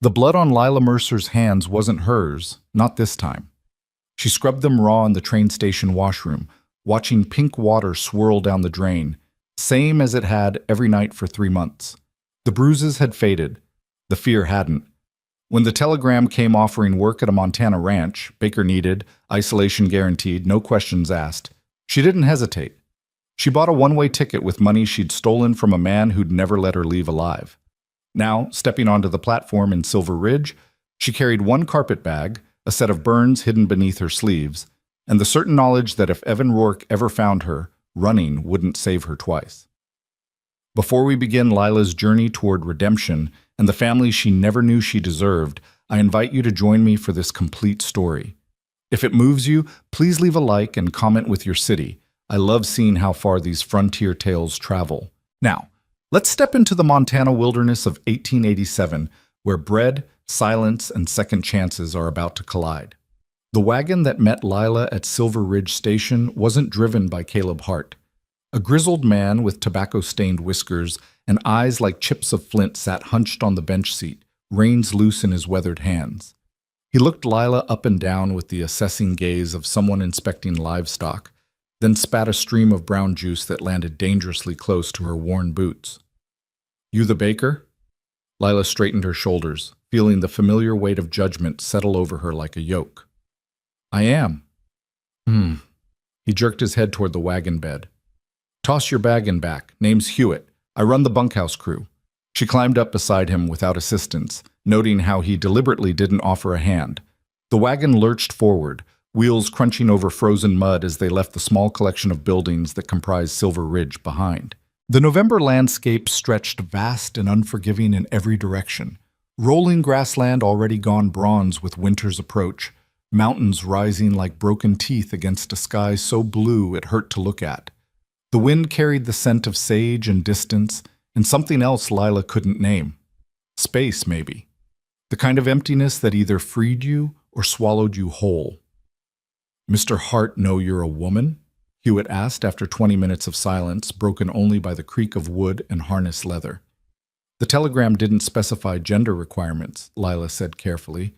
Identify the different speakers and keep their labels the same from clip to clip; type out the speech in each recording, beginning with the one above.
Speaker 1: The blood on Lila Mercer's hands wasn't hers, not this time. She scrubbed them raw in the train station washroom, watching pink water swirl down the drain, same as it had every night for 3 months. The bruises had faded. The fear hadn't. When the telegram came offering work at a Montana ranch, Baker needed, isolation guaranteed, no questions asked, she didn't hesitate. She bought a one-way ticket with money she'd stolen from a man who'd never let her leave alive. Now, stepping onto the platform in Silver Ridge, she carried one carpet bag, a set of burns hidden beneath her sleeves, and the certain knowledge that if Evan Rourke ever found her, running wouldn't save her twice. Before we begin Lila's journey toward redemption and the family she never knew she deserved, I invite you to join me for this complete story. If it moves you, please leave a like and comment with your city. I love seeing how far these frontier tales travel. Now, let's step into the Montana wilderness of 1887, where bread, silence, and second chances are about to collide. The wagon that met Lila at Silver Ridge Station wasn't driven by Caleb Hart. A grizzled man with tobacco-stained whiskers and eyes like chips of flint sat hunched on the bench seat, reins loose in his weathered hands. He looked Lila up and down with the assessing gaze of someone inspecting livestock, then spat a stream of brown juice that landed dangerously close to her worn boots. "You the baker?" Lila straightened her shoulders, feeling the familiar weight of judgment settle over her like a yoke. "I am." He jerked his head toward the wagon bed. "Toss your bag in back. Name's Hewitt. I run the bunkhouse crew." She climbed up beside him without assistance, noting how he deliberately didn't offer a hand. The wagon lurched forward, wheels crunching over frozen mud as they left the small collection of buildings that comprised Silver Ridge behind. The November landscape stretched vast and unforgiving in every direction. Rolling grassland already gone bronze with winter's approach, mountains rising like broken teeth against a sky so blue it hurt to look at. The wind carried the scent of sage and distance, and something else Lila couldn't name. Space, maybe. The kind of emptiness that either freed you or swallowed you whole. "Mr. Hart know you're a woman?" Hewitt asked after 20 minutes of silence, broken only by the creak of wood and harness leather. "The telegram didn't specify gender requirements," Lila said carefully.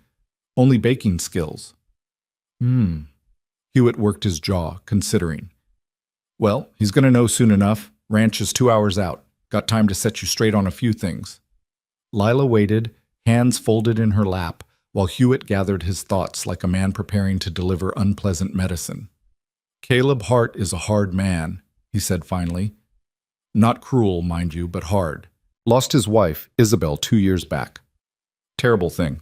Speaker 1: "Only baking skills." Hewitt worked his jaw, considering. "Well, he's going to know soon enough. Ranch is 2 hours out. Got time to set you straight on a few things." Lila waited, hands folded in her lap, while Hewitt gathered his thoughts like a man preparing to deliver unpleasant medicine. "Caleb Hart is a hard man," he said finally. "Not cruel, mind you, but hard. Lost his wife, Isabel, 2 years back. Terrible thing.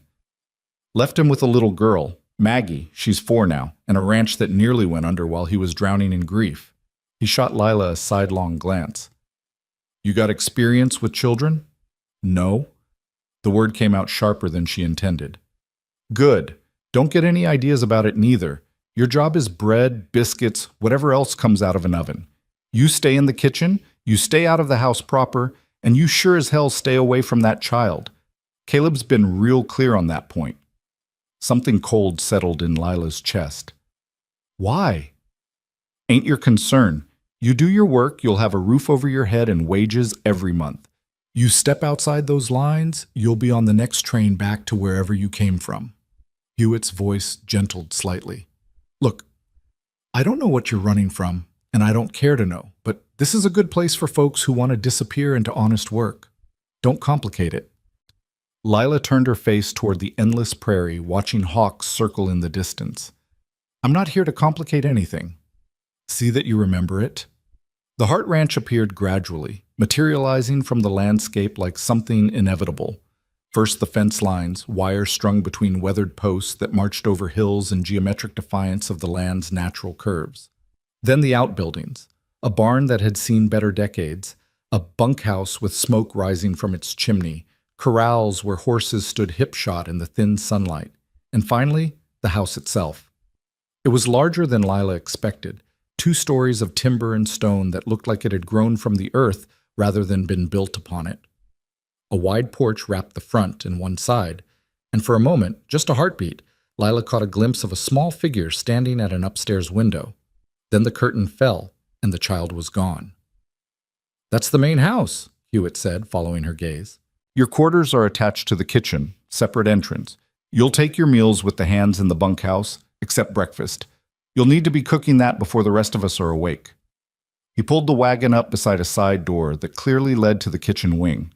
Speaker 1: Left him with a little girl, Maggie, she's 4 now, and a ranch that nearly went under while he was drowning in grief." He shot Lila a sidelong glance. "You got experience with children?" "No." The word came out sharper than she intended. "Good. Don't get any ideas about it neither. Your job is bread, biscuits, whatever else comes out of an oven. You stay in the kitchen, you stay out of the house proper, and you sure as hell stay away from that child. Caleb's been real clear on that point." Something cold settled in Lila's chest. "Why?" "Ain't your concern. You do your work, you'll have a roof over your head and wages every month. You step outside those lines, you'll be on the next train back to wherever you came from." Hewitt's voice gentled slightly. "Look, I don't know what you're running from, and I don't care to know, but this is a good place for folks who want to disappear into honest work. Don't complicate it." Lila turned her face toward the endless prairie, watching hawks circle in the distance. "I'm not here to complicate anything. See that you remember it." The Hart Ranch appeared gradually, materializing from the landscape like something inevitable. First the fence lines, wires strung between weathered posts that marched over hills in geometric defiance of the land's natural curves. Then the outbuildings, a barn that had seen better decades, a bunkhouse with smoke rising from its chimney, corrals where horses stood hip-shot in the thin sunlight, and finally, the house itself. It was larger than Lila expected, 2 stories of timber and stone that looked like it had grown from the earth rather than been built upon it. A wide porch wrapped the front and one side, and for a moment, just a heartbeat, Lila caught a glimpse of a small figure standing at an upstairs window. Then the curtain fell, and the child was gone. "That's the main house," Hewitt said, following her gaze. Your quarters are attached to the kitchen, separate entrance. You'll take your meals with the hands in the bunkhouse, except breakfast. You'll need to be cooking that before the rest of us are awake." He pulled the wagon up beside a side door that clearly led to the kitchen wing.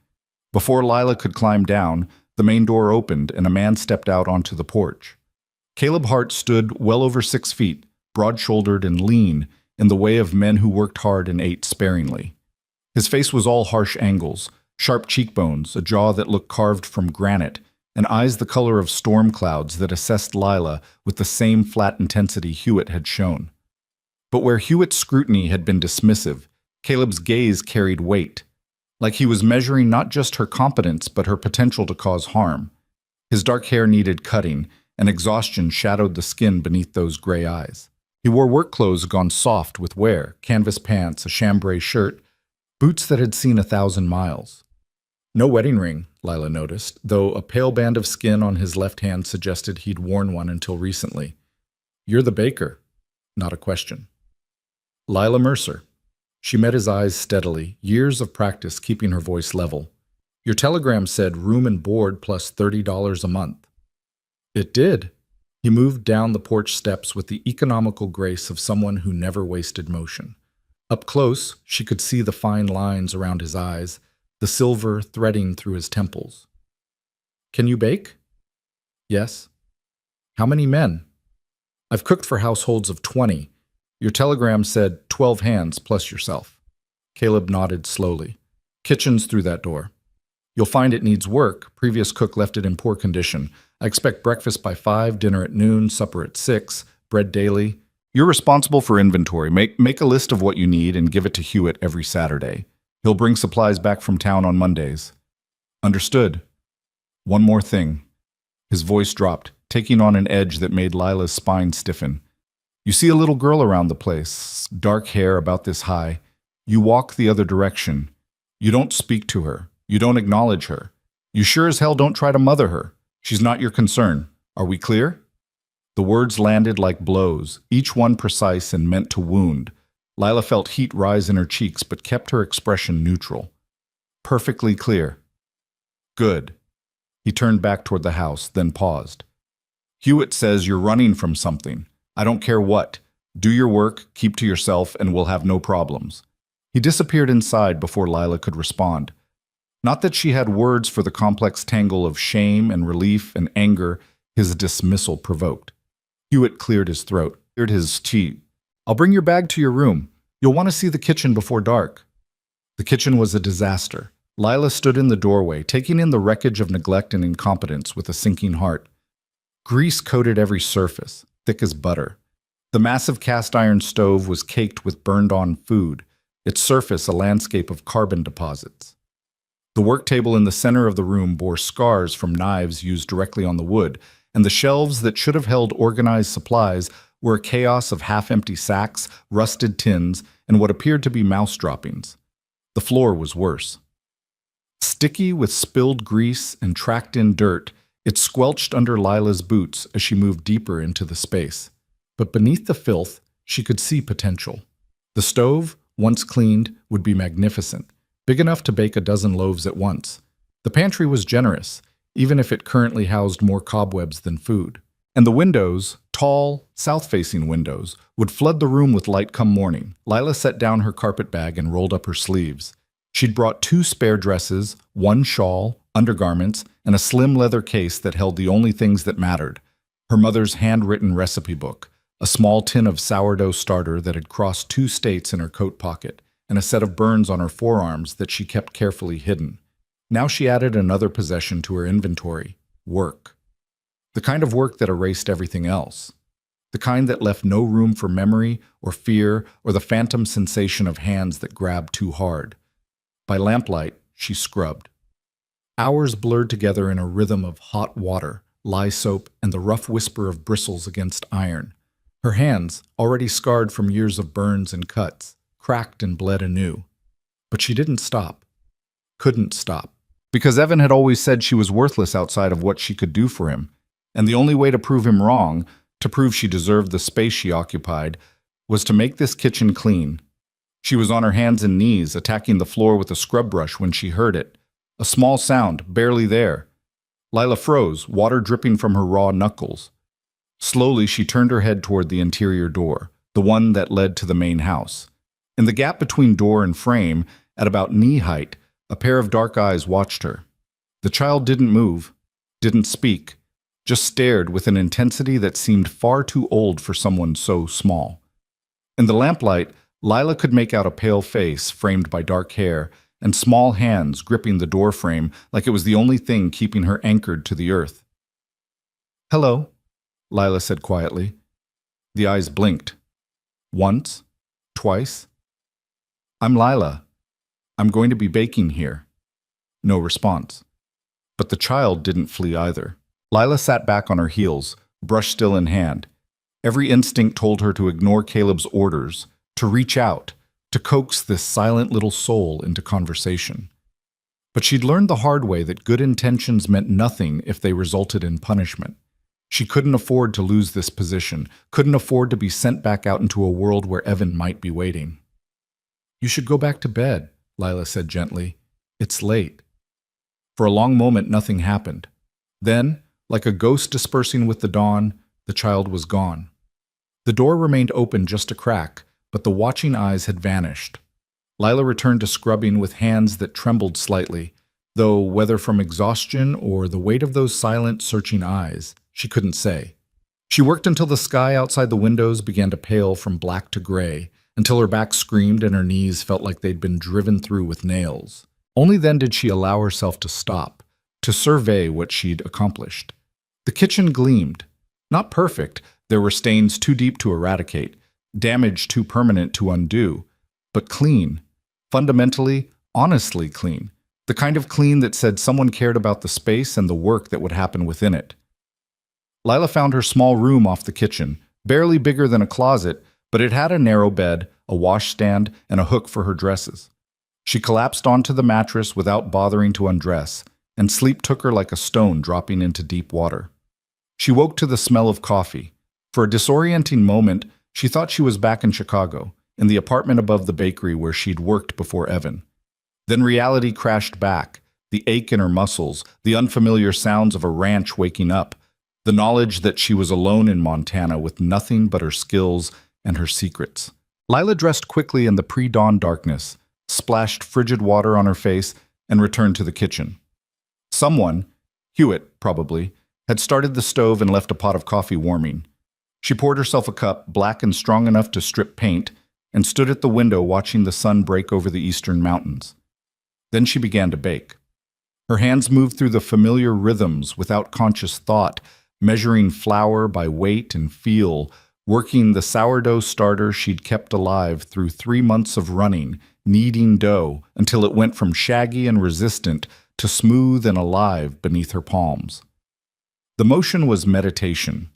Speaker 1: Before Lila could climb down, the main door opened and a man stepped out onto the porch. Caleb Hart stood well over 6 feet, broad-shouldered and lean, in the way of men who worked hard and ate sparingly. His face was all harsh angles, sharp cheekbones, a jaw that looked carved from granite, and eyes the color of storm clouds that assessed Lila with the same flat intensity Hewitt had shown. But where Hewitt's scrutiny had been dismissive, Caleb's gaze carried weight, like he was measuring not just her competence but her potential to cause harm. His dark hair needed cutting, and exhaustion shadowed the skin beneath those gray eyes. He wore work clothes gone soft with wear, canvas pants, a chambray shirt, boots that had seen 1,000 miles. No wedding ring, Lila noticed, though a pale band of skin on his left hand suggested he'd worn one until recently. "You're the baker." Not a question. Lila Mercer. She met his eyes steadily, years of practice keeping her voice level. "Your telegram said room and board plus $30 a month." It did. He moved down the porch steps with the economical grace of someone who never wasted motion. Up close, she could see the fine lines around his eyes, the silver threading through his temples. "Can you bake?" "Yes." "How many men?" "I've cooked for households of 20. Your telegram said 12 hands plus yourself." Caleb nodded slowly. "Kitchen's through that door. You'll find it needs work. Previous cook left it in poor condition. I expect breakfast by 5, dinner at noon, supper at 6, bread daily. You're responsible for inventory. Make a list of what you need and give it to Hewitt every Saturday. He'll bring supplies back from town on Mondays." "Understood." "One more thing." His voice dropped, taking on an edge that made Lila's spine stiffen. "You see a little girl around the place, dark hair about this high. You walk the other direction. You don't speak to her. You don't acknowledge her. You sure as hell don't try to mother her. She's not your concern. Are we clear?" The words landed like blows, each one precise and meant to wound. Lila felt heat rise in her cheeks but kept her expression neutral. "Perfectly clear." "Good." He turned back toward the house, then paused. "Hewitt says you're running from something. I don't care what. Do your work, keep to yourself, and we'll have no problems." He disappeared inside before Lila could respond. Not that she had words for the complex tangle of shame and relief and anger his dismissal provoked. Hewitt cleared his throat, cleared his teeth. "I'll bring your bag to your room. You'll want to see the kitchen before dark." The kitchen was a disaster. Lila stood in the doorway, taking in the wreckage of neglect and incompetence with a sinking heart. Grease coated every surface, thick as butter. The massive cast-iron stove was caked with burned-on food, its surface a landscape of carbon deposits. The work table in the center of the room bore scars from knives used directly on the wood, and the shelves that should have held organized supplies were a chaos of half-empty sacks, rusted tins, and what appeared to be mouse droppings. The floor was worse. Sticky with spilled grease and tracked-in dirt, it squelched under Lila's boots as she moved deeper into the space. But beneath the filth, she could see potential. The stove, once cleaned, would be magnificent, big enough to bake a dozen loaves at once. The pantry was generous, even if it currently housed more cobwebs than food. And the windows, tall, south-facing windows, would flood the room with light come morning. Lila set down her carpet bag and rolled up her sleeves. She'd brought 2 spare dresses, 1 shawl, undergarments, and a slim leather case that held the only things that mattered: her mother's handwritten recipe book, a small tin of sourdough starter that had crossed 2 states in her coat pocket, and a set of burns on her forearms that she kept carefully hidden. Now she added another possession to her inventory: work. The kind of work that erased everything else. The kind that left no room for memory or fear or the phantom sensation of hands that grabbed too hard. By lamplight, she scrubbed. Hours blurred together in a rhythm of hot water, lye soap, and the rough whisper of bristles against iron. Her hands, already scarred from years of burns and cuts, cracked and bled anew. But she didn't stop. Couldn't stop. Because Evan had always said she was worthless outside of what she could do for him, and the only way to prove him wrong, to prove she deserved the space she occupied, was to make this kitchen clean. She was on her hands and knees, attacking the floor with a scrub brush when she heard it. A small sound, barely there. Lila froze, water dripping from her raw knuckles. Slowly, she turned her head toward the interior door, the one that led to the main house. In the gap between door and frame, at about knee height, a pair of dark eyes watched her. The child didn't move, didn't speak, just stared with an intensity that seemed far too old for someone so small. In the lamplight, Lila could make out a pale face framed by dark hair and small hands gripping the door frame like it was the only thing keeping her anchored to the earth. "Hello," Lila said quietly. The eyes blinked. Once, twice. "I'm Lila. I'm going to be baking here." No response. But the child didn't flee either. Lila sat back on her heels, brush still in hand. Every instinct told her to ignore Caleb's orders, to reach out, to coax this silent little soul into conversation. But she'd learned the hard way that good intentions meant nothing if they resulted in punishment. She couldn't afford to lose this position, couldn't afford to be sent back out into a world where Evan might be waiting. "You should go back to bed," Lila said gently. "It's late." For a long moment, nothing happened. Then, like a ghost dispersing with the dawn, the child was gone. The door remained open just a crack, but the watching eyes had vanished. Lila returned to scrubbing with hands that trembled slightly, though whether from exhaustion or the weight of those silent, searching eyes, she couldn't say. She worked until the sky outside the windows began to pale from black to gray, until her back screamed and her knees felt like they'd been driven through with nails. Only then did she allow herself to stop, to survey what she'd accomplished. The kitchen gleamed. Not perfect, there were stains too deep to eradicate, damage too permanent to undo, but clean. Fundamentally, honestly clean. The kind of clean that said someone cared about the space and the work that would happen within it. Lila found her small room off the kitchen, barely bigger than a closet, but it had a narrow bed, a washstand, and a hook for her dresses. She collapsed onto the mattress without bothering to undress, and sleep took her like a stone dropping into deep water. She woke to the smell of coffee. For a disorienting moment, she thought she was back in Chicago, in the apartment above the bakery where she'd worked before Evan. Then reality crashed back, the ache in her muscles, the unfamiliar sounds of a ranch waking up, the knowledge that she was alone in Montana with nothing but her skills and her secrets. Lila dressed quickly in the pre-dawn darkness, splashed frigid water on her face, and returned to the kitchen. Someone, Hewitt probably, had started the stove and left a pot of coffee warming. She poured herself a cup, black and strong enough to strip paint, and stood at the window watching the sun break over the eastern mountains. Then she began to bake. Her hands moved through the familiar rhythms without conscious thought, measuring flour by weight and feel, working the sourdough starter she'd kept alive through 3 months of running, kneading dough until it went from shaggy and resistant to smooth and alive beneath her palms. The motion was meditation,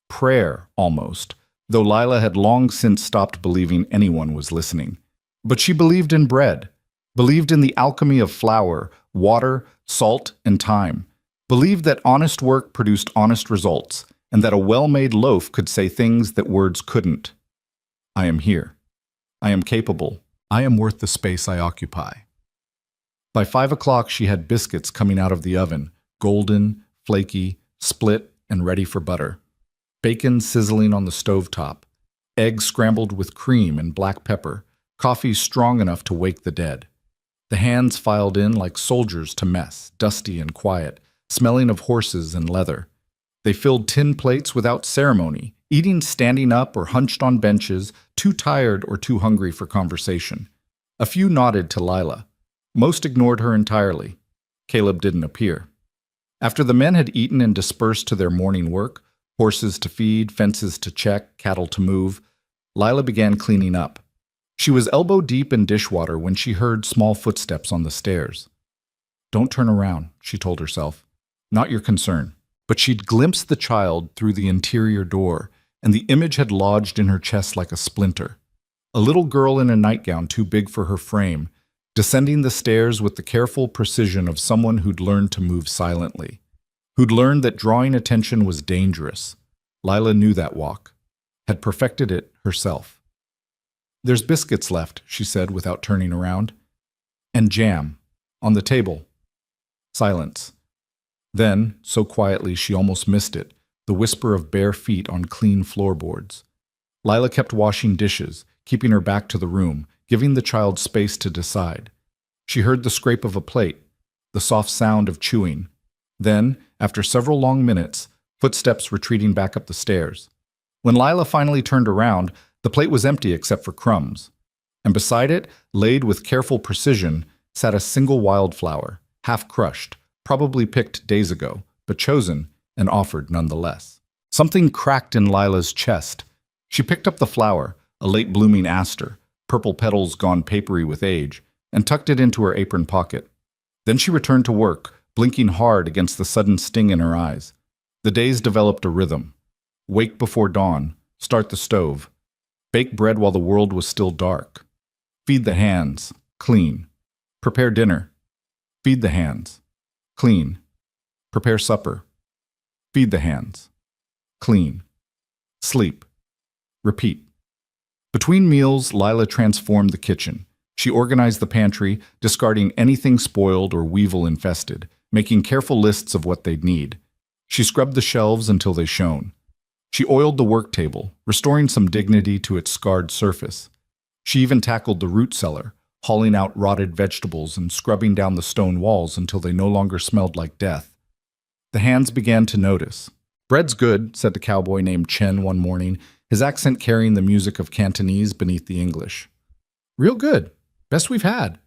Speaker 1: prayer almost, though Lila had long since stopped believing anyone was listening. But she believed in bread, believed in the alchemy of flour, water, salt, and time, believed that honest work produced honest results, and that a well-made loaf could say things that words couldn't. I am here. I am capable. I am worth the space I occupy. By 5 o'clock, she had biscuits coming out of the oven, golden, flaky, split, and ready for butter. Bacon sizzling on the stovetop, eggs scrambled with cream and black pepper, coffee strong enough to wake the dead. The hands filed in like soldiers to mess, dusty and quiet, smelling of horses and leather. They filled tin plates without ceremony, eating standing up or hunched on benches, too tired or too hungry for conversation. A few nodded to Lila. Most ignored her entirely. Caleb didn't appear. After the men had eaten and dispersed to their morning work, horses to feed, fences to check, cattle to move, Lila began cleaning up. She was elbow-deep in dishwater when she heard small footsteps on the stairs. "Don't turn around," she told herself. "Not your concern." But she'd glimpsed the child through the interior door, and the image had lodged in her chest like a splinter. A little girl in a nightgown too big for her frame, descending the stairs with the careful precision of someone who'd learned to move silently, who'd learned that drawing attention was dangerous. Lila knew that walk, had perfected it herself. "There's biscuits left," she said without turning around. "And jam. On the table." Silence. Then, so quietly she almost missed it, the whisper of bare feet on clean floorboards. Lila kept washing dishes, keeping her back to the room, giving the child space to decide. She heard the scrape of a plate, the soft sound of chewing. Then, after several long minutes, footsteps retreating back up the stairs. When Lila finally turned around, the plate was empty except for crumbs. And beside it, laid with careful precision, sat a single wildflower, half crushed, probably picked days ago, but chosen and offered nonetheless. Something cracked in Lila's chest. She picked up the flower, a late-blooming aster, purple petals gone papery with age, and tucked it into her apron pocket. Then she returned to work, blinking hard against the sudden sting in her eyes. The days developed a rhythm. Wake before dawn, start the stove, bake bread while the world was still dark. Feed the hands, clean. Prepare dinner. Feed the hands, clean. Prepare supper. Feed the hands, clean. Sleep. Repeat. Between meals, Lila transformed the kitchen. She organized the pantry, discarding anything spoiled or weevil-infested, making careful lists of what they'd need. She scrubbed the shelves until they shone. She oiled the work table, restoring some dignity to its scarred surface. She even tackled the root cellar, hauling out rotted vegetables and scrubbing down the stone walls until they no longer smelled like death. The hands began to notice. "Bread's good," said the cowboy named Chen one morning, his accent carrying the music of Cantonese beneath the English. "Real good. Best we've had."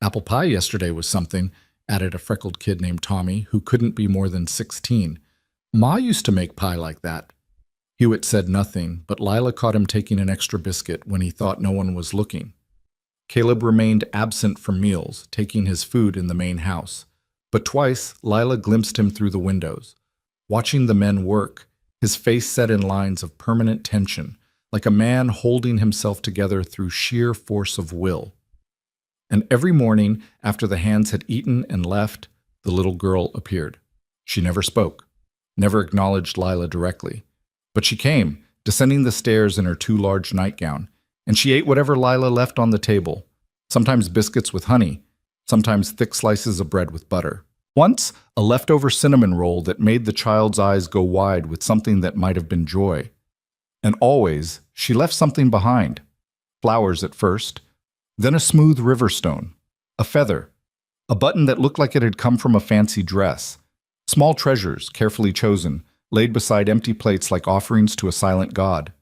Speaker 1: "Apple pie yesterday was something," added a freckled kid named Tommy, who couldn't be more than 16. "Ma used to make pie like that." Hewitt said nothing, but Lila caught him taking an extra biscuit when he thought no one was looking. Caleb remained absent from meals, taking his food in the main house. But twice, Lila glimpsed him through the windows. Watching the men work, his face set in lines of permanent tension, like a man holding himself together through sheer force of will. And every morning, after the hands had eaten and left, the little girl appeared. She never spoke, never acknowledged Lila directly. But she came, descending the stairs in her too large nightgown, and she ate whatever Lila left on the table, sometimes biscuits with honey, sometimes thick slices of bread with butter. Once, a leftover cinnamon roll that made the child's eyes go wide with something that might have been joy. And always, she left something behind. Flowers at first, then a smooth river stone, a feather, a button that looked like it had come from a fancy dress, small treasures, carefully chosen, laid beside empty plates like offerings to a silent god.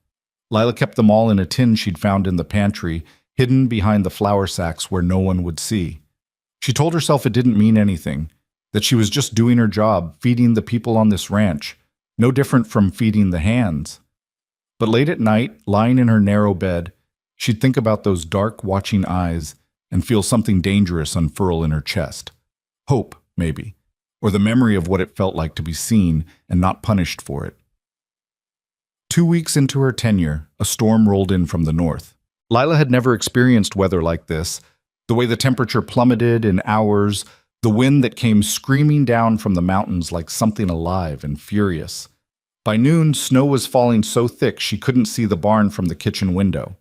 Speaker 1: Lila kept them all in a tin she'd found in the pantry, hidden behind the flour sacks where no one would see. She told herself it didn't mean anything, that she was just doing her job, feeding the people on this ranch, no different from feeding the hands. But late at night, lying in her narrow bed, she'd think about those dark, watching eyes and feel something dangerous unfurl in her chest. Hope, maybe, or the memory of what it felt like to be seen and not punished for it. 2 weeks into her tenure, a storm rolled in from the north. Lila had never experienced weather like this, the way the temperature plummeted in hours, the wind that came screaming down from the mountains like something alive and furious. By noon, snow was falling so thick she couldn't see the barn from the kitchen window.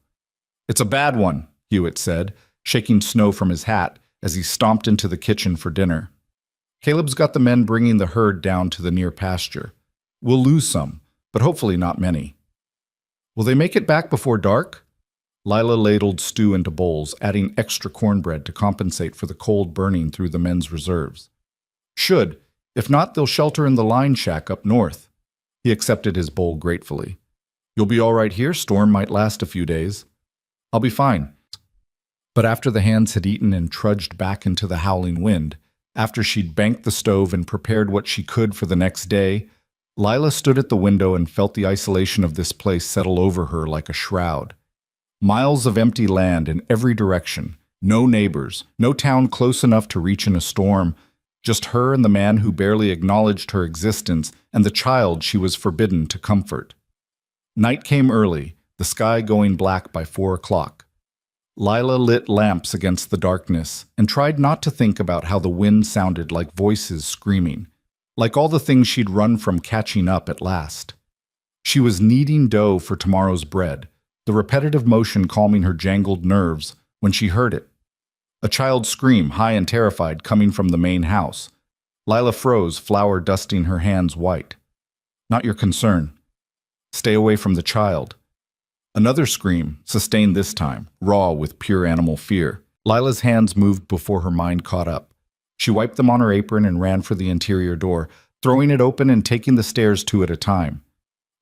Speaker 1: "It's a bad one," Hewitt said, shaking snow from his hat as he stomped into the kitchen for dinner. "Caleb's got the men bringing the herd down to the near pasture. We'll lose some, but hopefully not many." "Will they make it back before dark?" Lila ladled stew into bowls, adding extra cornbread to compensate for the cold burning through the men's reserves. "Should. If not, they'll shelter in the line shack up north." He accepted his bowl gratefully. "You'll be all right here? Storm might last a few days." "I'll be fine." But after the hands had eaten and trudged back into the howling wind, after she'd banked the stove and prepared what she could for the next day, Lila stood at the window and felt the isolation of this place settle over her like a shroud. Miles of empty land in every direction, no neighbors, no town close enough to reach in a storm, just her and the man who barely acknowledged her existence and the child she was forbidden to comfort. Night came early, the sky going black by 4 o'clock. Lila lit lamps against the darkness and tried not to think about how the wind sounded like voices screaming, like all the things she'd run from catching up at last. She was kneading dough for tomorrow's bread, the repetitive motion calming her jangled nerves when she heard it. A child's scream, high and terrified, coming from the main house, Lila froze, flour dusting her hands white. Not your concern. Stay away from the child. Another scream, sustained this time, raw with pure animal fear. Lila's hands moved before her mind caught up. She wiped them on her apron and ran for the interior door, throwing it open and taking the stairs two at a time.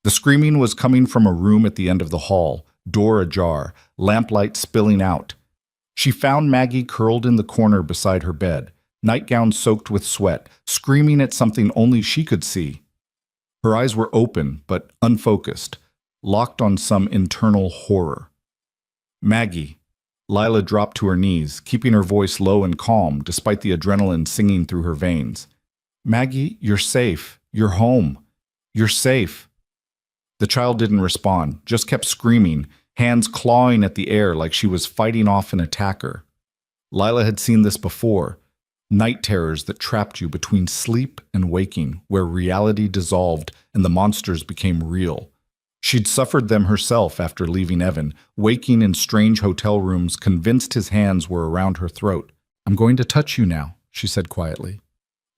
Speaker 1: The screaming was coming from a room at the end of the hall, door ajar, lamplight spilling out. She found Maggie curled in the corner beside her bed, nightgown soaked with sweat, screaming at something only she could see. Her eyes were open but unfocused, locked on some internal horror. Maggie. Lila dropped to her knees, keeping her voice low and calm despite the adrenaline singing through her veins. Maggie, you're safe. You're home. You're safe. The child didn't respond, just kept screaming, hands clawing at the air like she was fighting off an attacker. Lila had seen this before. Night terrors that trapped you between sleep and waking, where reality dissolved and the monsters became real. She'd suffered them herself after leaving Evan, waking in strange hotel rooms, convinced his hands were around her throat. I'm going to touch you now, she said quietly.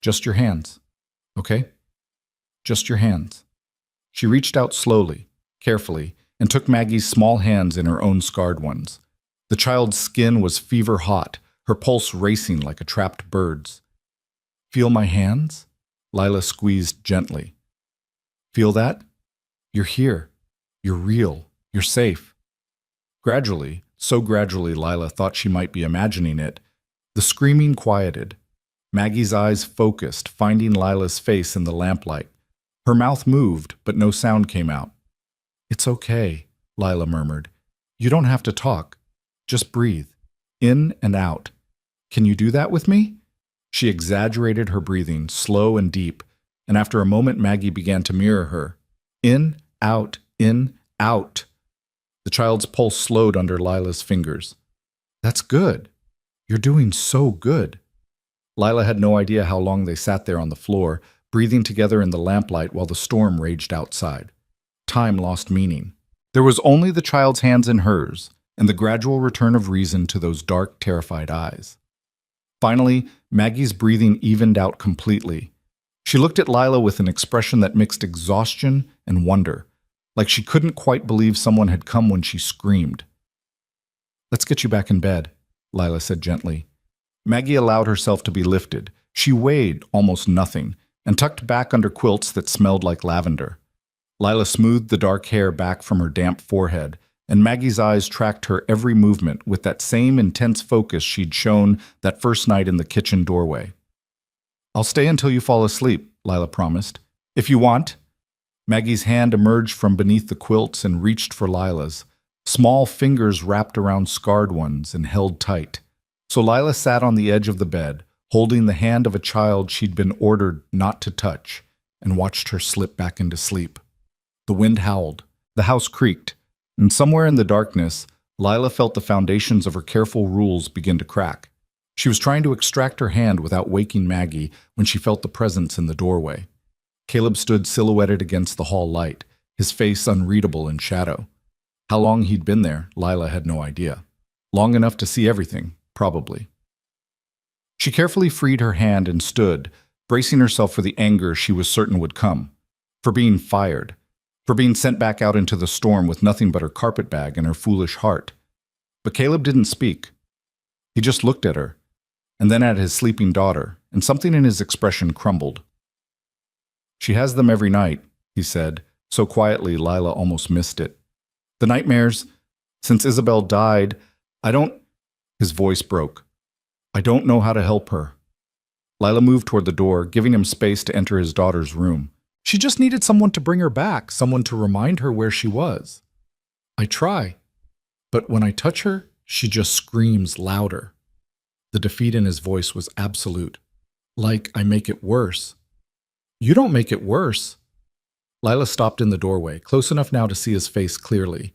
Speaker 1: Just your hands, okay? Just your hands. She reached out slowly, carefully, and took Maggie's small hands in her own scarred ones. The child's skin was fever hot, her pulse racing like a trapped bird's. Feel my hands? Lila squeezed gently. Feel that? You're here. You're real. You're safe. Gradually, so gradually Lila thought she might be imagining it, the screaming quieted. Maggie's eyes focused, finding Lila's face in the lamplight. Her mouth moved, but no sound came out. It's okay, Lila murmured. You don't have to talk. Just breathe. In and out. Can you do that with me? She exaggerated her breathing, slow and deep, and after a moment Maggie began to mirror her. In, out, in, out. The child's pulse slowed under Lila's fingers. That's good. You're doing so good. Lila had no idea how long they sat there on the floor, breathing together in the lamplight while the storm raged outside. Time lost meaning. There was only the child's hands in hers, and the gradual return of reason to those dark, terrified eyes. Finally, Maggie's breathing evened out completely. She looked at Lila with an expression that mixed exhaustion and wonder, like she couldn't quite believe someone had come when she screamed. Let's get you back in bed, Lila said gently. Maggie allowed herself to be lifted. She weighed almost nothing, and tucked back under quilts that smelled like lavender. Lila smoothed the dark hair back from her damp forehead, and Maggie's eyes tracked her every movement with that same intense focus she'd shown that first night in the kitchen doorway. I'll stay until you fall asleep, Lila promised. If you want. Maggie's hand emerged from beneath the quilts and reached for Lila's. Small fingers wrapped around scarred ones and held tight. So Lila sat on the edge of the bed, holding the hand of a child she'd been ordered not to touch, and watched her slip back into sleep. The wind howled. The house creaked. And somewhere in the darkness, Lila felt the foundations of her careful rules begin to crack. She was trying to extract her hand without waking Maggie when she felt the presence in the doorway. Caleb stood silhouetted against the hall light, his face unreadable in shadow. How long he'd been there, Lila had no idea. Long enough to see everything, probably. She carefully freed her hand and stood, bracing herself for the anger she was certain would come. For being fired. For being sent back out into the storm with nothing but her carpetbag and her foolish heart. But Caleb didn't speak. He just looked at her, and then at his sleeping daughter, and something in his expression crumbled. She has them every night, he said, so quietly Lila almost missed it. The nightmares, since Isabel died, His voice broke. I don't know how to help her. Lila moved toward the door, giving him space to enter his daughter's room. She just needed someone to bring her back, someone to remind her where she was. I try, but when I touch her, she just screams louder. The defeat in his voice was absolute. Like I make it worse. You don't make it worse. Lila stopped in the doorway, close enough now to see his face clearly.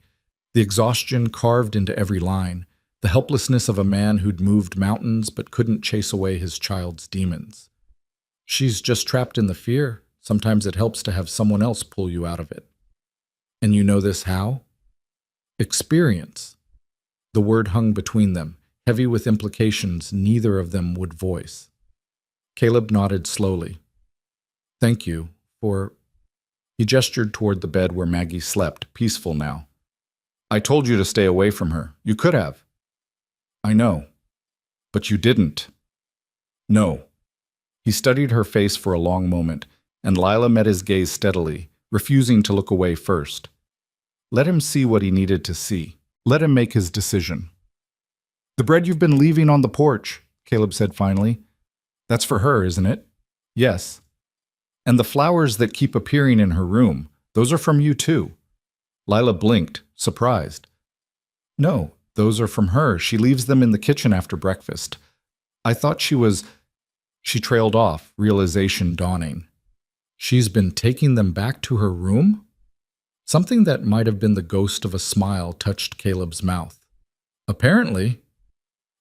Speaker 1: The exhaustion carved into every line, the helplessness of a man who'd moved mountains but couldn't chase away his child's demons. She's just trapped in the fear. Sometimes it helps to have someone else pull you out of it. And you know this how? Experience. The word hung between them, heavy with implications neither of them would voice. Caleb nodded slowly. Thank you for... He gestured toward the bed where Maggie slept, peaceful now. I told you to stay away from her. You could have. I know. But you didn't. No. He studied her face for a long moment, and Lila met his gaze steadily, refusing to look away first. Let him see what he needed to see. Let him make his decision. The bread you've been leaving on the porch, Caleb said finally. That's for her, isn't it? Yes. And the flowers that keep appearing in her room, those are from you too. Lila blinked, surprised. No, those are from her. She leaves them in the kitchen after breakfast. I thought she was... She trailed off, realization dawning. She's been taking them back to her room? Something that might have been the ghost of a smile touched Caleb's mouth. Apparently.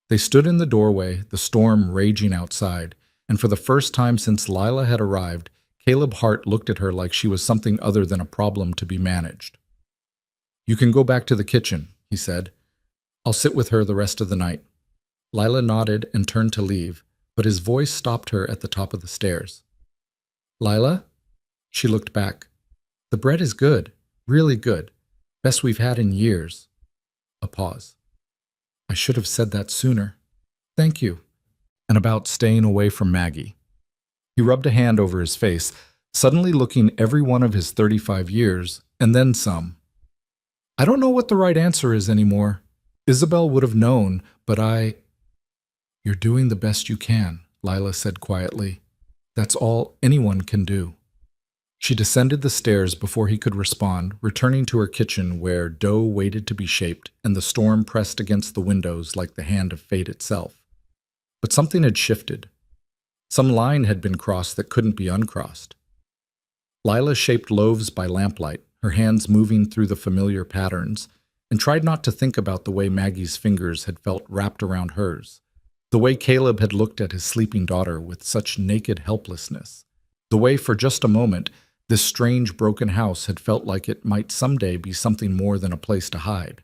Speaker 1: They stood in the doorway, the storm raging outside, and for the first time since Lila had arrived, Caleb Hart looked at her like she was something other than a problem to be managed. You can go back to the kitchen, he said. I'll sit with her the rest of the night. Lila nodded and turned to leave, but his voice stopped her at the top of the stairs. Lila? She looked back. The bread is good, really good. Best we've had in years. A pause. I should have said that sooner. Thank you. And about staying away from Maggie. He rubbed a hand over his face, suddenly looking every one of his 35 years, and then some. I don't know what the right answer is anymore. Isabel would have known, but You're doing the best you can, Lila said quietly. That's all anyone can do. She descended the stairs before he could respond, returning to her kitchen where dough waited to be shaped and the storm pressed against the windows like the hand of fate itself. But something had shifted. Some line had been crossed that couldn't be uncrossed. Lila shaped loaves by lamplight, her hands moving through the familiar patterns, and tried not to think about the way Maggie's fingers had felt wrapped around hers, the way Caleb had looked at his sleeping daughter with such naked helplessness, the way for just a moment this strange broken house had felt like it might someday be something more than a place to hide.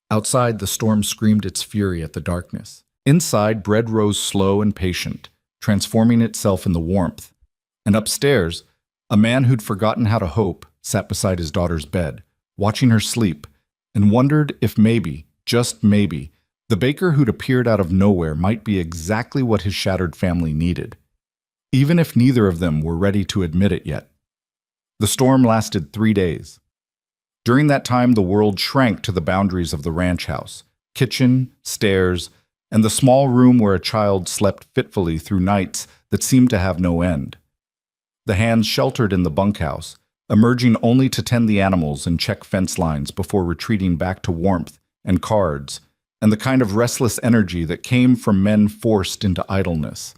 Speaker 1: Outside, the storm screamed its fury at the darkness. Inside, bread rose slow and patient, transforming itself in the warmth. And upstairs, a man who'd forgotten how to hope sat beside his daughter's bed, watching her sleep, and wondered if maybe, just maybe, the baker who'd appeared out of nowhere might be exactly what his shattered family needed, even if neither of them were ready to admit it yet. The storm lasted 3 days. During that time, the world shrank to the boundaries of the ranch house, kitchen, stairs, and the small room where a child slept fitfully through nights that seemed to have no end. The hands sheltered in the bunkhouse, emerging only to tend the animals and check fence lines before retreating back to warmth and cards, and the kind of restless energy that came from men forced into idleness.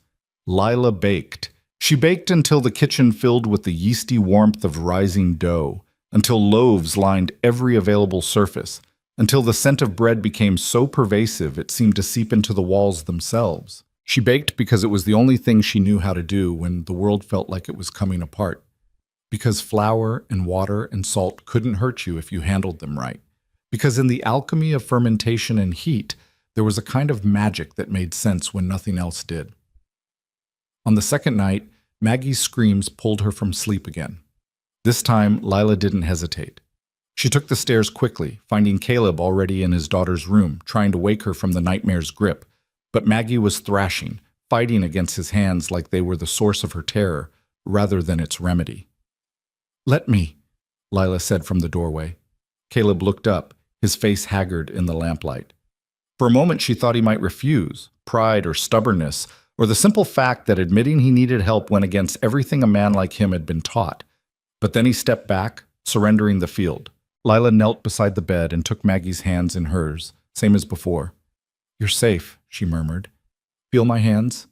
Speaker 1: Lila baked. She baked until the kitchen filled with the yeasty warmth of rising dough, until loaves lined every available surface, until the scent of bread became so pervasive it seemed to seep into the walls themselves. She baked because it was the only thing she knew how to do when the world felt like it was coming apart. Because flour and water and salt couldn't hurt you if you handled them right. Because in the alchemy of fermentation and heat, there was a kind of magic that made sense when nothing else did. On the second night, Maggie's screams pulled her from sleep again. This time, Lila didn't hesitate. She took the stairs quickly, finding Caleb already in his daughter's room, trying to wake her from the nightmare's grip. But Maggie was thrashing, fighting against his hands like they were the source of her terror, rather than its remedy. "Let me," Lila said from the doorway. Caleb looked up, his face haggard in the lamplight. For a moment she thought he might refuse, pride or stubbornness, or the simple fact that admitting he needed help went against everything a man like him had been taught. But then he stepped back, surrendering the field. Lila knelt beside the bed and took Maggie's hands in hers, same as before. "You're safe," she murmured. "Feel my hands?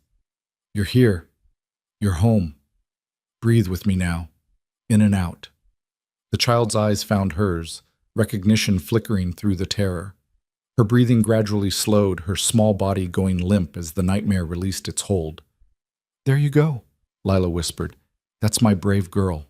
Speaker 1: You're here. You're home. Breathe with me now, in and out." The child's eyes found hers, recognition flickering through the terror. Her breathing gradually slowed, her small body going limp as the nightmare released its hold. "There you go," Lila whispered. "That's my brave girl."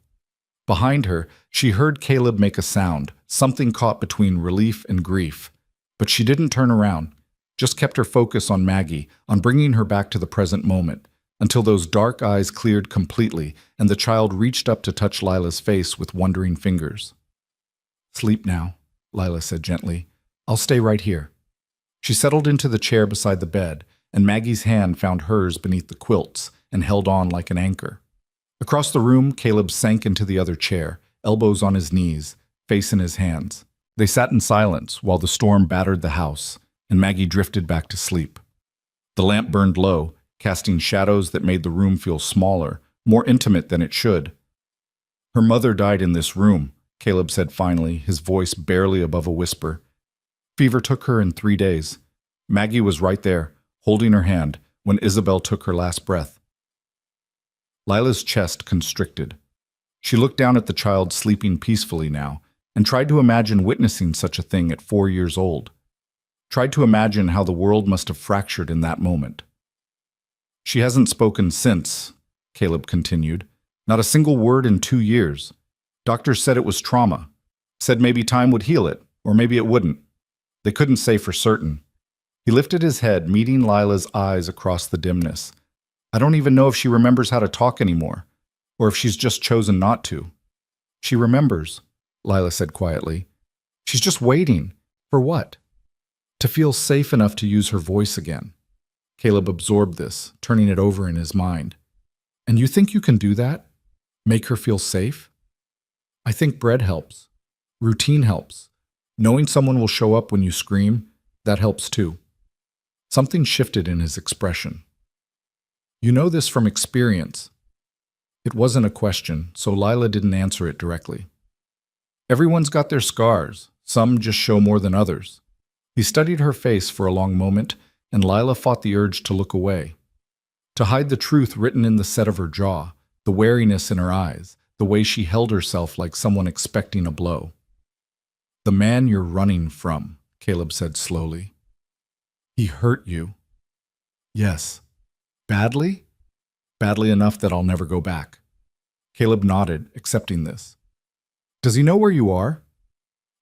Speaker 1: Behind her, she heard Caleb make a sound, something caught between relief and grief. But she didn't turn around, just kept her focus on Maggie, on bringing her back to the present moment, until those dark eyes cleared completely and the child reached up to touch Lila's face with wondering fingers. "Sleep now," Lila said gently. "I'll stay right here." She settled into the chair beside the bed, and Maggie's hand found hers beneath the quilts and held on like an anchor. Across the room, Caleb sank into the other chair, elbows on his knees, face in his hands. They sat in silence while the storm battered the house, and Maggie drifted back to sleep. The lamp burned low, casting shadows that made the room feel smaller, more intimate than it should. "Her mother died in this room," Caleb said finally, his voice barely above a whisper. "Fever took her in 3 days. Maggie was right there, holding her hand, when Isabel took her last breath." Lila's chest constricted. She looked down at the child sleeping peacefully now, and tried to imagine witnessing such a thing at 4 years old. Tried to imagine how the world must have fractured in that moment. "She hasn't spoken since," Caleb continued. "Not a single word in 2 years. Doctors said it was trauma. Said maybe time would heal it, or maybe it wouldn't. They couldn't say for certain." He lifted his head, meeting Lila's eyes across the dimness. "I don't even know if she remembers how to talk anymore, or if she's just chosen not to." "She remembers," Lila said quietly. "She's just waiting. For what? To feel safe enough to use her voice again." Caleb absorbed this, turning it over in his mind. "And you think you can do that? Make her feel safe?" "I think bread helps. Routine helps. Knowing someone will show up when you scream, that helps too." Something shifted in his expression. "You know this from experience." It wasn't a question, so Lila didn't answer it directly. "Everyone's got their scars. Some just show more than others." He studied her face for a long moment, and Lila fought the urge to look away. To hide the truth written in the set of her jaw, the wariness in her eyes, the way she held herself like someone expecting a blow. "The man you're running from," Caleb said slowly. "He hurt you." "Yes." "Badly?" "Badly enough that I'll never go back." Caleb nodded, accepting this. "Does he know where you are?"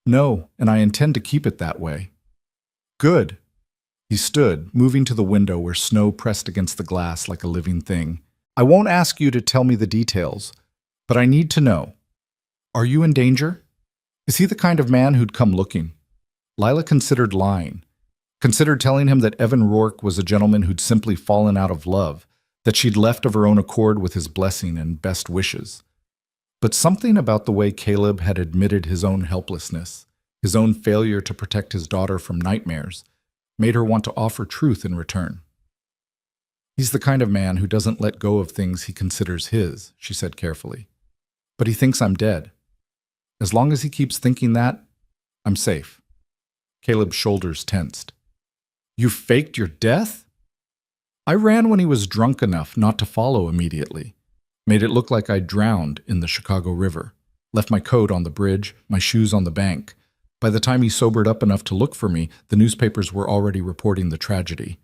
Speaker 1: "No, and I intend to keep it that way." "Good." He stood, moving to the window where snow pressed against the glass like a living thing. "I won't ask you to tell me the details, but I need to know. Are you in danger? Is he the kind of man who'd come looking?" Lila considered lying. Considered telling him that Evan Rourke was a gentleman who'd simply fallen out of love, that she'd left of her own accord with his blessing and best wishes. But something about the way Caleb had admitted his own helplessness, his own failure to protect his daughter from nightmares, made her want to offer truth in return. "He's the kind of man who doesn't let go of things he considers his," she said carefully. "But he thinks I'm dead. As long as he keeps thinking that, I'm safe." Caleb's shoulders tensed. "You faked your death?" "I ran when he was drunk enough not to follow immediately. Made it look like I drowned in the Chicago River. Left my coat on the bridge, my shoes on the bank. By the time he sobered up enough to look for me, the newspapers were already reporting the tragedy."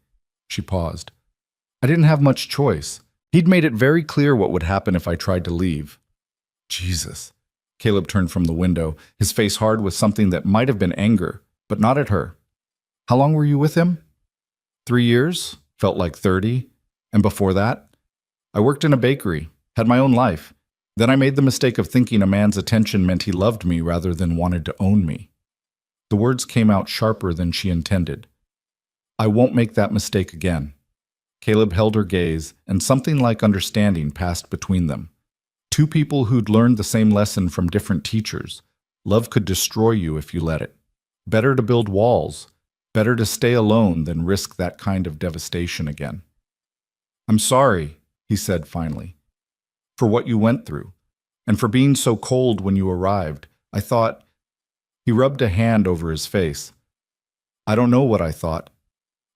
Speaker 1: She paused. "I didn't have much choice. He'd made it very clear what would happen if I tried to leave." "Jesus." Caleb turned from the window, his face hard with something that might have been anger, but not at her. "How long were you with him?" 3 years, felt like 30. And before that, I worked in a bakery, had my own life. Then I made the mistake of thinking a man's attention meant he loved me rather than wanted to own me." The words came out sharper than she intended. "I won't make that mistake again." Caleb held her gaze, and something like understanding passed between them. Two people who'd learned the same lesson from different teachers. Love could destroy you if you let it. Better to build walls. Better to stay alone than risk that kind of devastation again. "I'm sorry," he said finally, "for what you went through, and for being so cold when you arrived. I thought—" He rubbed a hand over his face. "I don't know what I thought.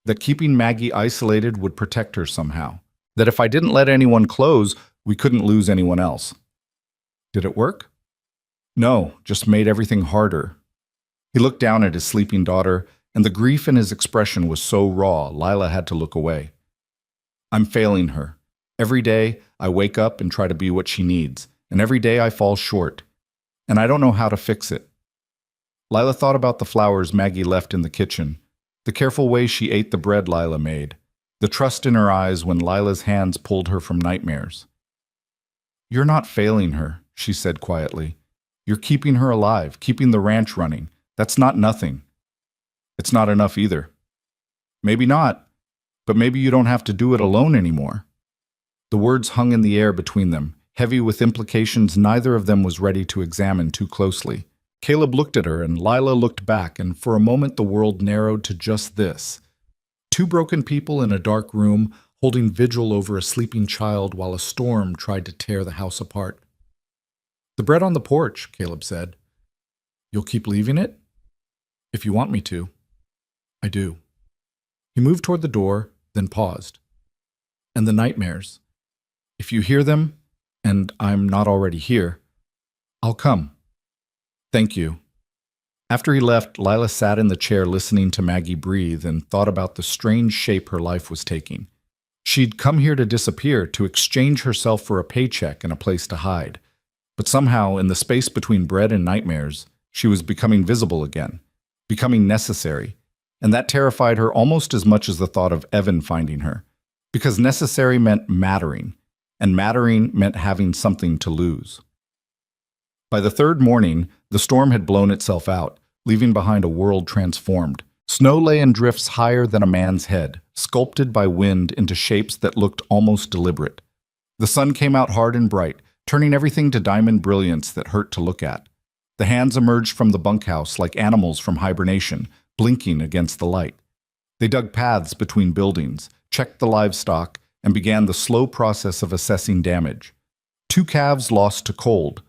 Speaker 1: That keeping Maggie isolated would protect her somehow. That if I didn't let anyone close, we couldn't lose anyone else. Did it work?" "No, just made everything harder." He looked down at his sleeping daughter, and the grief in his expression was so raw, Lila had to look away. "I'm failing her. Every day, I wake up and try to be what she needs, and every day I fall short. And I don't know how to fix it." Lila thought about the flowers Maggie left in the kitchen, the careful way she ate the bread Lila made, the trust in her eyes when Lila's hands pulled her from nightmares. "You're not failing her," she said quietly. "You're keeping her alive, keeping the ranch running. That's not nothing. It's not enough either. Maybe not, but maybe you don't have to do it alone anymore." The words hung in the air between them, heavy with implications neither of them was ready to examine too closely. Caleb looked at her, and Lila looked back, and for a moment the world narrowed to just this. Two broken people in a dark room, holding vigil over a sleeping child while a storm tried to tear the house apart. "The bread on the porch," Caleb said. "You'll keep leaving it?" "If you want me to." "I do." He moved toward the door, then paused. "And the nightmares. If you hear them, and I'm not already here, I'll come." "Thank you." After he left, Lila sat in the chair listening to Maggie breathe and thought about the strange shape her life was taking. She'd come here to disappear, to exchange herself for a paycheck and a place to hide. But somehow, in the space between bread and nightmares, she was becoming visible again, becoming necessary. And that terrified her almost as much as the thought of Evan finding her. Because necessary meant mattering, and mattering meant having something to lose. By the third morning, the storm had blown itself out, leaving behind a world transformed. Snow lay in drifts higher than a man's head, sculpted by wind into shapes that looked almost deliberate. The sun came out hard and bright, turning everything to diamond brilliance that hurt to look at. The hands emerged from the bunkhouse like animals from hibernation, blinking against the light. They dug paths between buildings, checked the livestock, and began the slow process of assessing damage. 2 calves lost to cold,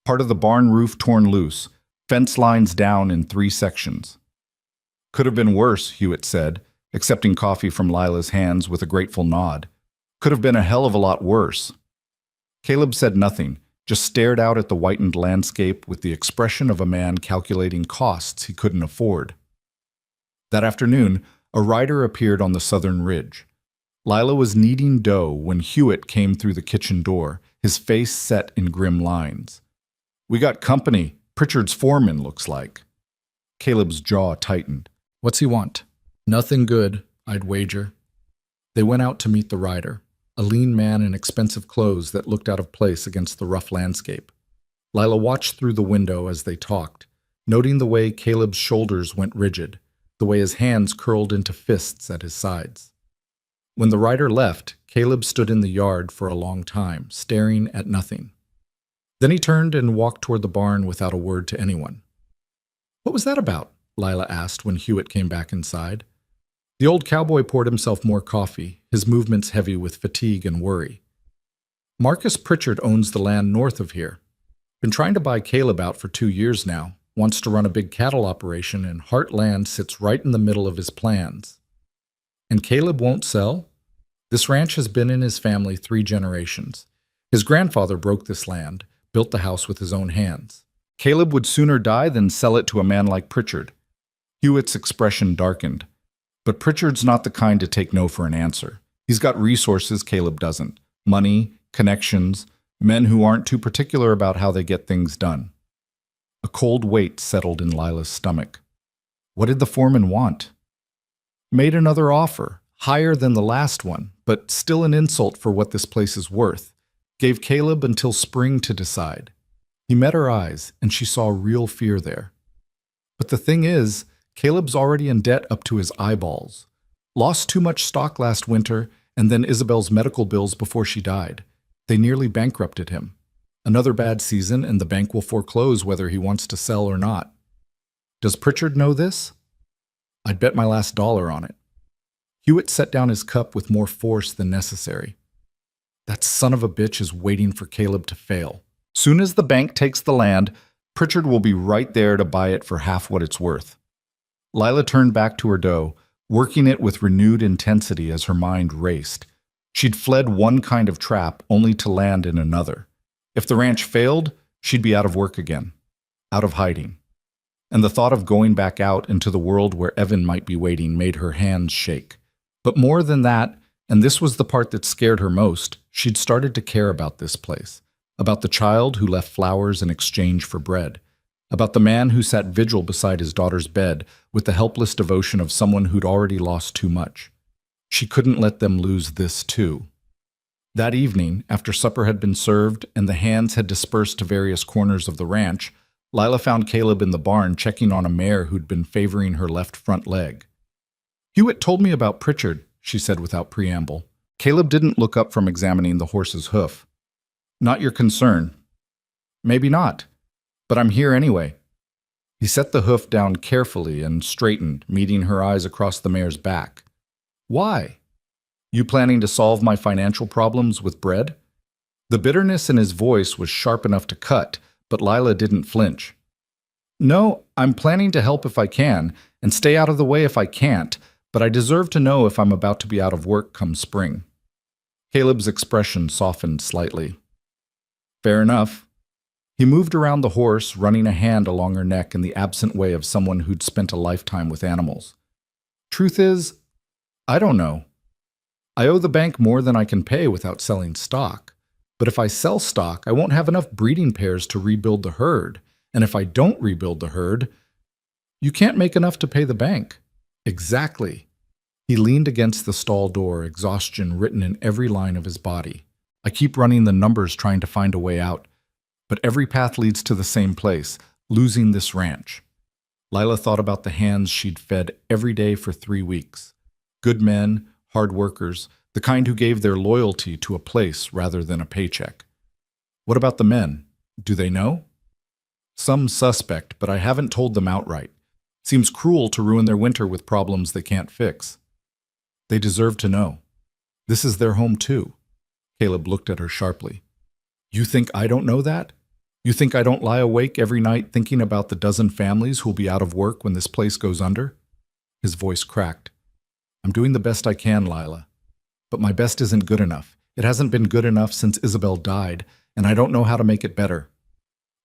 Speaker 1: part of the barn roof torn loose, fence lines down in 3 sections. "Could have been worse," Hewitt said, accepting coffee from Lila's hands with a grateful nod. "Could have been a hell of a lot worse." Caleb said nothing, just stared out at the whitened landscape with the expression of a man calculating costs he couldn't afford. That afternoon, a rider appeared on the southern ridge. Lila was kneading dough when Hewitt came through the kitchen door, his face set in grim lines. "We got company. Pritchard's foreman, looks like." Caleb's jaw tightened. "What's he want?" "Nothing good, I'd wager." They went out to meet the rider, a lean man in expensive clothes that looked out of place against the rough landscape. Lila watched through the window as they talked, noting the way Caleb's shoulders went rigid, the way his hands curled into fists at his sides. When the rider left, Caleb stood in the yard for a long time, staring at nothing. Then he turned and walked toward the barn without a word to anyone. "What was that about?" Lila asked when Hewitt came back inside. The old cowboy poured himself more coffee, his movements heavy with fatigue and worry. "Marcus Pritchard owns the land north of here. Been trying to buy Caleb out for 2 years now, wants to run a big cattle operation, and Heartland sits right in the middle of his plans. And Caleb won't sell? This ranch has been in his family 3 generations. His grandfather broke this land, built the house with his own hands. Caleb would sooner die than sell it to a man like Pritchard." Hewitt's expression darkened. "But Pritchard's not the kind to take no for an answer. He's got resources Caleb doesn't. Money, connections, men who aren't too particular about how they get things done." A cold weight settled in Lila's stomach. What did the foreman want? "Made another offer, higher than the last one, but still an insult for what this place is worth. Gave Caleb until spring to decide." He met her eyes, and she saw real fear there. "But the thing is, Caleb's already in debt up to his eyeballs. Lost too much stock last winter, and then Isabel's medical bills before she died. They nearly bankrupted him. Another bad season, and the bank will foreclose whether he wants to sell or not. Does Pritchard know this? I'd bet my last dollar on it." Hewitt set down his cup with more force than necessary. "That son of a bitch is waiting for Caleb to fail. Soon as the bank takes the land, Pritchard will be right there to buy it for half what it's worth." Lila turned back to her dough, working it with renewed intensity as her mind raced. She'd fled one kind of trap only to land in another. If the ranch failed, she'd be out of work again, out of hiding. And the thought of going back out into the world where Evan might be waiting made her hands shake. But more than that, and this was the part that scared her most, she'd started to care about this place, about the child who left flowers in exchange for bread, about the man who sat vigil beside his daughter's bed with the helpless devotion of someone who'd already lost too much. She couldn't let them lose this too. That evening, after supper had been served and the hands had dispersed to various corners of the ranch, Lila found Caleb in the barn checking on a mare who'd been favoring her left front leg. "Hewitt told me about Pritchard," she said without preamble. Caleb didn't look up from examining the horse's hoof. "Not your concern." "Maybe not, but I'm here anyway." He set the hoof down carefully and straightened, meeting her eyes across the mare's back. "Why? You planning to solve my financial problems with bread?" The bitterness in his voice was sharp enough to cut, but Lila didn't flinch. "No, I'm planning to help if I can, and stay out of the way if I can't, but I deserve to know if I'm about to be out of work come spring." Caleb's expression softened slightly. "Fair enough." He moved around the horse, running a hand along her neck in the absent way of someone who'd spent a lifetime with animals. "Truth is, I don't know. I owe the bank more than I can pay without selling stock. But if I sell stock, I won't have enough breeding pairs to rebuild the herd. And if I don't rebuild the herd, you can't make enough to pay the bank." "Exactly." He leaned against the stall door, exhaustion written in every line of his body. "I keep running the numbers trying to find a way out. But every path leads to the same place, losing this ranch." Lila thought about the hands she'd fed every day for 3 weeks. Good men, hard workers, the kind who gave their loyalty to a place rather than a paycheck. "What about the men? Do they know?" "Some suspect, but I haven't told them outright. Seems cruel to ruin their winter with problems they can't fix." "They deserve to know. This is their home too." Caleb looked at her sharply. "You think I don't know that? You think I don't lie awake every night thinking about the dozen families who'll be out of work when this place goes under?" His voice cracked. "I'm doing the best I can, Lila. But my best isn't good enough. It hasn't been good enough since Isabel died, and I don't know how to make it better."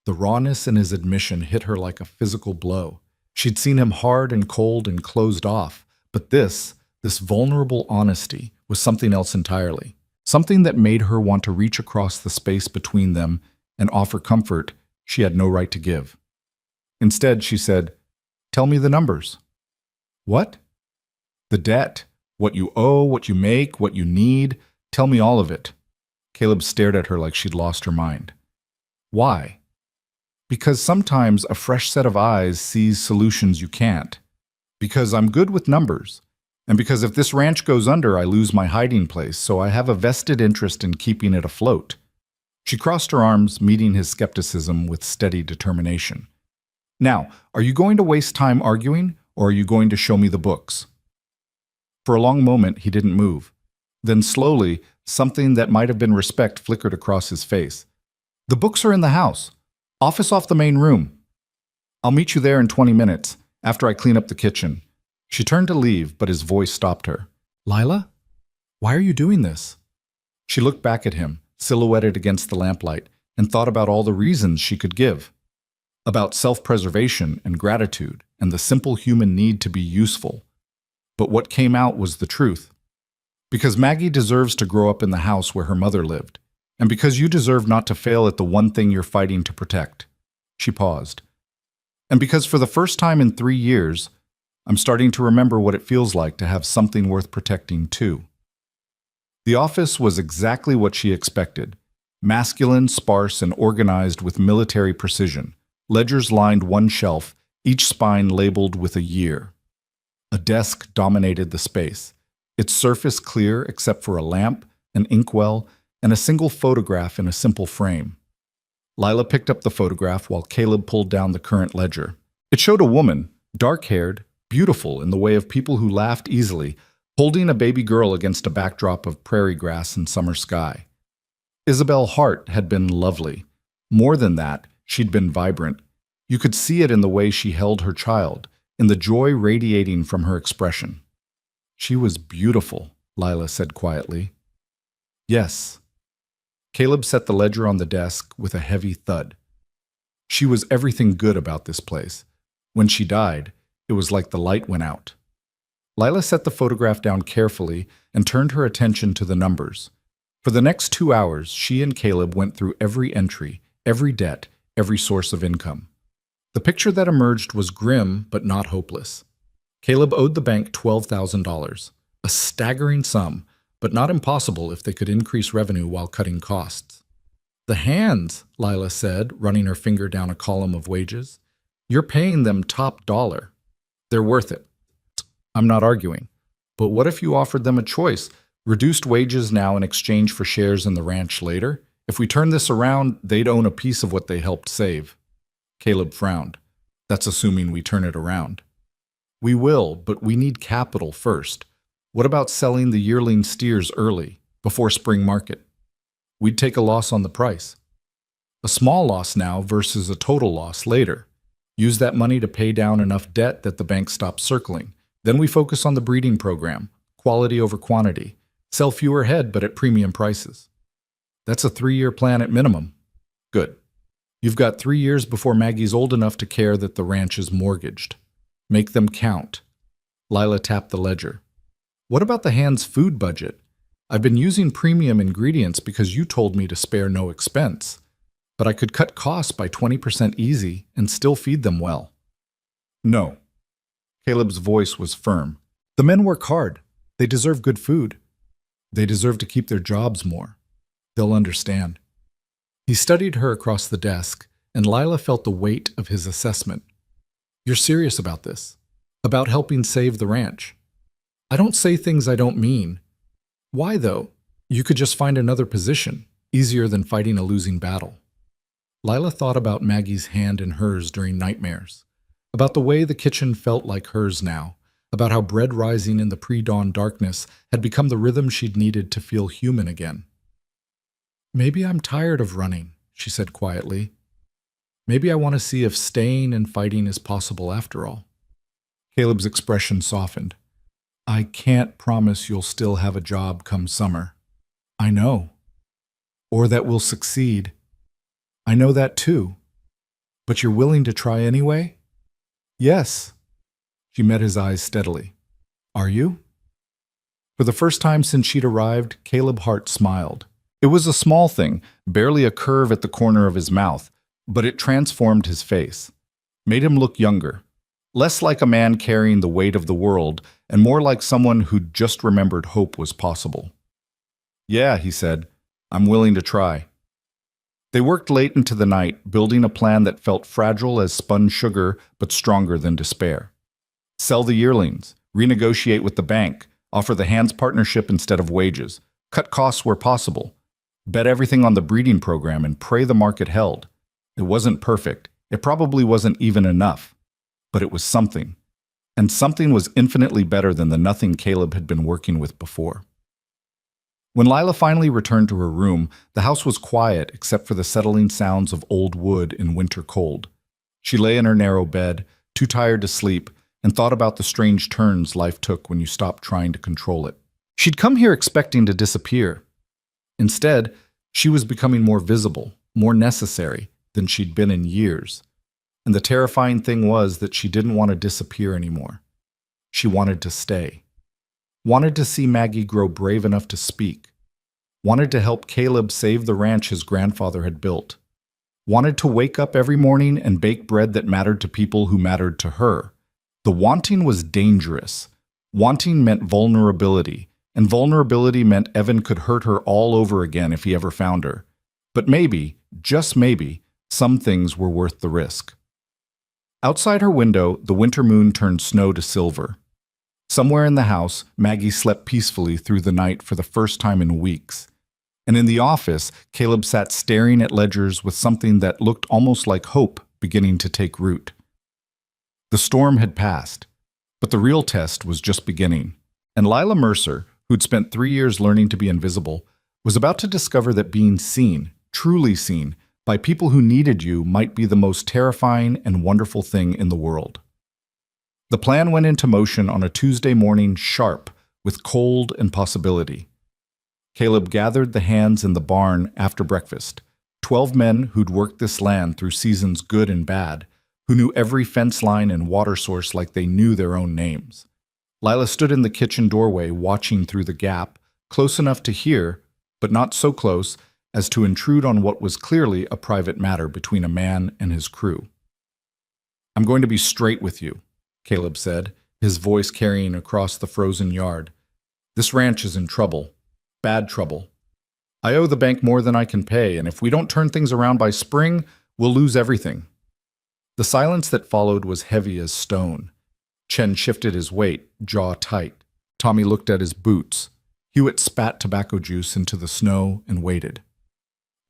Speaker 1: The rawness in his admission hit her like a physical blow. She'd seen him hard and cold and closed off, but this vulnerable honesty was something else entirely. Something that made her want to reach across the space between them and offer comfort she had no right to give. Instead, she said, "Tell me the numbers." "What?" "The debt. What you owe, what you make, what you need. Tell me all of it." Caleb stared at her like she'd lost her mind. "Why?" "Because sometimes a fresh set of eyes sees solutions you can't. Because I'm good with numbers. And because if this ranch goes under, I lose my hiding place, so I have a vested interest in keeping it afloat." She crossed her arms, meeting his skepticism with steady determination. "Now, are you going to waste time arguing, or are you going to show me the books?" For a long moment, he didn't move. Then slowly, something that might have been respect flickered across his face. "The books are in the house. Office off the main room. I'll meet you there in 20 minutes, after I clean up the kitchen." She turned to leave, but his voice stopped her. "Lila? Why are you doing this?" She looked back at him, silhouetted against the lamplight, and thought about all the reasons she could give. About self-preservation and gratitude and the simple human need to be useful. But what came out was the truth. Because Maggie deserves to grow up in the house where her mother lived, and because you deserve not to fail at the one thing you're fighting to protect. She paused. And because for the first time in 3 years, I'm starting to remember what it feels like to have something worth protecting too. The office was exactly what she expected. Masculine, sparse, and organized with military precision. Ledgers lined one shelf, each spine labeled with a year. A desk dominated the space, its surface clear except for a lamp, an inkwell, and a single photograph in a simple frame. Lila picked up the photograph while Caleb pulled down the current ledger. It showed a woman, dark-haired, beautiful in the way of people who laughed easily, holding a baby girl against a backdrop of prairie grass and summer sky. Isabel Hart had been lovely. More than that, she'd been vibrant. You could see it in the way she held her child, in the joy radiating from her expression. "She was beautiful," Lila said quietly. "Yes." Caleb set the ledger on the desk with a heavy thud. She was everything good about this place. When she died, it was like the light went out. Lila set the photograph down carefully and turned her attention to the numbers. For the next 2 hours, she and Caleb went through every entry, every debt, every source of income. The picture that emerged was grim but not hopeless. Caleb owed the bank $12,000. A staggering sum, but not impossible if they could increase revenue while cutting costs. The hands, Lila said, running her finger down a column of wages. You're paying them top dollar. They're worth it. I'm not arguing. But what if you offered them a choice? Reduced wages now in exchange for shares in the ranch later? If we turn this around, they'd own a piece of what they helped save. Caleb frowned. That's assuming we turn it around. We will, but we need capital first. What about selling the yearling steers early, before spring market? We'd take a loss on the price. A small loss now versus a total loss later. Use that money to pay down enough debt that the bank stops circling. Then we focus on the breeding program, quality over quantity. Sell fewer head, but at premium prices. That's a 3-year plan at minimum. Good. You've got 3 years before Maggie's old enough to care that the ranch is mortgaged. Make them count. Lila tapped the ledger. What about the hand's food budget? I've been using premium ingredients because you told me to spare no expense. But I could cut costs by 20% easy and still feed them well. No. Caleb's voice was firm. The men work hard. They deserve good food. They deserve to keep their jobs more. They'll understand. He studied her across the desk, and Lila felt the weight of his assessment. You're serious about this? About helping save the ranch? I don't say things I don't mean. Why, though? You could just find another position, easier than fighting a losing battle. Lila thought about Maggie's hand in hers during nightmares, about the way the kitchen felt like hers now, about how bread rising in the pre-dawn darkness had become the rhythm she'd needed to feel human again. Maybe I'm tired of running, she said quietly. Maybe I want to see if staying and fighting is possible after all. Caleb's expression softened. I can't promise you'll still have a job come summer. I know. Or that we'll succeed. I know that too. But you're willing to try anyway? Yes. She met his eyes steadily. Are you? For the first time since she'd arrived, Caleb Hart smiled. It was a small thing, barely a curve at the corner of his mouth, but it transformed his face, made him look younger, less like a man carrying the weight of the world, and more like someone who'd just remembered hope was possible. Yeah, he said, I'm willing to try. They worked late into the night, building a plan that felt fragile as spun sugar, but stronger than despair. Sell the yearlings, renegotiate with the bank, offer the hands partnership instead of wages, cut costs where possible, bet everything on the breeding program and pray the market held. It wasn't perfect. It probably wasn't even enough. But it was something. And something was infinitely better than the nothing Caleb had been working with before. When Lila finally returned to her room, the house was quiet except for the settling sounds of old wood in winter cold. She lay in her narrow bed, too tired to sleep, and thought about the strange turns life took when you stopped trying to control it. She'd come here expecting to disappear. Instead, she was becoming more visible, more necessary than she'd been in years. And the terrifying thing was that she didn't want to disappear anymore. She wanted to stay. Wanted to see Maggie grow brave enough to speak. Wanted to help Caleb save the ranch his grandfather had built. Wanted to wake up every morning and bake bread that mattered to people who mattered to her. The wanting was dangerous. Wanting meant vulnerability, and vulnerability meant Evan could hurt her all over again if he ever found her. But maybe, just maybe, some things were worth the risk. Outside her window, the winter moon turned snow to silver. Somewhere in the house, Maggie slept peacefully through the night for the first time in weeks. And in the office, Caleb sat staring at ledgers with something that looked almost like hope beginning to take root. The storm had passed, but the real test was just beginning. And Lila Mercer, who'd spent 3 years learning to be invisible, was about to discover that being seen, truly seen, by people who needed you might be the most terrifying and wonderful thing in the world. The plan went into motion on a Tuesday morning sharp, with cold and possibility. Caleb gathered the hands in the barn after breakfast, 12 men who'd worked this land through seasons good and bad, who knew every fence line and water source like they knew their own names. Lila stood in the kitchen doorway watching through the gap, close enough to hear, but not so close as to intrude on what was clearly a private matter between a man and his crew. I'm going to be straight with you, Caleb said, his voice carrying across the frozen yard. This ranch is in trouble. Bad trouble. I owe the bank more than I can pay, and if we don't turn things around by spring, we'll lose everything." The silence that followed was heavy as stone. Chen shifted his weight, jaw tight. Tommy looked at his boots. Hewitt spat tobacco juice into the snow and waited.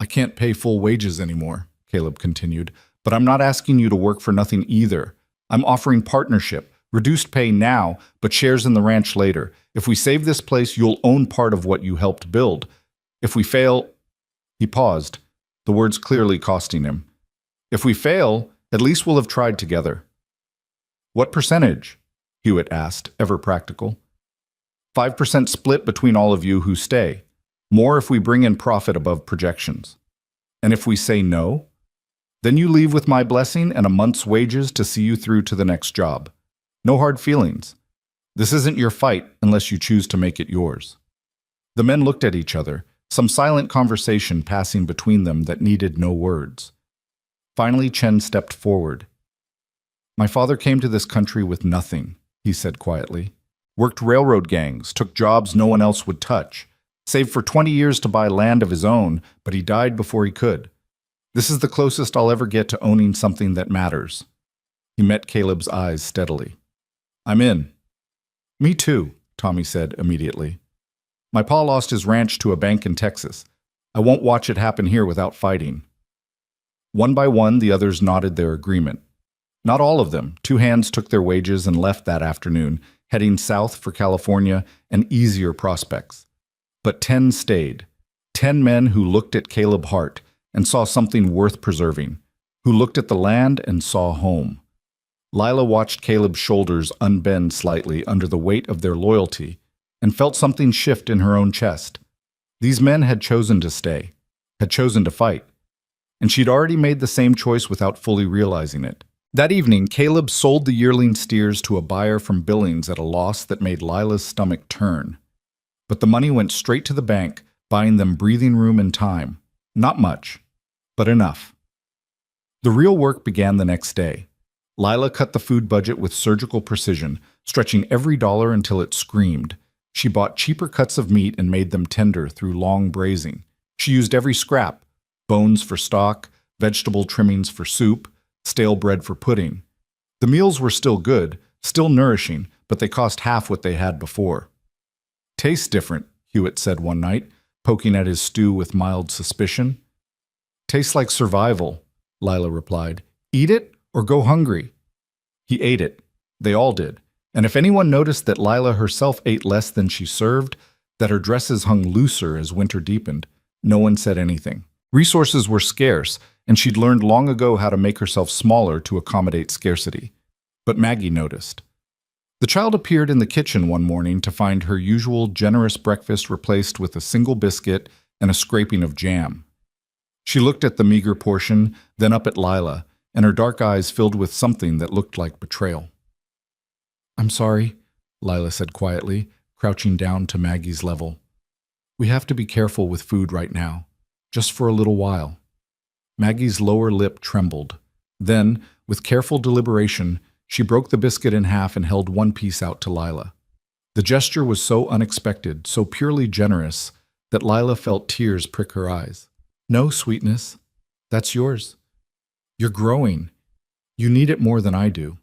Speaker 1: "I can't pay full wages anymore," Caleb continued, "but I'm not asking you to work for nothing either. I'm offering partnership, reduced pay now, but shares in the ranch later. If we save this place, you'll own part of what you helped build. If we fail—" He paused, the words clearly costing him. "If we fail, at least we'll have tried together." "What percentage?" Hewitt asked, ever practical. 5% split between all of you who stay. More if we bring in profit above projections. And if we say no, then you leave with my blessing and a month's wages to see you through to the next job. No hard feelings. This isn't your fight unless you choose to make it yours." The men looked at each other, some silent conversation passing between them that needed no words. Finally, Chen stepped forward. "My father came to this country with nothing," he said quietly. "Worked railroad gangs, took jobs no one else would touch, saved for 20 years to buy land of his own, but he died before he could. This is the closest I'll ever get to owning something that matters." He met Caleb's eyes steadily. "I'm in." "Me too," Tommy said immediately. "My pa lost his ranch to a bank in Texas. I won't watch it happen here without fighting." One by one, the others nodded their agreement. Not all of them. 2 hands took their wages and left that afternoon, heading south for California and easier prospects. But 10 stayed. 10 men who looked at Caleb Hart and saw something worth preserving, who looked at the land and saw home. Lila watched Caleb's shoulders unbend slightly under the weight of their loyalty and felt something shift in her own chest. These men had chosen to stay, had chosen to fight, and she'd already made the same choice without fully realizing it. That evening, Caleb sold the yearling steers to a buyer from Billings at a loss that made Lila's stomach turn. But the money went straight to the bank, buying them breathing room and time. Not much, but enough. The real work began the next day. Lila cut the food budget with surgical precision, stretching every dollar until it screamed. She bought cheaper cuts of meat and made them tender through long braising. She used every scrap, bones for stock, vegetable trimmings for soup, stale bread for pudding. The meals were still good, still nourishing, but they cost half what they had before. "Tastes different," Hewitt said one night, poking at his stew with mild suspicion. "Tastes like survival," Lila replied. "Eat it or go hungry." He ate it. They all did. And if anyone noticed that Lila herself ate less than she served, that her dresses hung looser as winter deepened, no one said anything. Resources were scarce, and she'd learned long ago how to make herself smaller to accommodate scarcity. But Maggie noticed. The child appeared in the kitchen one morning to find her usual generous breakfast replaced with a single biscuit and a scraping of jam. She looked at the meager portion, then up at Lila, and her dark eyes filled with something that looked like betrayal. "I'm sorry," Lila said quietly, crouching down to Maggie's level. "We have to be careful with food right now, just for a little while." Maggie's lower lip trembled. Then, with careful deliberation, she broke the biscuit in half and held one piece out to Lila. The gesture was so unexpected, so purely generous, that Lila felt tears prick her eyes. "No, sweetness. That's yours. You're growing. You need it more than I do."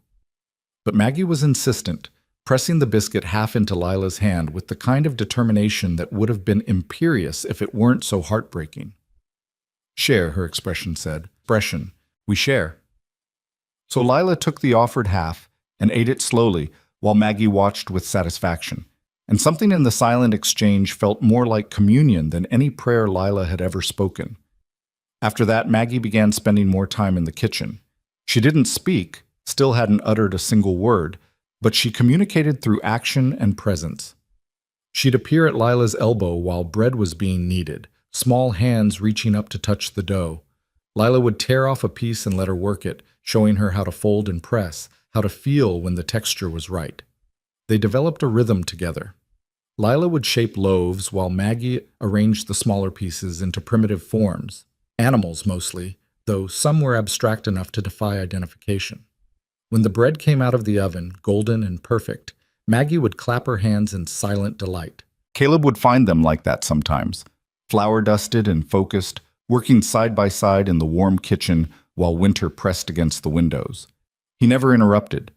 Speaker 1: But Maggie was insistent, pressing the biscuit half into Lila's hand with the kind of determination that would have been imperious if it weren't so heartbreaking. "Share," her expression said. "Expression. We share." So Lila took the offered half and ate it slowly while Maggie watched with satisfaction. And something in the silent exchange felt more like communion than any prayer Lila had ever spoken. After that, Maggie began spending more time in the kitchen. She didn't speak, still hadn't uttered a single word, but she communicated through action and presence. She'd appear at Lila's elbow while bread was being kneaded, small hands reaching up to touch the dough. Lila would tear off a piece and let her work it, showing her how to fold and press, how to feel when the texture was right. They developed a rhythm together. Lila would shape loaves while Maggie arranged the smaller pieces into primitive forms, animals mostly, though some were abstract enough to defy identification. When the bread came out of the oven, golden and perfect, Maggie would clap her hands in silent delight. Caleb would find them like that sometimes, flour-dusted and focused, working side by side in the warm kitchen while winter pressed against the windows. He never interrupted,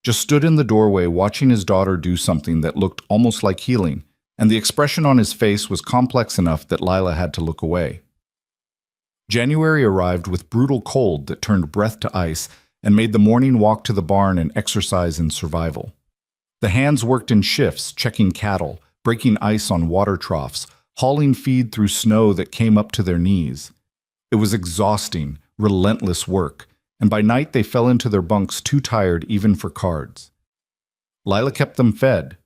Speaker 1: just stood in the doorway watching his daughter do something that looked almost like healing, and the expression on his face was complex enough that Lila had to look away. January arrived with brutal cold that turned breath to ice and made the morning walk to the barn an exercise in survival. The hands worked in shifts, checking cattle, breaking ice on water troughs, hauling feed through snow that came up to their knees. It was exhausting, relentless work, and by night they fell into their bunks too tired even for cards. Lila kept them fed,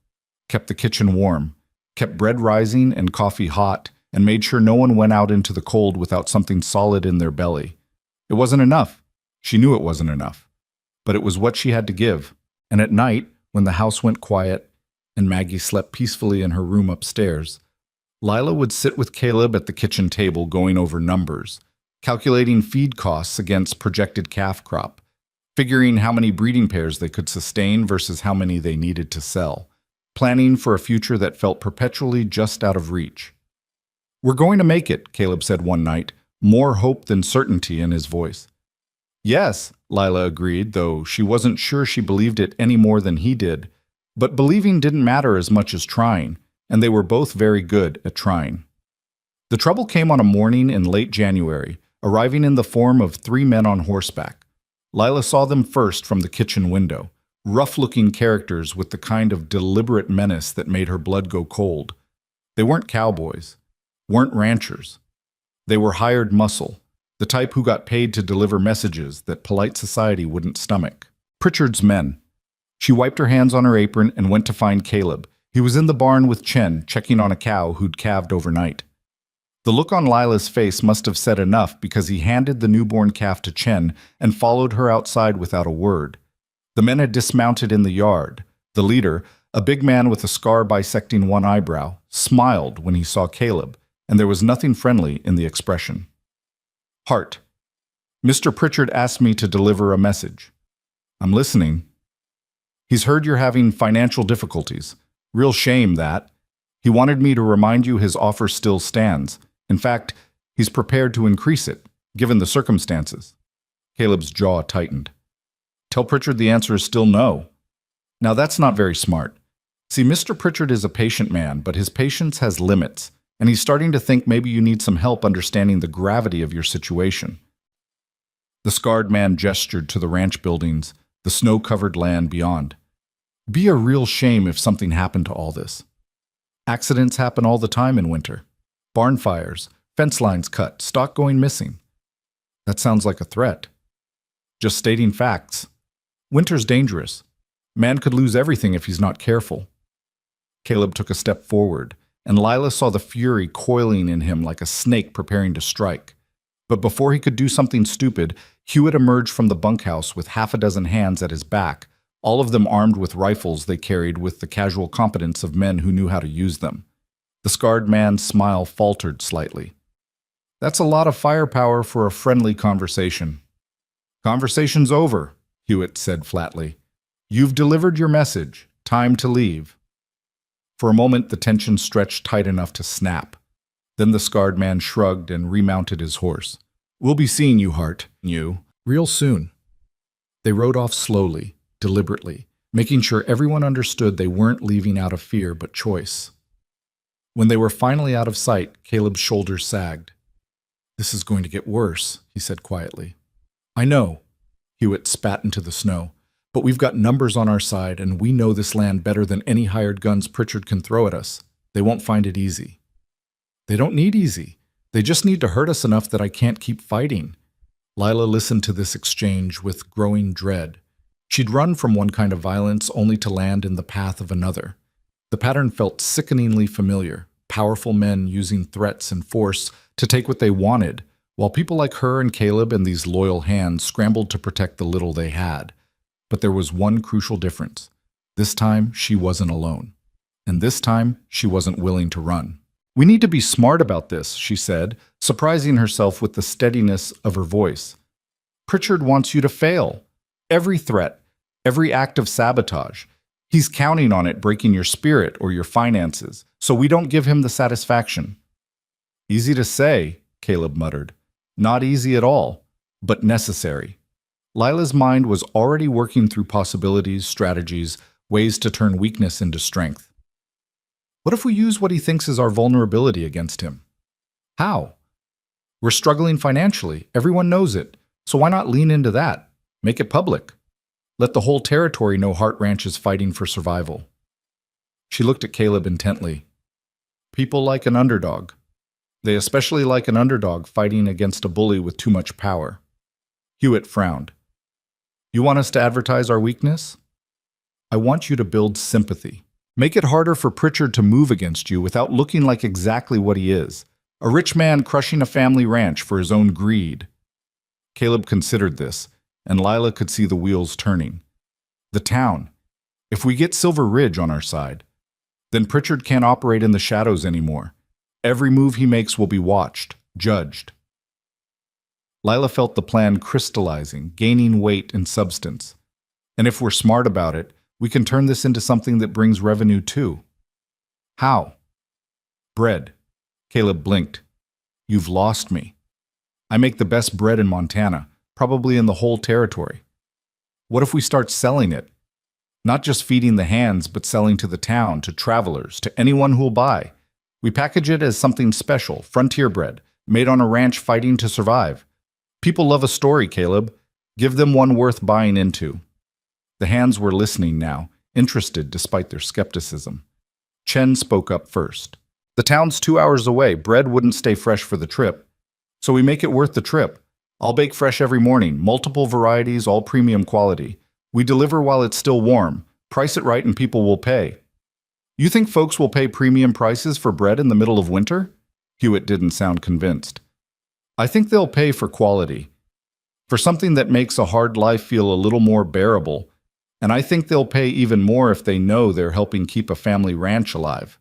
Speaker 1: kept the kitchen warm, kept bread rising and coffee hot, and made sure no one went out into the cold without something solid in their belly. It wasn't enough. She knew it wasn't enough. But it was what she had to give. And at night, when the house went quiet and Maggie slept peacefully in her room upstairs, Lila would sit with Caleb at the kitchen table going over numbers, calculating feed costs against projected calf crop, figuring how many breeding pairs they could sustain versus how many they needed to sell, planning for a future that felt perpetually just out of reach. "We're going to make it," Caleb said one night, more hope than certainty in his voice. "Yes," Lila agreed, though she wasn't sure she believed it any more than he did. But believing didn't matter as much as trying, and they were both very good at trying. The trouble came on a morning in late January, arriving in the form of 3 men on horseback. Lila saw them first from the kitchen window, rough-looking characters with the kind of deliberate menace that made her blood go cold. They weren't cowboys, weren't ranchers. They were hired muscle, the type who got paid to deliver messages that polite society wouldn't stomach. Pritchard's men. She wiped her hands on her apron and went to find Caleb. He was in the barn with Chen, checking on a cow who'd calved overnight. The look on Lila's face must have said enough because he handed the newborn calf to Chen and followed her outside without a word. The men had dismounted in the yard. The leader, a big man with a scar bisecting one eyebrow, smiled when he saw Caleb, and there was nothing friendly in the expression. "Hart, Mr. Pritchard asked me to deliver a message." "I'm listening." "He's heard you're having financial difficulties. Real shame, that. He wanted me to remind you his offer still stands. In fact, he's prepared to increase it, given the circumstances." Caleb's jaw tightened. "Tell Pritchard the answer is still no." Now that's not very smart. See, Mr. Pritchard is a patient man, but his patience has limits, and he's starting to think maybe you need some help understanding the gravity of your situation. The scarred man gestured to the ranch buildings, the snow-covered land beyond. "Be a real shame if something happened to all this. Accidents happen all the time in winter. Barn fires, fence lines cut, stock going missing." "That sounds like a threat." "Just stating facts. Winter's dangerous. Man could lose everything if he's not careful." Caleb took a step forward, and Lila saw the fury coiling in him like a snake preparing to strike. But before he could do something stupid, Hewitt emerged from the bunkhouse with 6 hands at his back, all of them armed with rifles they carried with the casual competence of men who knew how to use them. The scarred man's smile faltered slightly. "That's a lot of firepower for a friendly conversation." "Conversation's over," Hewitt said flatly. "You've delivered your message. Time to leave." For a moment, the tension stretched tight enough to snap. Then the scarred man shrugged and remounted his horse. "We'll be seeing you, Hart, real soon." They rode off slowly, deliberately, making sure everyone understood they weren't leaving out of fear but choice. When they were finally out of sight, Caleb's shoulders sagged. "This is going to get worse," he said quietly. "I know," Hewitt spat into the snow, "but we've got numbers on our side, and we know this land better than any hired guns Pritchard can throw at us. They won't find it easy." "They don't need easy. They just need to hurt us enough that I can't keep fighting." Lila listened to this exchange with growing dread. She'd run from one kind of violence only to land in the path of another. The pattern felt sickeningly familiar, powerful men using threats and force to take what they wanted, while people like her and Caleb and these loyal hands scrambled to protect the little they had. But there was one crucial difference. This time, she wasn't alone. And this time, she wasn't willing to run. "We need to be smart about this," she said, surprising herself with the steadiness of her voice. "Pritchard wants you to fail. Every threat, every act of sabotage. He's counting on it breaking your spirit or your finances, so we don't give him the satisfaction. Easy to say, Caleb muttered. Not easy at all, but necessary. Lila's mind was already working through possibilities, strategies, ways to turn weakness into strength. What if we use what he thinks is our vulnerability against him? How? We're struggling financially. Everyone knows it. So why not lean into that? Make it public. Let the whole territory know Heart Ranch is fighting for survival. She looked at Caleb intently. People like an underdog. They especially like an underdog fighting against a bully with too much power. Hewitt frowned. You want us to advertise our weakness? I want you to build sympathy. Make it harder for Pritchard to move against you without looking like exactly what he is. A rich man crushing a family ranch for his own greed. Caleb considered this, and Lila could see the wheels turning. The town. If we get Silver Ridge on our side, then Pritchard can't operate in the shadows anymore. Every move he makes will be watched, judged. Lila felt the plan crystallizing, gaining weight and substance. And if we're smart about it, we can turn this into something that brings revenue too. How? Bread. Caleb blinked. You've lost me. I make the best bread in Montana, probably in the whole territory. What if we start selling it? Not just feeding the hands, but selling to the town, to travelers, to anyone who'll buy. We package it as something special, frontier bread, made on a ranch fighting to survive. People love a story, Caleb. Give them one worth buying into. The hands were listening now, interested despite their skepticism. Chen spoke up first. The town's 2 hours away. Bread wouldn't stay fresh for the trip. So we make it worth the trip. I'll bake fresh every morning, multiple varieties, all premium quality. We deliver while it's still warm. Price it right and people will pay. You think folks will pay premium prices for bread in the middle of winter? Hewitt didn't sound convinced. I think they'll pay for quality. For something that makes a hard life feel a little more bearable. And I think they'll pay even more if they know they're helping keep a family ranch alive.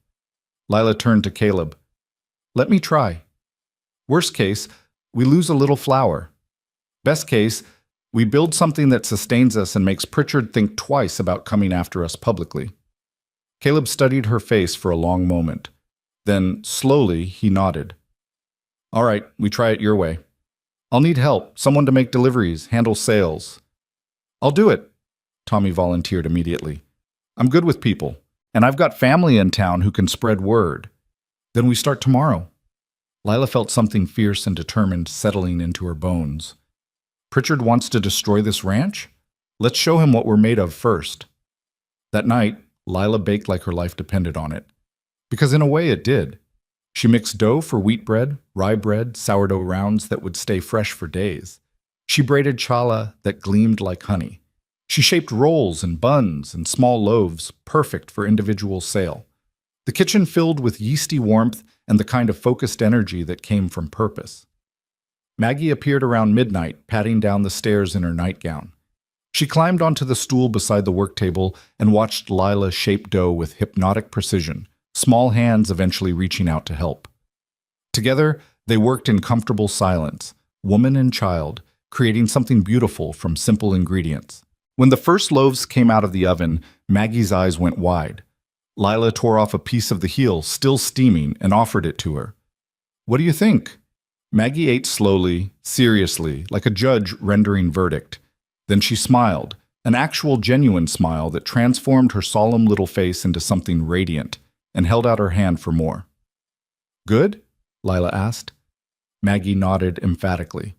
Speaker 1: Lila turned to Caleb. Let me try. Worst case, we lose a little flour. Best case, we build something that sustains us and makes Pritchard think twice about coming after us publicly. Caleb studied her face for a long moment. Then, slowly, he nodded. All right, we try it your way. I'll need help, someone to make deliveries, handle sales. I'll do it, Tommy volunteered immediately. I'm good with people, and I've got family in town who can spread word. Then we start tomorrow. Lila felt something fierce and determined settling into her bones. Pritchard wants to destroy this ranch? Let's show him what we're made of first. That night, Lila baked like her life depended on it. Because in a way it did. She mixed dough for wheat bread, rye bread, sourdough rounds that would stay fresh for days. She braided challah that gleamed like honey. She shaped rolls and buns and small loaves, perfect for individual sale. The kitchen filled with yeasty warmth and the kind of focused energy that came from purpose. Maggie appeared around midnight, padding down the stairs in her nightgown. She climbed onto the stool beside the work table and watched Lila shape dough with hypnotic precision, small hands eventually reaching out to help. Together, they worked in comfortable silence, woman and child, creating something beautiful from simple ingredients. When the first loaves came out of the oven, Maggie's eyes went wide. Lila tore off a piece of the heel, still steaming, and offered it to her. What do you think? Maggie ate slowly, seriously, like a judge rendering verdict. Then she smiled, an actual genuine smile that transformed her solemn little face into something radiant, and held out her hand for more. Good? Lila asked. Maggie nodded emphatically.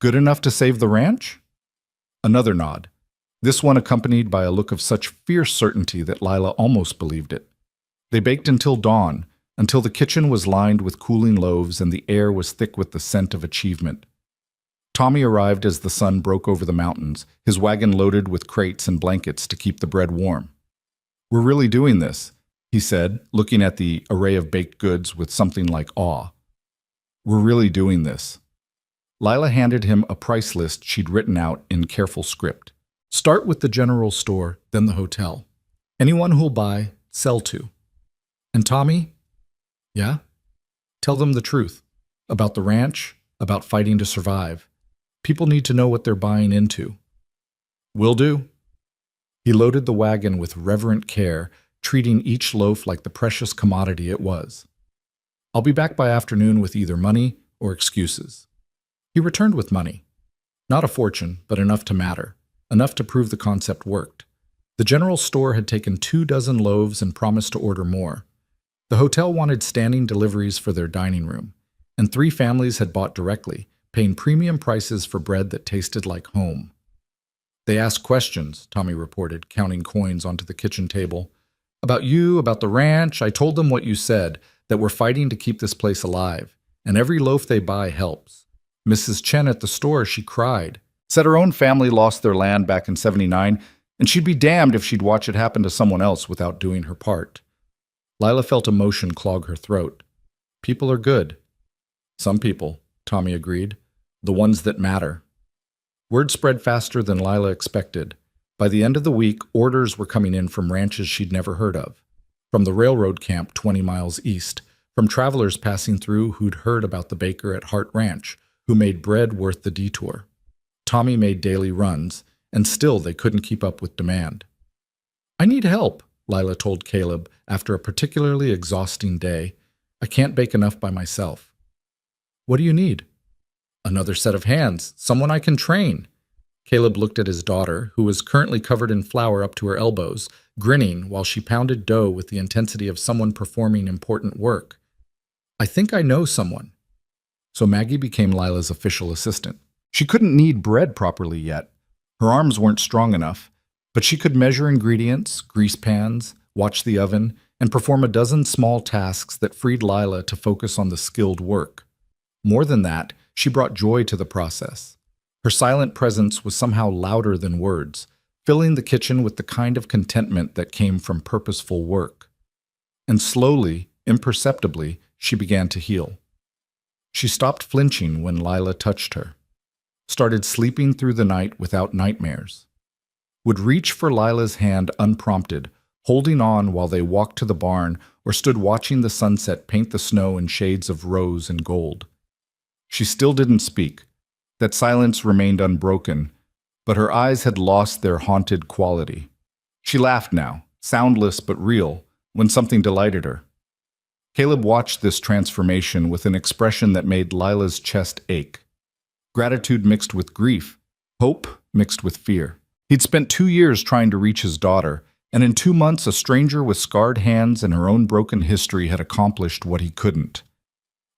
Speaker 1: Good enough to save the ranch? Another nod, this one accompanied by a look of such fierce certainty that Lila almost believed it. They baked until dawn, until the kitchen was lined with cooling loaves and the air was thick with the scent of achievement. Tommy arrived as the sun broke over the mountains, his wagon loaded with crates and blankets to keep the bread warm. We're really doing this, he said, looking at the array of baked goods with something like awe. We're really doing this. Lila handed him a price list she'd written out in careful script. Start with the general store, then the hotel. Anyone who'll buy, sell to. And Tommy? Yeah? Tell them the truth. About the ranch, about fighting to survive. People need to know what they're buying into. Will do. He loaded the wagon with reverent care, treating each loaf like the precious commodity it was. I'll be back by afternoon with either money or excuses. He returned with money. Not a fortune, but enough to matter, enough to prove the concept worked. The general store had taken 24 loaves and promised to order more. The hotel wanted standing deliveries for their dining room, and 3 families had bought directly, paying premium prices for bread that tasted like home. They asked questions, Tommy reported, counting coins onto the kitchen table. About you, about the ranch. I told them what you said, that we're fighting to keep this place alive, and every loaf they buy helps. Mrs. Chen at the store, she cried. Said her own family lost their land back in '79, and she'd be damned if she'd watch it happen to someone else without doing her part. Lila felt emotion clog her throat. People are good. Some people, Tommy agreed. The ones that matter. Word spread faster than Lila expected. By the end of the week, orders were coming in from ranches she'd never heard of. From the railroad camp 20 miles east. From travelers passing through who'd heard about the baker at Hart Ranch, who made bread worth the detour. Tommy made daily runs, and still they couldn't keep up with demand. I need help, Lila told Caleb after a particularly exhausting day. I can't bake enough by myself. What do you need? Another set of hands, someone I can train. Caleb looked at his daughter, who was currently covered in flour up to her elbows, grinning while she pounded dough with the intensity of someone performing important work. I think I know someone. So Maggie became Lila's official assistant. She couldn't knead bread properly yet. Her arms weren't strong enough, but she could measure ingredients, grease pans, watch the oven, and perform a dozen small tasks that freed Lila to focus on the skilled work. More than that, she brought joy to the process. Her silent presence was somehow louder than words, filling the kitchen with the kind of contentment that came from purposeful work. And slowly, imperceptibly, she began to heal. She stopped flinching when Lila touched her, started sleeping through the night without nightmares, would reach for Lila's hand unprompted, holding on while they walked to the barn or stood watching the sunset paint the snow in shades of rose and gold. She still didn't speak. That silence remained unbroken, but her eyes had lost their haunted quality. She laughed now, soundless but real, when something delighted her. Caleb watched this transformation with an expression that made Lila's chest ache. Gratitude mixed with grief, hope mixed with fear. He'd spent 2 years trying to reach his daughter, and in 2 months a stranger with scarred hands and her own broken history had accomplished what he couldn't.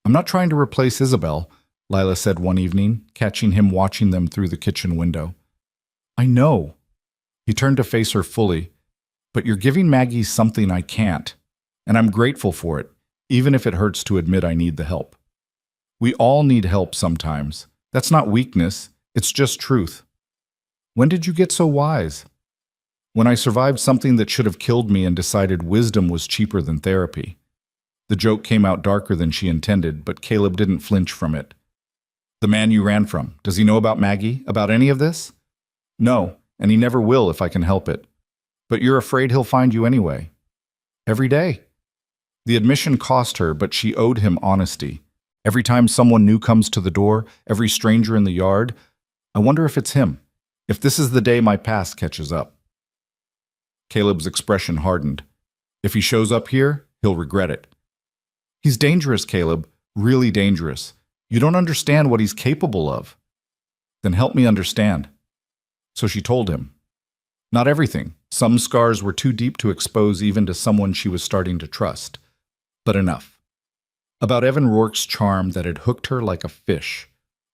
Speaker 1: I'm not trying to replace Isabel, Lila said one evening, catching him watching them through the kitchen window. I know. He turned to face her fully. But you're giving Maggie something I can't, and I'm grateful for it, even if it hurts to admit I need the help. We all need help sometimes. That's not weakness, it's just truth. When did you get so wise? When I survived something that should have killed me and decided wisdom was cheaper than therapy. The joke came out darker than she intended, but Caleb didn't flinch from it. The man you ran from, does he know about Maggie? About any of this? No, and he never will if I can help it. But you're afraid he'll find you anyway. Every day. The admission cost her, but she owed him honesty. Every time someone new comes to the door, every stranger in the yard, I wonder if it's him, if this is the day my past catches up. Caleb's expression hardened. If he shows up here, he'll regret it. He's dangerous, Caleb, really dangerous. You don't understand what he's capable of. Then help me understand. So she told him. Not everything. Some scars were too deep to expose even to someone she was starting to trust. But enough. About Evan Rourke's charm that had hooked her like a fish.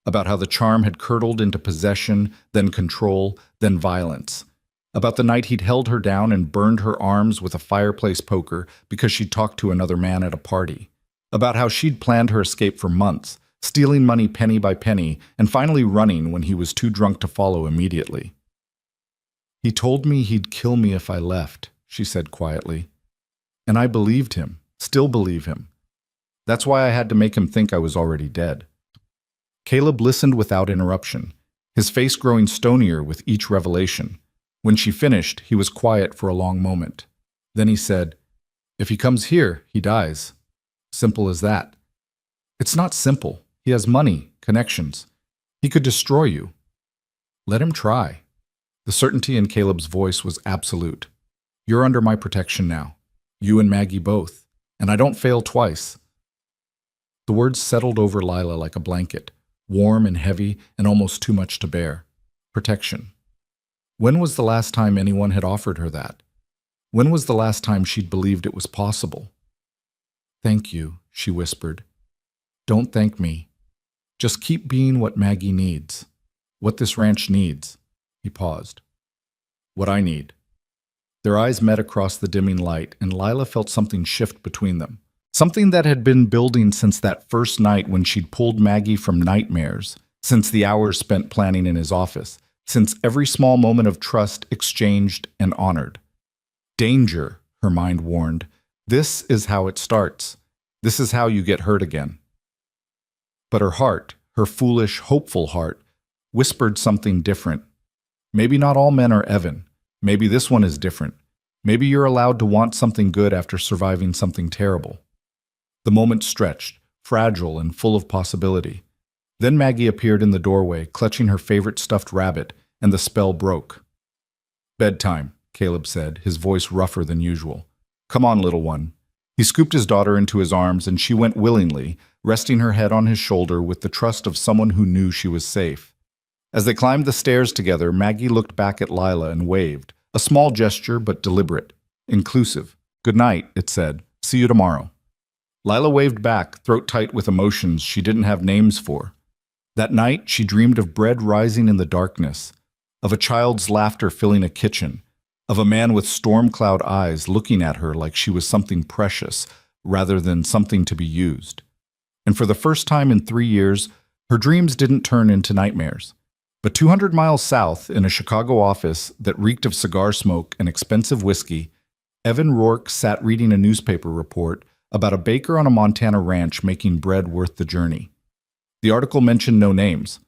Speaker 1: About how the charm had curdled into possession, then control, then violence. About the night he'd held her down and burned her arms with a fireplace poker because she'd talked to another man at a party. About how she'd planned her escape for months, stealing money penny by penny, and finally running when he was too drunk to follow immediately. He told me he'd kill me if I left, she said quietly. And I believed him, still believe him. That's why I had to make him think I was already dead. Caleb listened without interruption, his face growing stonier with each revelation. When she finished, he was quiet for a long moment. Then he said, If he comes here, he dies. Simple as that. It's not simple. He has money, connections. He could destroy you. Let him try. The certainty in Caleb's voice was absolute. You're under my protection now. You and Maggie both. And I don't fail twice. The words settled over Lila like a blanket, warm and heavy and almost too much to bear. Protection. When was the last time anyone had offered her that? When was the last time she'd believed it was possible? Thank you, she whispered. Don't thank me. Just keep being what Maggie needs. What this ranch needs. He paused. What I need. Their eyes met across the dimming light, and Lila felt something shift between them. Something that had been building since that first night when she'd pulled Maggie from nightmares, since the hours spent planning in his office, since every small moment of trust exchanged and honored. Danger, her mind warned. This is how it starts. This is how you get hurt again. But her heart, her foolish, hopeful heart, whispered something different. Maybe not all men are Evan. Maybe this one is different. Maybe you're allowed to want something good after surviving something terrible. The moment stretched, fragile and full of possibility. Then Maggie appeared in the doorway, clutching her favorite stuffed rabbit, and the spell broke. Bedtime, Caleb said, his voice rougher than usual. Come on, little one. He scooped his daughter into his arms, and she went willingly, resting her head on his shoulder with the trust of someone who knew she was safe. As they climbed the stairs together, Maggie looked back at Lila and waved, a small gesture but deliberate, inclusive. Good night, it said. See you tomorrow. Lila waved back, throat tight with emotions she didn't have names for. That night, she dreamed of bread rising in the darkness, of a child's laughter filling a kitchen, of a man with storm cloud eyes looking at her like she was something precious rather than something to be used. And for the first time in 3 years, her dreams didn't turn into nightmares. But 200 miles south, in a Chicago office that reeked of cigar smoke and expensive whiskey, Evan Rourke sat reading a newspaper report about a baker on a Montana ranch making bread worth the journey. The article mentioned no names,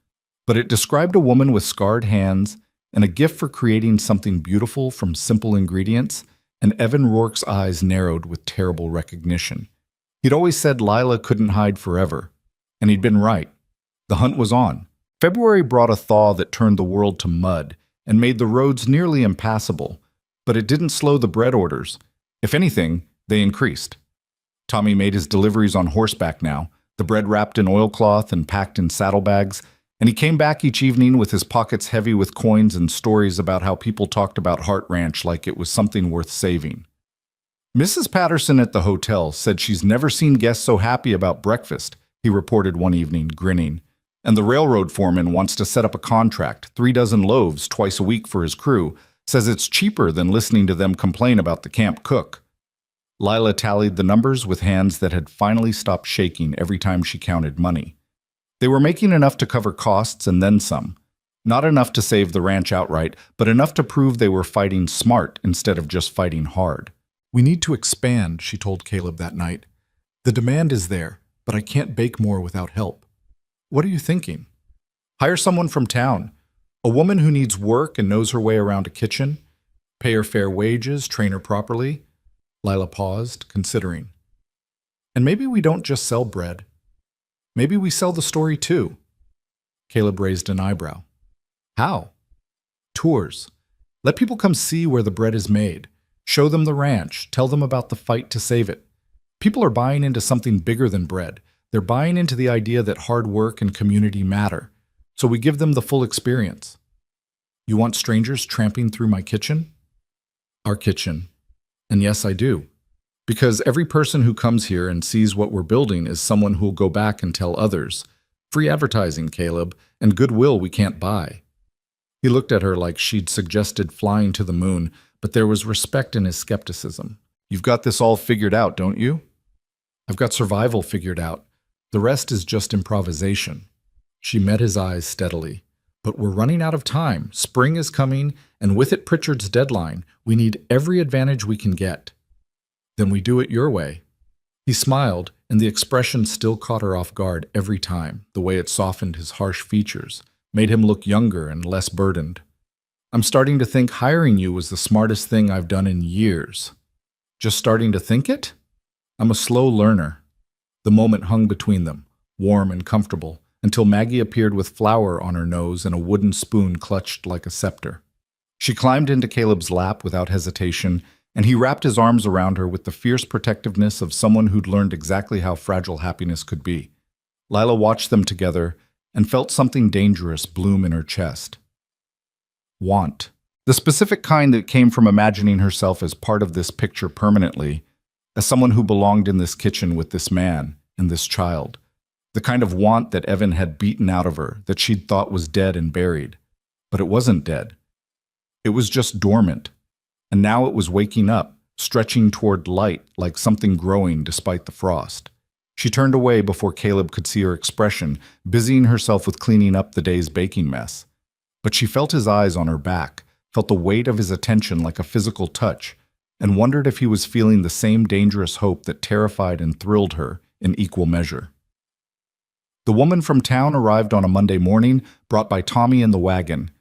Speaker 1: but it described a woman with scarred hands and a gift for creating something beautiful from simple ingredients, and Evan Rourke's eyes narrowed with terrible recognition. He'd always said Lila couldn't hide forever, and he'd been right. The hunt was on. February brought a thaw that turned the world to mud and made the roads nearly impassable, but it didn't slow the bread orders. If anything, they increased. Tommy made his deliveries on horseback now, the bread wrapped in oilcloth and packed in saddlebags, and he came back each evening with his pockets heavy with coins and stories about how people talked about Hart Ranch like it was something worth saving. Mrs. Patterson at the hotel said she's never seen guests so happy about breakfast, he reported one evening, grinning. And the railroad foreman wants to set up a contract, 3 dozen loaves twice a week for his crew, says it's cheaper than listening to them complain about the camp cook. Lila tallied the numbers with hands that had finally stopped shaking every time she counted money. They were making enough to cover costs and then some. Not enough to save the ranch outright, but enough to prove they were fighting smart instead of just fighting hard. We need to expand, she told Caleb that night. The demand is there, but I can't bake more without help. What are you thinking? Hire someone from town. A woman who needs work and knows her way around a kitchen. Pay her fair wages, train her properly. Lila paused, considering. And maybe we don't just sell bread. Maybe we sell the story too. Caleb raised an eyebrow. How? Tours. Let people come see where the bread is made. Show them the ranch. Tell them about the fight to save it. People are buying into something bigger than bread. They're buying into the idea that hard work and community matter, so we give them the full experience. You want strangers tramping through my kitchen? Our kitchen. And yes, I do. Because every person who comes here and sees what we're building is someone who'll go back and tell others. Free advertising, Caleb, and goodwill we can't buy. He looked at her like she'd suggested flying to the moon, but there was respect in his skepticism. You've got this all figured out, don't you? I've got survival figured out. The rest is just improvisation. She met his eyes steadily. But we're running out of time. Spring is coming, and with it Pritchard's deadline. We need every advantage we can get. Then we do it your way. He smiled, and the expression still caught her off guard every time, the way it softened his harsh features, made him look younger and less burdened. I'm starting to think hiring you was the smartest thing I've done in years. Just starting to think it? I'm a slow learner. The moment hung between them, warm and comfortable, until Maggie appeared with flour on her nose and a wooden spoon clutched like a scepter. She climbed into Caleb's lap without hesitation, and he wrapped his arms around her with the fierce protectiveness of someone who'd learned exactly how fragile happiness could be. Lila watched them together and felt something dangerous bloom in her chest. Want. The specific kind that came from imagining herself as part of this picture permanently, as someone who belonged in this kitchen with this man and this child. The kind of want that Evan had beaten out of her, that she'd thought was dead and buried. But it wasn't dead. It was just dormant. And now it was waking up, stretching toward light like something growing despite the frost. She turned away before Caleb could see her expression, busying herself with cleaning up the day's baking mess. But she felt his eyes on her back, felt the weight of his attention like a physical touch, and wondered if he was feeling the same dangerous hope that terrified and thrilled her in equal measure. The woman from town arrived on a Monday morning, brought by Tommy in the wagon.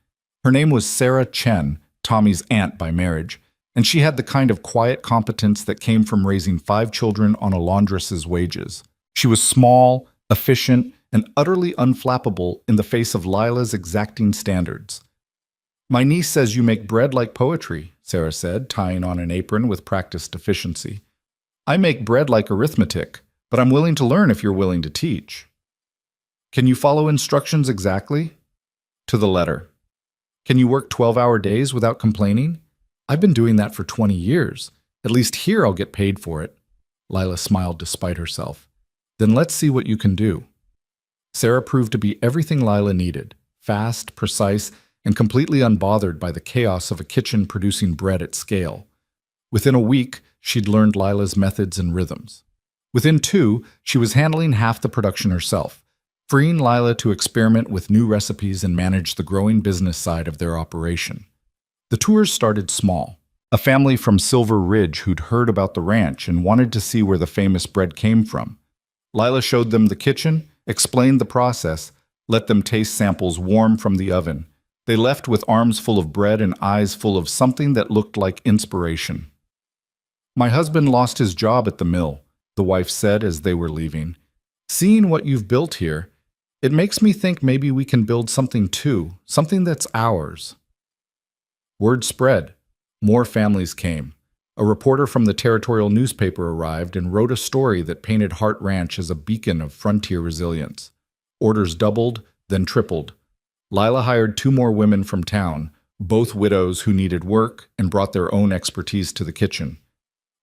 Speaker 1: Her name was Sarah Chen, Tommy's aunt by marriage, and she had the kind of quiet competence that came from raising 5 children on a laundress's wages. She was small, efficient, and utterly unflappable in the face of Lila's exacting standards. "My niece says you make bread like poetry," Sarah said, tying on an apron with practiced efficiency. "I make bread like arithmetic, but I'm willing to learn if you're willing to teach." "Can you follow instructions exactly?" "To the letter." "Can you work 12-hour days without complaining?" "I've been doing that for 20 years. At least here I'll get paid for it." Lila smiled despite herself. "Then let's see what you can do." Sarah proved to be everything Lila needed, fast, precise, and completely unbothered by the chaos of a kitchen producing bread at scale. Within a week, she'd learned Lila's methods and rhythms. Within 2, she was handling half the production herself, freeing Lila to experiment with new recipes and manage the growing business side of their operation. The tours started small. A family from Silver Ridge who'd heard about the ranch and wanted to see where the famous bread came from. Lila showed them the kitchen, explained the process, let them taste samples warm from the oven. They left with arms full of bread and eyes full of something that looked like inspiration. "My husband lost his job at the mill," the wife said as they were leaving. "Seeing what you've built here, it makes me think maybe we can build something too, something that's ours." Word spread. More families came. A reporter from the territorial newspaper arrived and wrote a story that painted Hart Ranch as a beacon of frontier resilience. Orders doubled, then tripled. Lila hired 2 more women from town, both widows who needed work and brought their own expertise to the kitchen.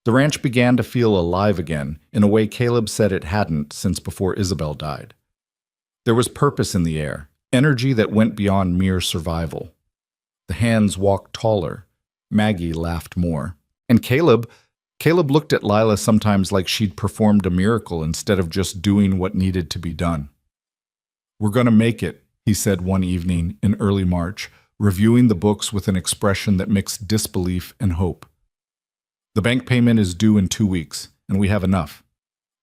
Speaker 1: The ranch began to feel alive again, in a way Caleb said it hadn't since before Isabel died. There was purpose in the air, energy that went beyond mere survival. The hands walked taller. Maggie laughed more. And Caleb looked at Lila sometimes like she'd performed a miracle instead of just doing what needed to be done. "We're going to make it," he said one evening in early March, reviewing the books with an expression that mixed disbelief and hope. "The bank payment is due in 2 weeks, and we have enough.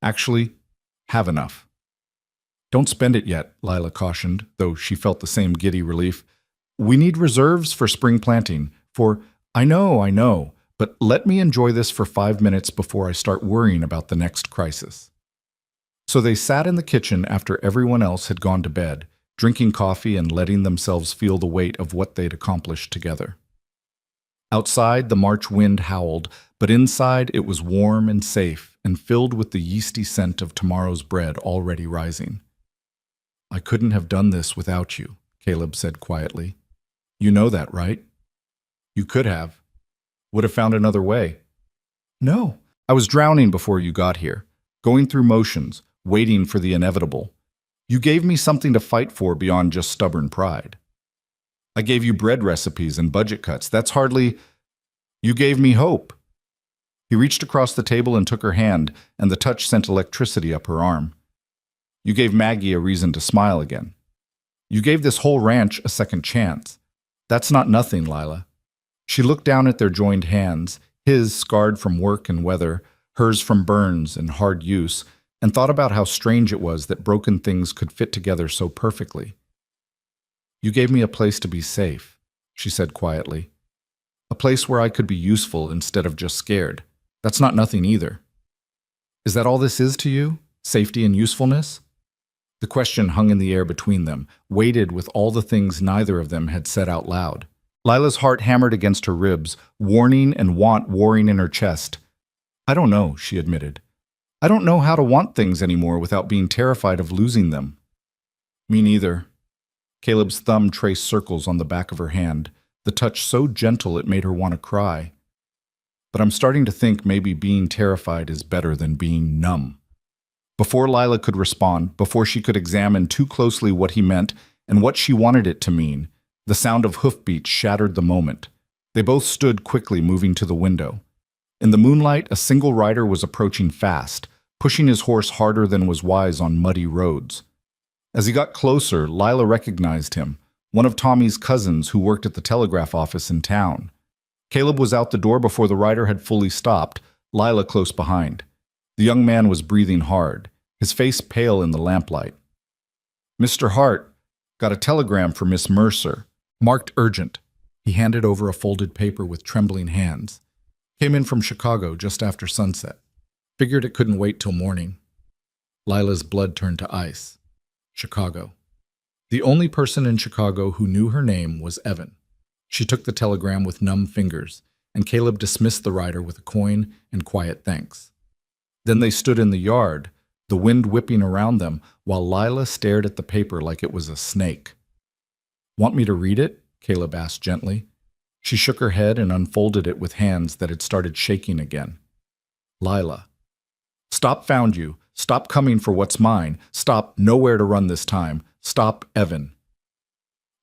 Speaker 1: Actually, have enough." "Don't spend it yet," Lila cautioned, though she felt the same giddy relief. "We need reserves for spring planting, for, I know, but let me enjoy this for 5 minutes before I start worrying about the next crisis." So they sat in the kitchen after everyone else had gone to bed, drinking coffee and letting themselves feel the weight of what they'd accomplished together. Outside, the March wind howled, but inside it was warm and safe and filled with the yeasty scent of tomorrow's bread already rising. "I couldn't have done this without you," Caleb said quietly. "You know that, right?" "You could have. Would have found another way." "No. I was drowning before you got here, going through motions, waiting for the inevitable. You gave me something to fight for beyond just stubborn pride. I gave you bread recipes and budget cuts. That's hardly... You gave me hope." He reached across the table and took her hand, and the touch sent electricity up her arm. "You gave Maggie a reason to smile again. You gave this whole ranch a second chance. That's not nothing, Lila." She looked down at their joined hands, his scarred from work and weather, hers from burns and hard use, and thought about how strange it was that broken things could fit together so perfectly. "You gave me a place to be safe," she said quietly. "A place where I could be useful instead of just scared. That's not nothing either." "Is that all this is to you? Safety and usefulness?" The question hung in the air between them, weighted with all the things neither of them had said out loud. Lila's heart hammered against her ribs, warning and want warring in her chest. I don't know, she admitted. I don't know how to want things anymore without being terrified of losing them. Me neither. Caleb's thumb traced circles on the back of her hand, the touch so gentle it made her want to cry. But I'm starting to think maybe being terrified is better than being numb. Before Lila could respond, before she could examine too closely what he meant and what she wanted it to mean, the sound of hoofbeats shattered the moment. They both stood quickly, moving to the window. In the moonlight, a single rider was approaching fast, pushing his horse harder than was wise on muddy roads. As he got closer, Lila recognized him, one of Tommy's cousins who worked at the telegraph office in town. Caleb was out the door before the rider had fully stopped, Lila close behind. The young man was breathing hard, his face pale in the lamplight. Mr. Hart, got a telegram for Miss Mercer. Marked urgent. He handed over a folded paper with trembling hands. Came in from Chicago just after sunset. Figured it couldn't wait till morning. Lila's blood turned to ice. Chicago. The only person in Chicago who knew her name was Evan. She took the telegram with numb fingers, and Caleb dismissed the rider with a coin and quiet thanks. Then they stood in the yard, the wind whipping around them, while Lila stared at the paper like it was a snake. Want me to read it? Caleb asked gently. She shook her head and unfolded it with hands that had started shaking again. Lila. Stop found you. Stop coming for what's mine. Stop nowhere to run this time. Stop Evan.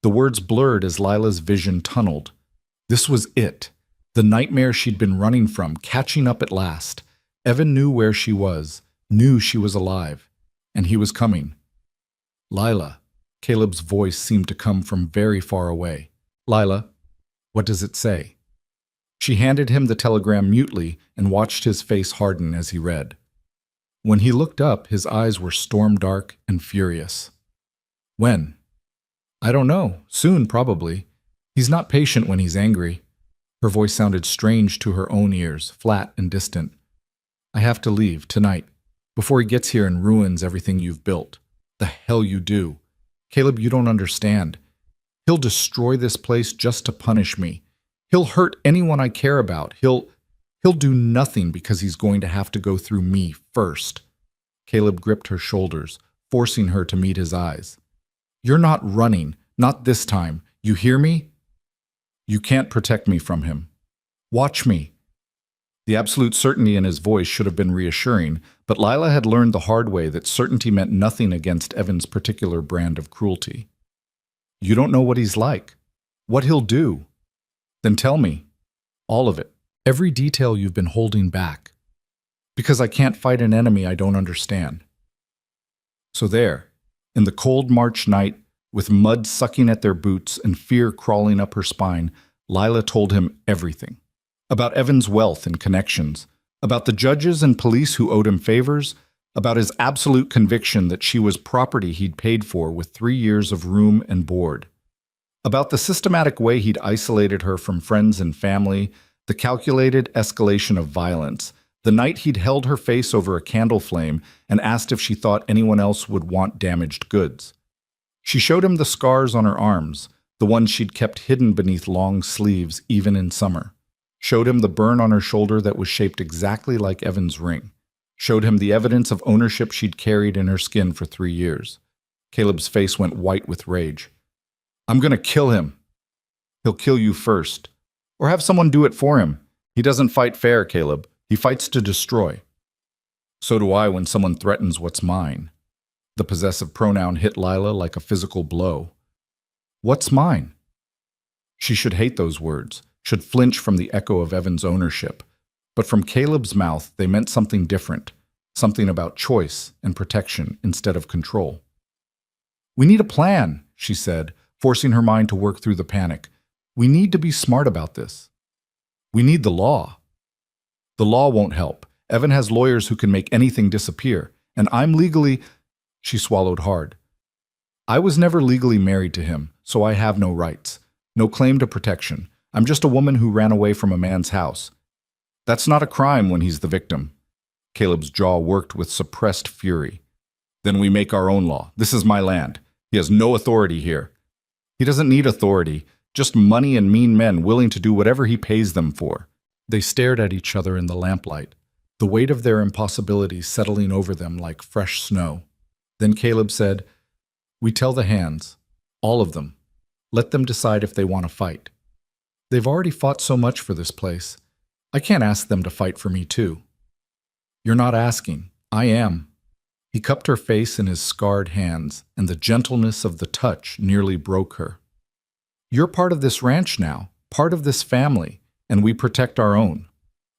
Speaker 1: The words blurred as Lila's vision tunneled. This was it. The nightmare she'd been running from, catching up at last. Evan knew where she was, knew she was alive, and he was coming. Lila. Caleb's voice seemed to come from very far away. Lila, what does it say? She handed him the telegram mutely and watched his face harden as he read. When he looked up, his eyes were storm-dark and furious. When? I don't know. Soon, probably. He's not patient when he's angry. Her voice sounded strange to her own ears, flat and distant. I have to leave, tonight, before he gets here and ruins everything you've built. The hell you do. Caleb, you don't understand. He'll destroy this place just to punish me. He'll hurt anyone I care about. He'll do nothing because he's going to have to go through me first. Caleb gripped her shoulders, forcing her to meet his eyes. You're not running, not this time. You hear me? You can't protect me from him. Watch me. The absolute certainty in his voice should have been reassuring, but Lila had learned the hard way that certainty meant nothing against Evan's particular brand of cruelty. You don't know what he's like, what he'll do. Then tell me. All of it. Every detail you've been holding back. Because I can't fight an enemy I don't understand. So there, in the cold March night, with mud sucking at their boots and fear crawling up her spine, Lila told him everything. About Evan's wealth and connections, about the judges and police who owed him favors, about his absolute conviction that she was property he'd paid for with 3 years of room and board, about the systematic way he'd isolated her from friends and family, the calculated escalation of violence, the night he'd held her face over a candle flame and asked if she thought anyone else would want damaged goods. She showed him the scars on her arms, the ones she'd kept hidden beneath long sleeves even in summer. Showed him the burn on her shoulder that was shaped exactly like Evan's ring. Showed him the evidence of ownership she'd carried in her skin for 3 years. Caleb's face went white with rage. I'm going to kill him. He'll kill you first. Or have someone do it for him. He doesn't fight fair, Caleb. He fights to destroy. So do I when someone threatens what's mine. The possessive pronoun hit Lila like a physical blow. What's mine? She should hate those words, should flinch from the echo of Evan's ownership. But from Caleb's mouth, they meant something different, something about choice and protection instead of control. We need a plan, she said, forcing her mind to work through the panic. We need to be smart about this. We need the law. The law won't help. Evan has lawyers who can make anything disappear, and I'm legally... She swallowed hard. I was never legally married to him, so I have no rights, no claim to protection. I'm just a woman who ran away from a man's house. That's not a crime when he's the victim. Caleb's jaw worked with suppressed fury. Then we make our own law. This is my land. He has no authority here. He doesn't need authority, Just money and mean men willing to do whatever he pays them for. They stared at each other in the lamplight, the weight of their impossibility settling over them like fresh snow. Then Caleb said, "We tell the hands, all of them. Let them decide if they want to fight. They've already fought so much for this place. I can't ask them to fight for me too." "You're not asking. I am." He cupped her face in his scarred hands, and the gentleness of the touch nearly broke her. "You're part of this ranch now, part of this family, and we protect our own."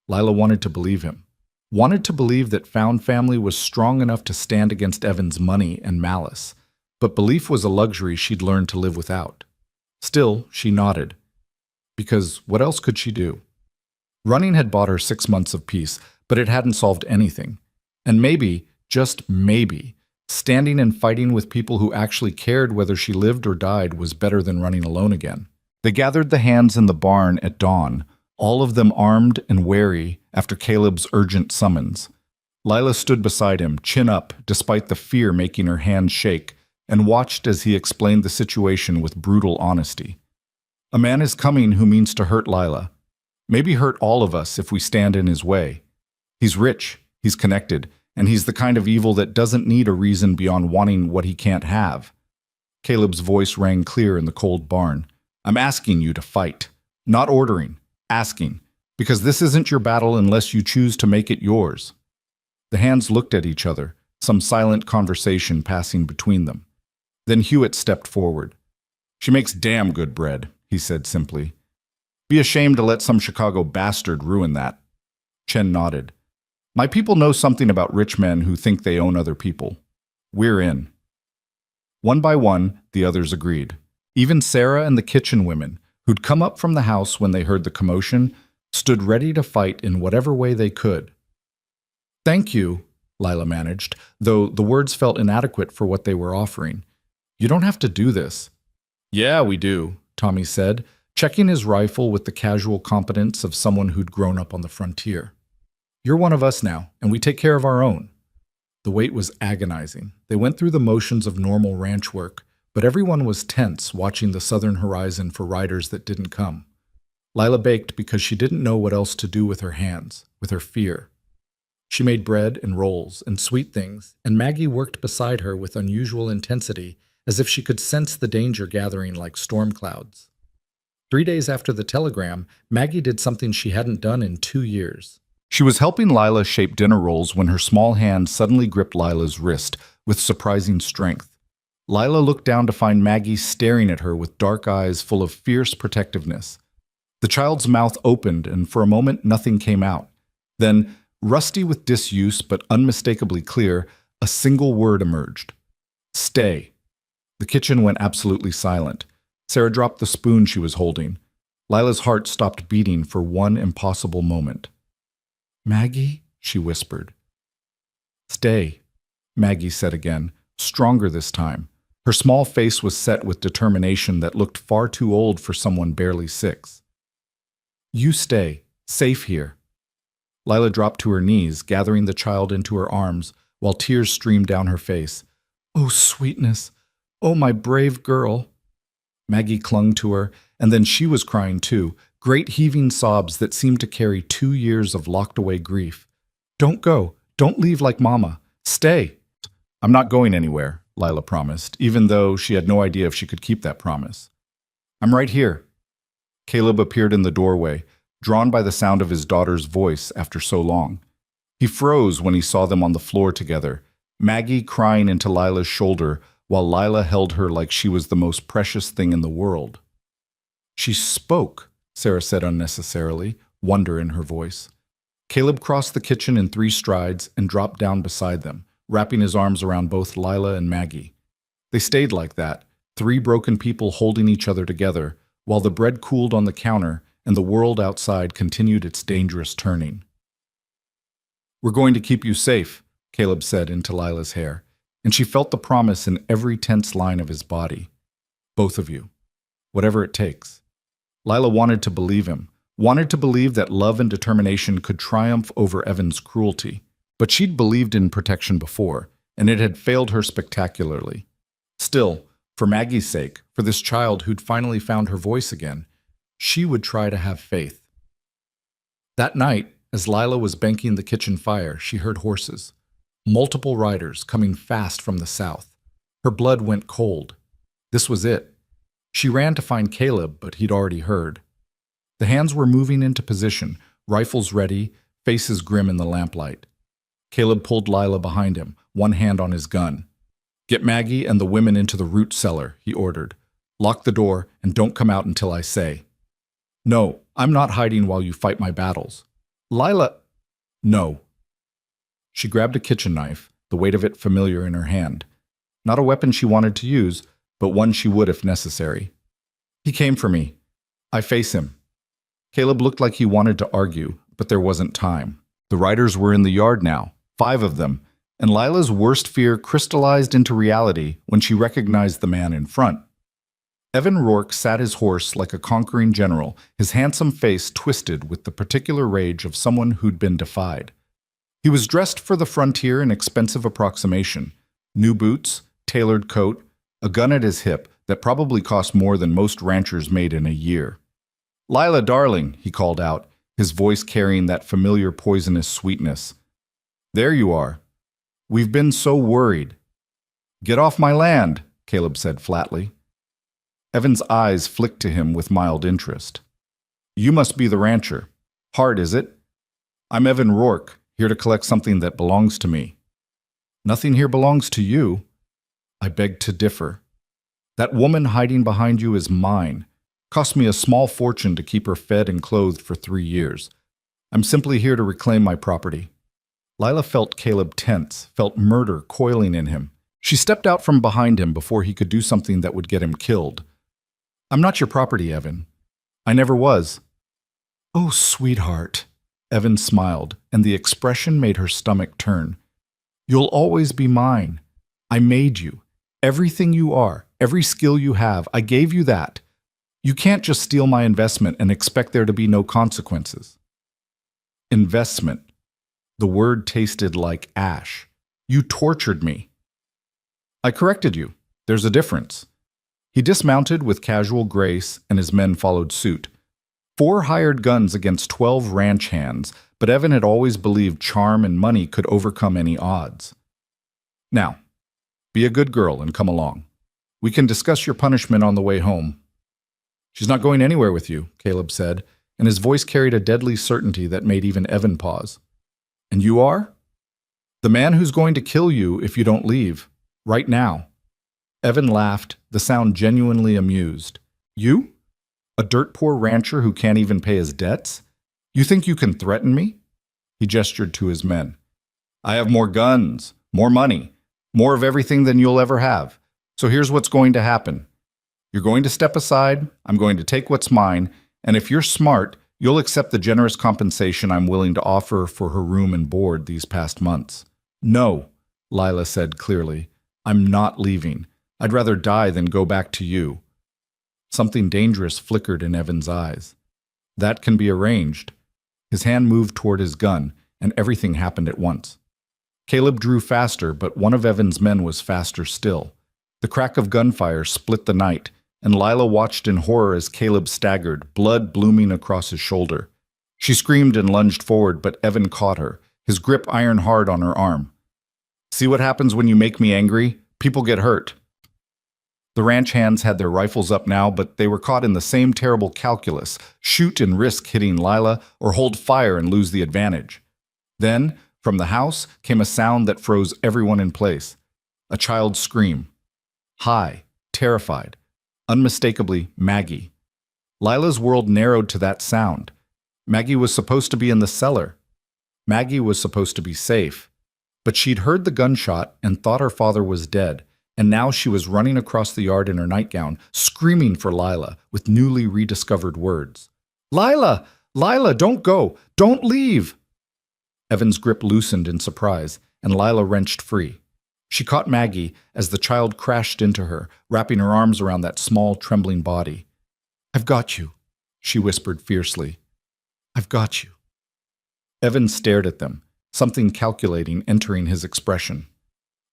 Speaker 1: Lila wanted to believe him. Wanted to believe that found family was strong enough to stand against Evan's money and malice, but belief was a luxury she'd learned to live without. Still, she nodded. Because what else could she do? Running had bought her 6 months of peace, but it hadn't solved anything. And maybe, just maybe, standing and fighting with people who actually cared whether she lived or died was better than running alone again. They gathered the hands in the barn at dawn, all of them armed and wary after Caleb's urgent summons. Lila stood beside him, chin up, despite the fear making her hands shake, and watched as he explained the situation with brutal honesty. "A man is coming who means to hurt Lila. Maybe hurt all of us if we stand in his way. He's rich, he's connected, and he's the kind of evil that doesn't need a reason beyond wanting what he can't have." Caleb's voice rang clear in the cold barn. "I'm asking you to fight. Not ordering. Asking. Because this isn't your battle unless you choose to make it yours." The hands looked at each other, some silent conversation passing between them. Then Hewitt stepped forward. "She makes damn good bread," he said simply. "Be ashamed to let some Chicago bastard ruin that." Chen nodded. "My people know something about rich men who think they own other people. We're in." One by one, the others agreed. Even Sarah and the kitchen women, who'd come up from the house when they heard the commotion, stood ready to fight in whatever way they could. "Thank you," Lila managed, though the words felt inadequate for what they were offering. "You don't have to do this." "Yeah, we do," Tommy said, checking his rifle with the casual competence of someone who'd grown up on the frontier. "You're one of us now, and we take care of our own." The wait was agonizing. They went through the motions of normal ranch work, but everyone was tense watching the southern horizon for riders that didn't come. Lila baked because she didn't know what else to do with her hands, with her fear. She made bread and rolls and sweet things, and Maggie worked beside her with unusual intensity, as if she could sense the danger gathering like storm clouds. 3 days after the telegram, Maggie did something she hadn't done in 2 years. She was helping Lila shape dinner rolls when her small hand suddenly gripped Lila's wrist with surprising strength. Lila looked down to find Maggie staring at her with dark eyes full of fierce protectiveness. The child's mouth opened, and for a moment nothing came out. Then, rusty with disuse but unmistakably clear, a single word emerged. "Stay." The kitchen went absolutely silent. Sarah dropped the spoon she was holding. Lila's heart stopped beating for one impossible moment. "Maggie?" she whispered. "Stay," Maggie said again, stronger this time. Her small face was set with determination that looked far too old for someone barely 6. "You stay, safe here." Lila dropped to her knees, gathering the child into her arms, while tears streamed down her face. "Oh, sweetness! Oh, my brave girl!" Maggie clung to her, and then she was crying too, great heaving sobs that seemed to carry 2 years of locked-away grief. "Don't go. Don't leave like Mama. Stay." "I'm not going anywhere," Lila promised, even though she had no idea if she could keep that promise. "I'm right here." Caleb appeared in the doorway, drawn by the sound of his daughter's voice after so long. He froze when he saw them on the floor together, Maggie crying into Lila's shoulder while Lila held her like she was the most precious thing in the world. "She spoke," Sarah said unnecessarily, wonder in her voice. Caleb crossed the kitchen in 3 strides and dropped down beside them, wrapping his arms around both Lila and Maggie. They stayed like that, 3 broken people holding each other together, while the bread cooled on the counter and the world outside continued its dangerous turning. "We're going to keep you safe," Caleb said into Lila's hair, and she felt the promise in every tense line of his body. "Both of you. Whatever it takes." Lila wanted to believe him, wanted to believe that love and determination could triumph over Evan's cruelty. But she'd believed in protection before, and it had failed her spectacularly. Still, For Maggie's sake, for this child who'd finally found her voice again, she would try to have faith. That night, as Lila was banking the kitchen fire, she heard horses. Multiple riders coming fast from the south. Her blood went cold. This was it. She ran to find Caleb, but he'd already heard. The hands were moving into position, rifles ready, faces grim in the lamplight. Caleb pulled Lila behind him, one hand on his gun. "Get Maggie and the women into the root cellar," he ordered. "Lock the door and don't come out until I say." "No, I'm not hiding while you fight my battles." "Lila—" "No." She grabbed a kitchen knife, the weight of it familiar in her hand. Not a weapon she wanted to use, but one she would if necessary. "He came for me. I face him." Caleb looked like he wanted to argue, but there wasn't time. The riders were in the yard now, 5 of them, and Lila's worst fear crystallized into reality when she recognized the man in front. Evan Rourke sat his horse like a conquering general, his handsome face twisted with the particular rage of someone who'd been defied. He was dressed for the frontier in expensive approximation. New boots, tailored coat, a gun at his hip that probably cost more than most ranchers made in a year. "Lila, darling," he called out, his voice carrying that familiar poisonous sweetness. "There you are. We've been so worried." "Get off my land," Caleb said flatly. Evan's eyes flicked to him with mild interest. "You must be the rancher. Hard, is it?" "I'm Evan Rourke, here to collect something that belongs to me." "Nothing here belongs to you." "I beg to differ. That woman hiding behind you is mine. Cost me a small fortune to keep her fed and clothed for 3 years. I'm simply here to reclaim my property." Lila felt Caleb tense, felt murder coiling in him. She stepped out from behind him before he could do something that would get him killed. "I'm not your property, Evan. I never was." "Oh, sweetheart." Evan smiled, and the expression made her stomach turn. "You'll always be mine. I made you. Everything you are, every skill you have, I gave you that. You can't just steal my investment and expect there to be no consequences." Investment. The word tasted like ash. "You tortured me." "I corrected you. There's a difference." He dismounted with casual grace, and his men followed suit. 4 hired guns against 12 ranch hands, but Evan had always believed charm and money could overcome any odds. "Now, be a good girl and come along. We can discuss your punishment on the way home." "She's not going anywhere with you," Caleb said, and his voice carried a deadly certainty that made even Evan pause. "And you are?" "The man who's going to kill you if you don't leave. Right now." Evan laughed, the sound genuinely amused. "You? A dirt-poor rancher who can't even pay his debts? You think you can threaten me?" He gestured to his men. "I have more guns, more money, more of everything than you'll ever have. So here's what's going to happen. You're going to step aside, I'm going to take what's mine, and if you're smart, you'll accept the generous compensation I'm willing to offer for her room and board these past months." "No," Lila said clearly. "I'm not leaving. I'd rather die than go back to you." Something dangerous flickered in Evan's eyes. "That can be arranged." His hand moved toward his gun, and everything happened at once. Caleb drew faster, but one of Evan's men was faster still. The crack of gunfire split the night, and Lila watched in horror as Caleb staggered, blood blooming across his shoulder. She screamed and lunged forward, but Evan caught her, his grip iron hard on her arm. "See what happens when you make me angry? People get hurt." The ranch hands had their rifles up now, but they were caught in the same terrible calculus: shoot and risk hitting Lila, or hold fire and lose the advantage. Then, from the house, came a sound that froze everyone in place. A child's scream. High, terrified, unmistakably Maggie. Lila's world narrowed to that sound. Maggie was supposed to be in the cellar. Maggie was supposed to be safe. But she'd heard the gunshot and thought her father was dead, and now she was running across the yard in her nightgown, screaming for Lila with newly rediscovered words. "Lila! Lila, don't go! Don't leave!" Evan's grip loosened in surprise, and Lila wrenched free. She caught Maggie as the child crashed into her, wrapping her arms around that small, trembling body. "I've got you," she whispered fiercely. "I've got you." Evan stared at them, something calculating entering his expression.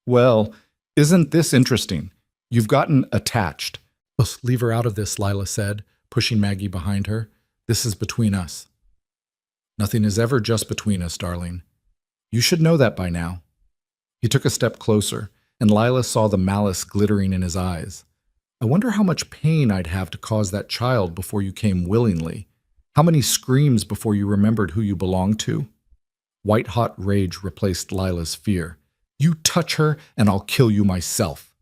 Speaker 1: "Well, isn't this interesting? You've gotten attached. Ugh, leave her out of this, Lila said, pushing Maggie behind her. This is between us. Nothing is ever just between us, darling. You should know that by now. He took a step closer, and Lila saw the malice glittering in his eyes. I wonder how much pain I'd have to cause that child before you came willingly. How many screams before you remembered who you belonged to? White-hot rage replaced Lila's fear. You touch her, and I'll kill you myself.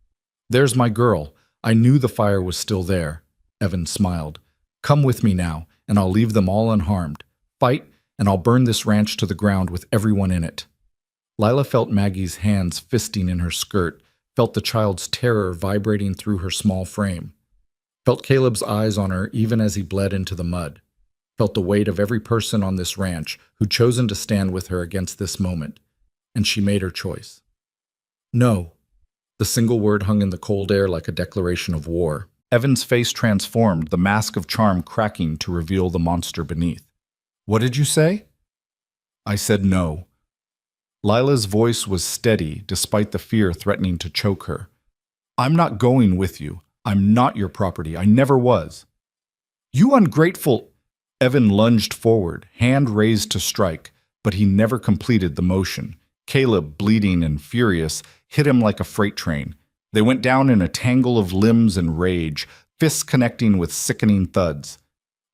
Speaker 1: There's my girl. I knew the fire was still there. Evan smiled. Come with me now, and I'll leave them all unharmed. Fight, and I'll burn this ranch to the ground with everyone in it. Lila felt Maggie's hands fisting in her skirt, felt the child's terror vibrating through her small frame, felt Caleb's eyes on her even as he bled into the mud, felt the weight of every person on this ranch who'd chosen to stand with her against this moment, and she made her choice. No. The single word hung in the cold air like a declaration of war. Evan's face transformed, the mask of charm cracking to reveal the monster beneath. What did you say? I said no. Lila's voice was steady, despite the fear threatening to choke her. I'm not going with you. I'm not your property. I never was. You ungrateful... Evan lunged forward, hand raised to strike, but he never completed the motion. Caleb, bleeding and furious, hit him like a freight train. They went down in a tangle of limbs and rage, fists connecting with sickening thuds.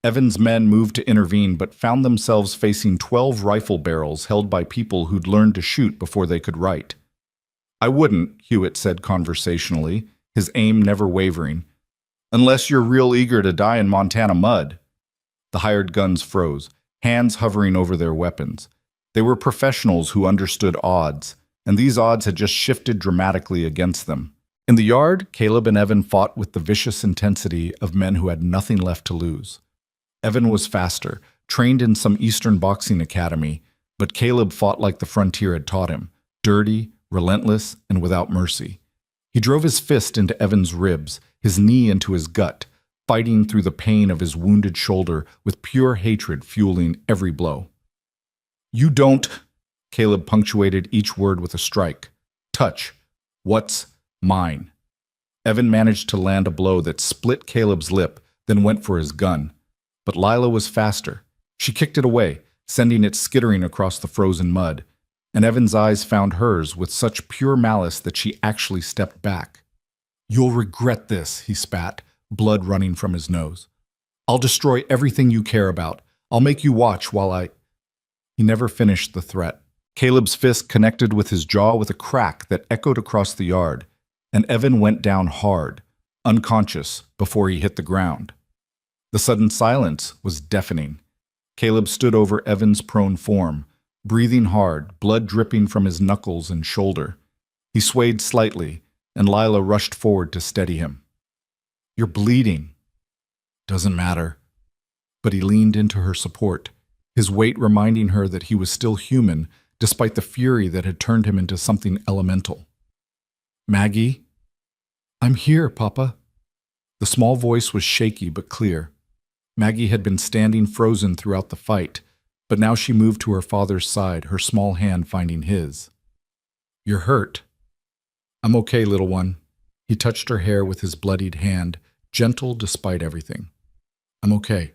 Speaker 1: Evan's men moved to intervene but found themselves facing 12 rifle barrels held by people who'd learned to shoot before they could write. I wouldn't, Hewitt said conversationally, his aim never wavering. Unless you're real eager to die in Montana mud. The hired guns froze, hands hovering over their weapons. They were professionals who understood odds, and these odds had just shifted dramatically against them. In the yard, Caleb and Evan fought with the vicious intensity of men who had nothing left to lose. Evan was faster, trained in some Eastern boxing academy, but Caleb fought like the frontier had taught him, dirty, relentless, and without mercy. He drove his fist into Evan's ribs, his knee into his gut, fighting through the pain of his wounded shoulder with pure hatred fueling every blow. You don't, Caleb punctuated each word with a strike. Touch. What's mine? Evan managed to land a blow that split Caleb's lip, then went for his gun. But Lila was faster. She kicked it away, sending it skittering across the frozen mud, and Evan's eyes found hers with such pure malice that she actually stepped back. You'll regret this, he spat, blood running from his nose. I'll destroy everything you care about. I'll make you watch while I... He never finished the threat. Caleb's fist connected with his jaw with a crack that echoed across the yard, and Evan went down hard, unconscious, before he hit the ground. The sudden silence was deafening. Caleb stood over Evan's prone form, breathing hard, blood dripping from his knuckles and shoulder. He swayed slightly, and Lila rushed forward to steady him. You're bleeding. Doesn't matter. But he leaned into her support, his weight reminding her that he was still human, despite the fury that had turned him into something elemental. Maggie? I'm here, Papa. The small voice was shaky but clear. Maggie had been standing frozen throughout the fight, but now she moved to her father's side, her small hand finding his. You're hurt. I'm okay, little one. He touched her hair with his bloodied hand, gentle despite everything. I'm okay.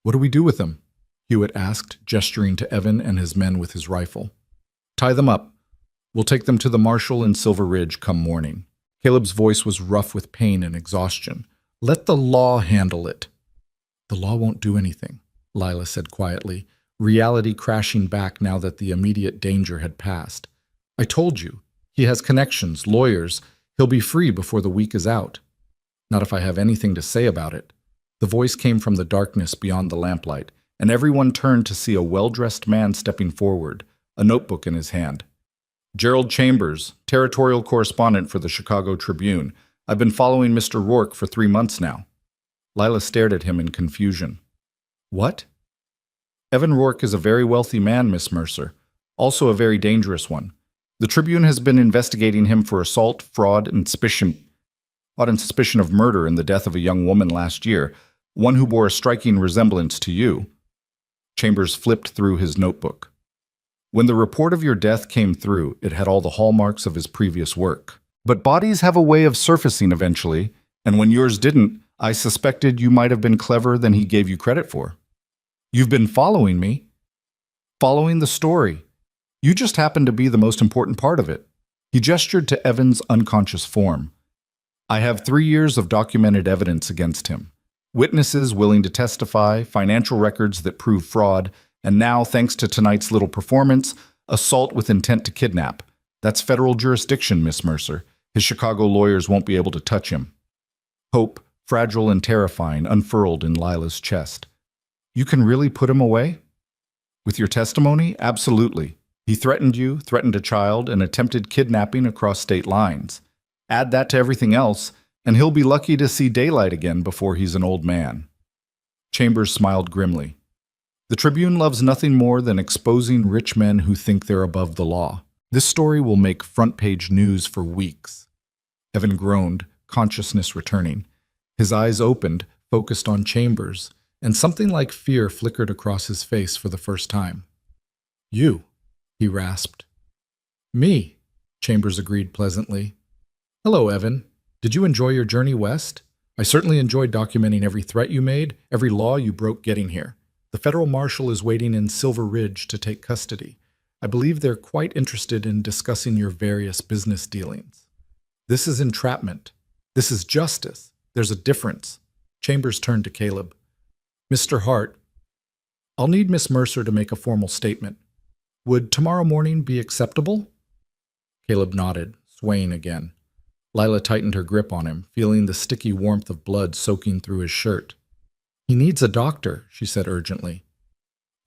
Speaker 1: What do we do with them? Hewitt asked, gesturing to Evan and his men with his rifle. Tie them up. We'll take them to the marshal in Silver Ridge come morning. Caleb's voice was rough with pain and exhaustion. Let the law handle it. The law won't do anything, Lila said quietly, reality crashing back now that the immediate danger had passed. I told you. He has connections, lawyers. He'll be free before the week is out. Not if I have anything to say about it. The voice came from the darkness beyond the lamplight, and everyone turned to see a well-dressed man stepping forward, a notebook in his hand. Gerald Chambers, territorial correspondent for the Chicago Tribune. I've been following Mr. Rourke for 3 months now. Lila stared at him in confusion. What? Evan Rourke is a very wealthy man, Miss Mercer. Also a very dangerous one. The Tribune has been investigating him for assault, fraud, and suspicion of murder in the death of a young woman last year, one who bore a striking resemblance to you. Chambers flipped through his notebook. When the report of your death came through, it had all the hallmarks of his previous work. But bodies have a way of surfacing eventually, and when yours didn't, I suspected you might have been cleverer than he gave you credit for. You've been following me, following the story. You just happen to be the most important part of it. He gestured to Evan's unconscious form. I have 3 years of documented evidence against him. Witnesses willing to testify, financial records that prove fraud, and now, thanks to tonight's little performance, assault with intent to kidnap. That's federal jurisdiction, Miss Mercer. His Chicago lawyers won't be able to touch him. Hope, fragile and terrifying, unfurled in Lila's chest. You can really put him away? With your testimony? Absolutely. He threatened you, threatened a child, and attempted kidnapping across state lines. Add that to everything else, and he'll be lucky to see daylight again before he's an old man. Chambers smiled grimly. The Tribune loves nothing more than exposing rich men who think they're above the law. This story will make front-page news for weeks. Evan groaned, consciousness returning. His eyes opened, focused on Chambers, and something like fear flickered across his face for the first time. You, he rasped. Me, Chambers agreed pleasantly. Hello, Evan. Did you enjoy your journey west? I certainly enjoyed documenting every threat you made, every law you broke getting here. The federal marshal is waiting in Silver Ridge to take custody. I believe they're quite interested in discussing your various business dealings. This is entrapment. This is justice. There's a difference. Chambers turned to Caleb. Mr. Hart, I'll need Miss Mercer to make a formal statement. Would tomorrow morning be acceptable? Caleb nodded, swaying again. Lila tightened her grip on him, feeling the sticky warmth of blood soaking through his shirt. He needs a doctor, she said urgently.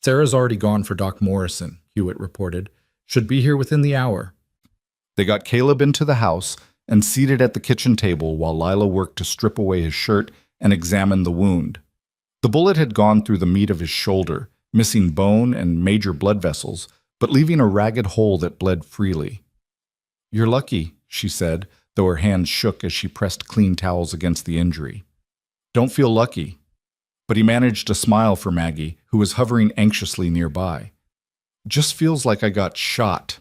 Speaker 1: Sarah's already gone for Doc Morrison, Hewitt reported. Should be here within the hour. They got Caleb into the house and seated at the kitchen table while Lila worked to strip away his shirt and examine the wound. The bullet had gone through the meat of his shoulder, missing bone and major blood vessels, but leaving a ragged hole that bled freely. You're lucky, she said, though her hands shook as she pressed clean towels against the injury. Don't feel lucky. But he managed to smile for Maggie, who was hovering anxiously nearby. Just feels like I got shot.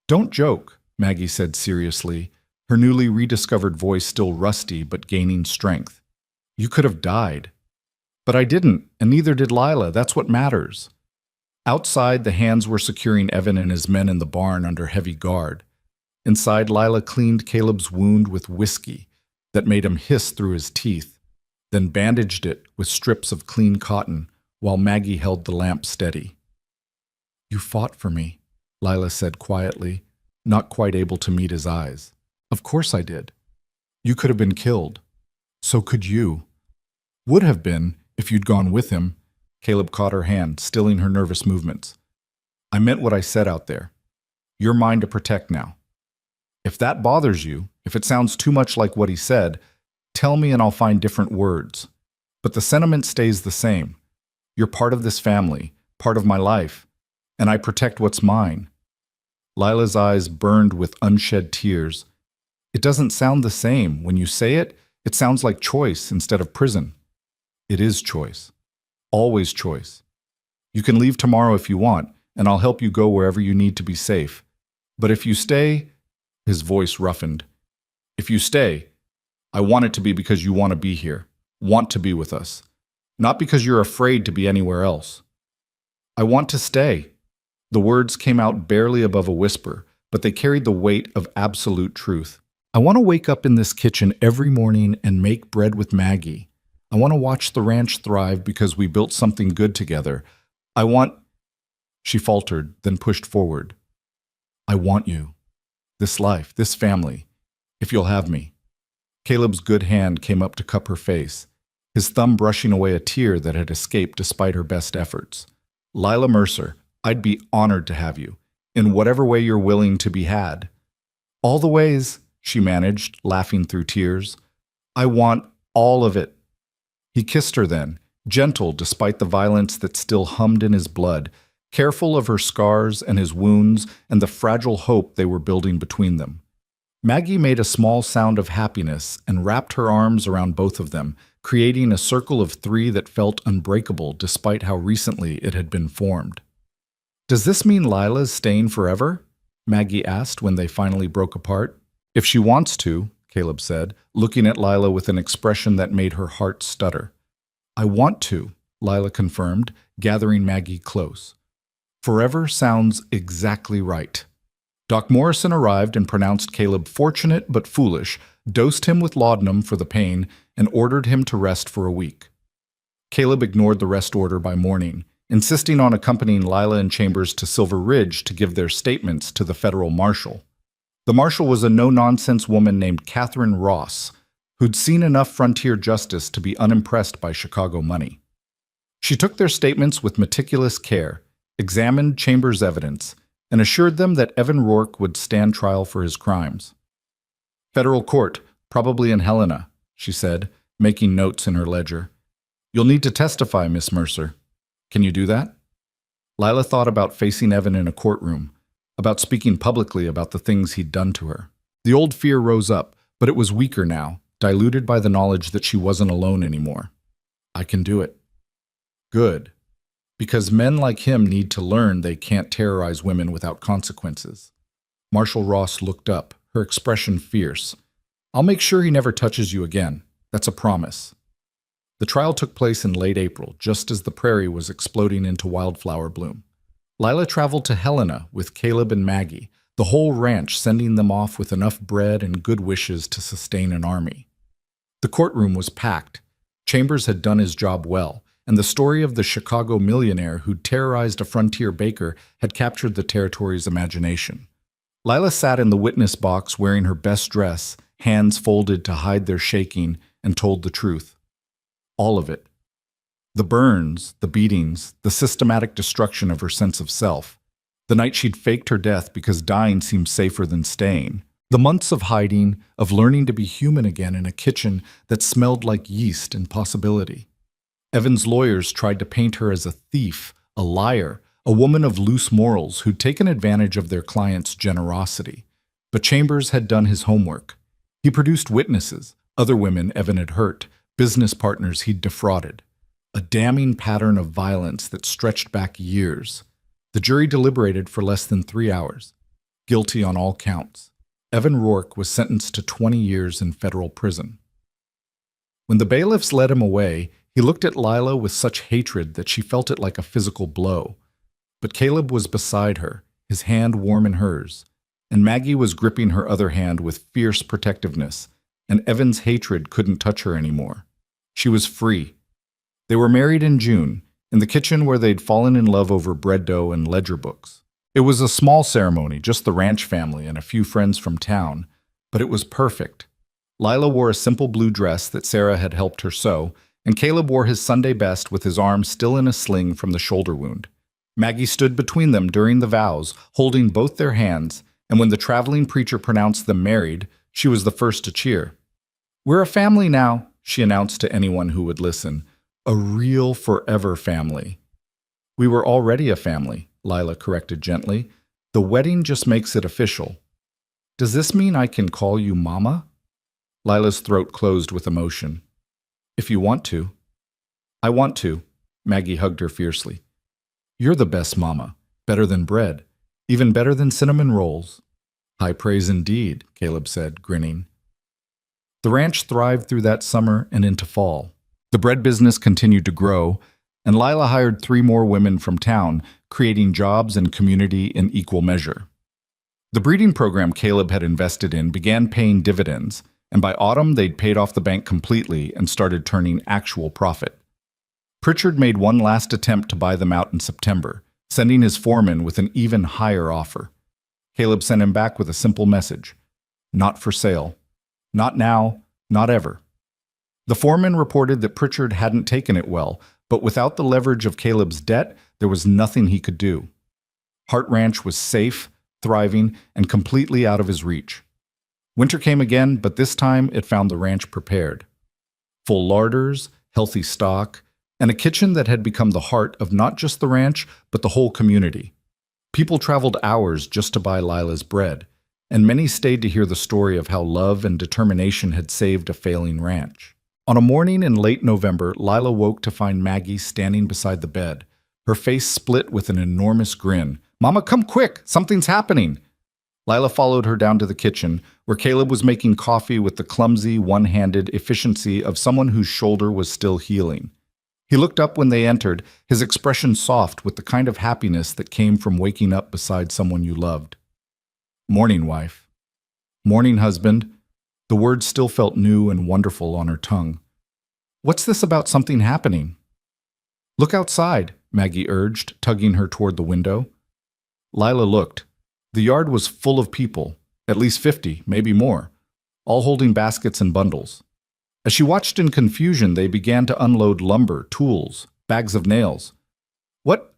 Speaker 1: Don't joke, Maggie said seriously, her newly rediscovered voice still rusty but gaining strength. You could have died. But I didn't, and neither did Lila. That's what matters. Outside, the hands were securing Evan and his men in the barn under heavy guard. Inside, Lila cleaned Caleb's wound with whiskey that made him hiss through his teeth, then bandaged it with strips of clean cotton while Maggie held the lamp steady. You fought for me, Lila said quietly, not quite able to meet his eyes. Of course I did. You could have been killed. So could you. Would have been if you'd gone with him. Caleb caught her hand, stilling her nervous movements. I meant what I said out there. You're mine to protect now. If that bothers you, if it sounds too much like what he said, tell me and I'll find different words. But the sentiment stays the same. You're part of this family, part of my life, and I protect what's mine. Lila's eyes burned with unshed tears. It doesn't sound the same. When you say it, it sounds like choice instead of prison. It is choice. Always choice. You can leave tomorrow if you want, and I'll help you go wherever you need to be safe. But if you stay, his voice roughened. If you stay, I want it to be because you want to be here, want to be with us, not because you're afraid to be anywhere else. I want to stay. The words came out barely above a whisper, but they carried the weight of absolute truth. I want to wake up in this kitchen every morning and make bread with Maggie. I want to watch the ranch thrive because we built something good together. I want... She faltered, then pushed forward. I want you. This life, this family, if you'll have me. Caleb's good hand came up to cup her face, his thumb brushing away a tear that had escaped despite her best efforts. Lila Mercer, I'd be honored to have you, in whatever way you're willing to be had. All the ways, she managed, laughing through tears. I want all of it. He kissed her then, gentle despite the violence that still hummed in his blood, careful of her scars and his wounds and the fragile hope they were building between them. Maggie made a small sound of happiness and wrapped her arms around both of them, creating a circle of 3 that felt unbreakable despite how recently it had been formed. Does this mean Lila's staying forever? Maggie asked when they finally broke apart. If she wants to, Caleb said, looking at Lila with an expression that made her heart stutter. I want to, Lila confirmed, gathering Maggie close. Forever sounds exactly right. Doc Morrison arrived and pronounced Caleb fortunate but foolish, dosed him with laudanum for the pain, and ordered him to rest for a week. Caleb ignored the rest order by morning, insisting on accompanying Lila and Chambers to Silver Ridge to give their statements to the federal marshal. The marshal was a no-nonsense woman named Catherine Ross, who'd seen enough frontier justice to be unimpressed by Chicago money. She took their statements with meticulous care, examined Chambers' evidence, and assured them that Evan Rourke would stand trial for his crimes. Federal court, probably in Helena, she said, making notes in her ledger. You'll need to testify, Miss Mercer. Can you do that? Lila thought about facing Evan in a courtroom, about speaking publicly about the things he'd done to her. The old fear rose up, but it was weaker now, diluted by the knowledge that she wasn't alone anymore. I can do it. Good. Because men like him need to learn they can't terrorize women without consequences. Marshal Ross looked up, her expression fierce. I'll make sure he never touches you again. That's a promise. The trial took place in late April, just as the prairie was exploding into wildflower bloom. Lila traveled to Helena with Caleb and Maggie, the whole ranch sending them off with enough bread and good wishes to sustain an army. The courtroom was packed. Chambers had done his job well, and the story of the Chicago millionaire who'd terrorized a frontier baker had captured the territory's imagination. Lila sat in the witness box wearing her best dress, hands folded to hide their shaking, and told the truth. All of it. The burns, the beatings, the systematic destruction of her sense of self. The night she'd faked her death because dying seemed safer than staying. The months of hiding, of learning to be human again in a kitchen that smelled like yeast and possibility. Evan's lawyers tried to paint her as a thief, a liar, a woman of loose morals who'd taken advantage of their client's generosity. But Chambers had done his homework. He produced witnesses, other women Evan had hurt, business partners he'd defrauded. A damning pattern of violence that stretched back years. The jury deliberated for less than 3 hours. Guilty on all counts. Evan Rourke was sentenced to 20 years in federal prison. When the bailiffs led him away, he looked at Lila with such hatred that she felt it like a physical blow. But Caleb was beside her, his hand warm in hers, and Maggie was gripping her other hand with fierce protectiveness, and Evan's hatred couldn't touch her anymore. She was free. They were married in June, in the kitchen where they'd fallen in love over bread dough and ledger books. It was a small ceremony, just the ranch family and a few friends from town, but it was perfect. Lila wore a simple blue dress that Sarah had helped her sew, and Caleb wore his Sunday best with his arm still in a sling from the shoulder wound. Maggie stood between them during the vows, holding both their hands, and when the traveling preacher pronounced them married, she was the first to cheer. We're a family now, she announced to anyone who would listen. A real forever family. We were already a family, Lila corrected gently. The wedding just makes it official. Does this mean I can call you Mama? Lila's throat closed with emotion. If you want to. I want to, Maggie hugged her fiercely. You're the best Mama, better than bread, even better than cinnamon rolls. High praise indeed, Caleb said, grinning. The ranch thrived through that summer and into fall. The bread business continued to grow, and Lila hired 3 more women from town, creating jobs and community in equal measure. The breeding program Caleb had invested in began paying dividends, and by autumn they'd paid off the bank completely and started turning actual profit. Pritchard made one last attempt to buy them out in September, sending his foreman with an even higher offer. Caleb sent him back with a simple message. Not for sale. Not now, not ever. The foreman reported that Pritchard hadn't taken it well, but without the leverage of Caleb's debt, there was nothing he could do. Hart Ranch was safe, thriving, and completely out of his reach. Winter came again, but this time it found the ranch prepared. Full larders, healthy stock, and a kitchen that had become the heart of not just the ranch, but the whole community. People traveled hours just to buy Lila's bread, and many stayed to hear the story of how love and determination had saved a failing ranch. On a morning in late November, Lila woke to find Maggie standing beside the bed, her face split with an enormous grin. Mama, come quick! Something's happening! Lila followed her down to the kitchen, where Caleb was making coffee with the clumsy, one-handed efficiency of someone whose shoulder was still healing. He looked up when they entered, his expression soft with the kind of happiness that came from waking up beside someone you loved. "Morning, wife." "Morning, husband." The words still felt new and wonderful on her tongue. "What's this about something happening?" "Look outside," Maggie urged, tugging her toward the window. Lila looked. The yard was full of people, at least 50, maybe more, all holding baskets and bundles. As she watched in confusion, they began to unload lumber, tools, bags of nails. "What?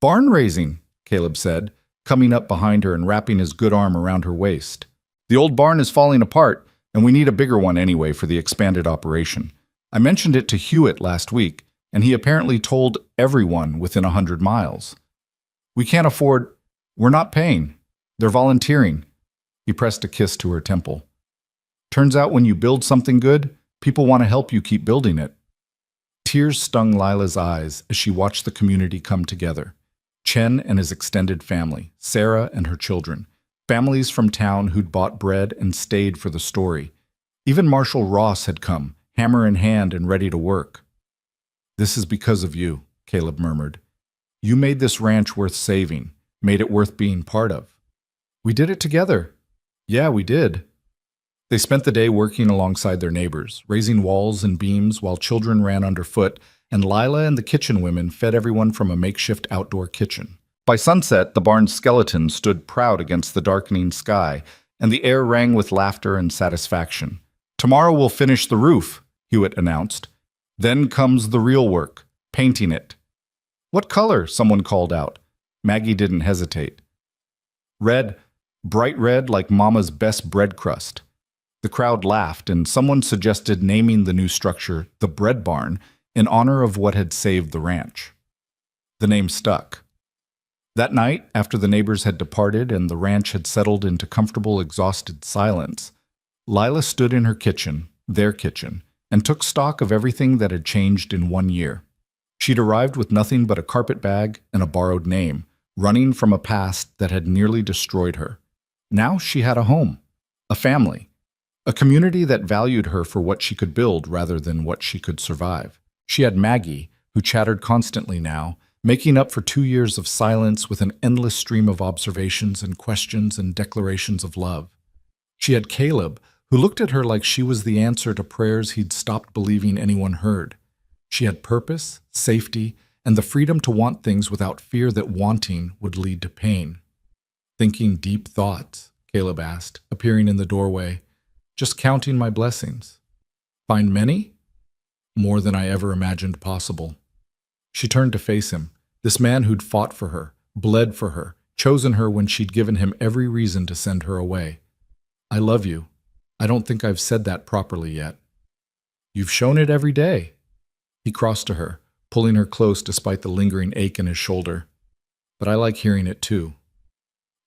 Speaker 1: Barn raising," Caleb said, coming up behind her and wrapping his good arm around her waist. "The old barn is falling apart, and we need a bigger one anyway for the expanded operation. I mentioned it to Hewitt last week, and he apparently told everyone within 100 miles. We can't afford. We're not paying. They're volunteering." He pressed a kiss to her temple. "Turns out when you build something good, people want to help you keep building it." Tears stung Lila's eyes as she watched the community come together. Chen and his extended family, Sarah and her children, families from town who'd bought bread and stayed for the story. Even Marshall Ross had come, hammer in hand and ready to work. "This is because of you," Caleb murmured. "You made this ranch worth saving, made it worth being part of." "We did it together." "Yeah, we did." They spent the day working alongside their neighbors, raising walls and beams while children ran underfoot, and Lila and the kitchen women fed everyone from a makeshift outdoor kitchen. By sunset, the barn's skeleton stood proud against the darkening sky, and the air rang with laughter and satisfaction. "Tomorrow we'll finish the roof," Hewitt announced. "Then comes the real work, painting it." "What color?" someone called out. Maggie didn't hesitate. "Red, bright red like Mama's best bread crust." The crowd laughed, and someone suggested naming the new structure the Bread Barn in honor of what had saved the ranch. The name stuck. That night, after the neighbors had departed and the ranch had settled into comfortable, exhausted silence, Lila stood in her kitchen, their kitchen, and took stock of everything that had changed in 1 year. She'd arrived with nothing but a carpet bag and a borrowed name, running from a past that had nearly destroyed her. Now she had a home, a family, a community that valued her for what she could build rather than what she could survive. She had Maggie, who chattered constantly now, making up for 2 years of silence with an endless stream of observations and questions and declarations of love. She had Caleb, who looked at her like she was the answer to prayers he'd stopped believing anyone heard. She had purpose, safety, and the freedom to want things without fear that wanting would lead to pain. "Thinking deep thoughts?" Caleb asked, appearing in the doorway. "Just counting my blessings." "Find many?" "More than I ever imagined possible." She turned to face him, this man who'd fought for her, bled for her, chosen her when she'd given him every reason to send her away. "I love you. I don't think I've said that properly yet." "You've shown it every day." He crossed to her, pulling her close despite the lingering ache in his shoulder. "But I like hearing it too."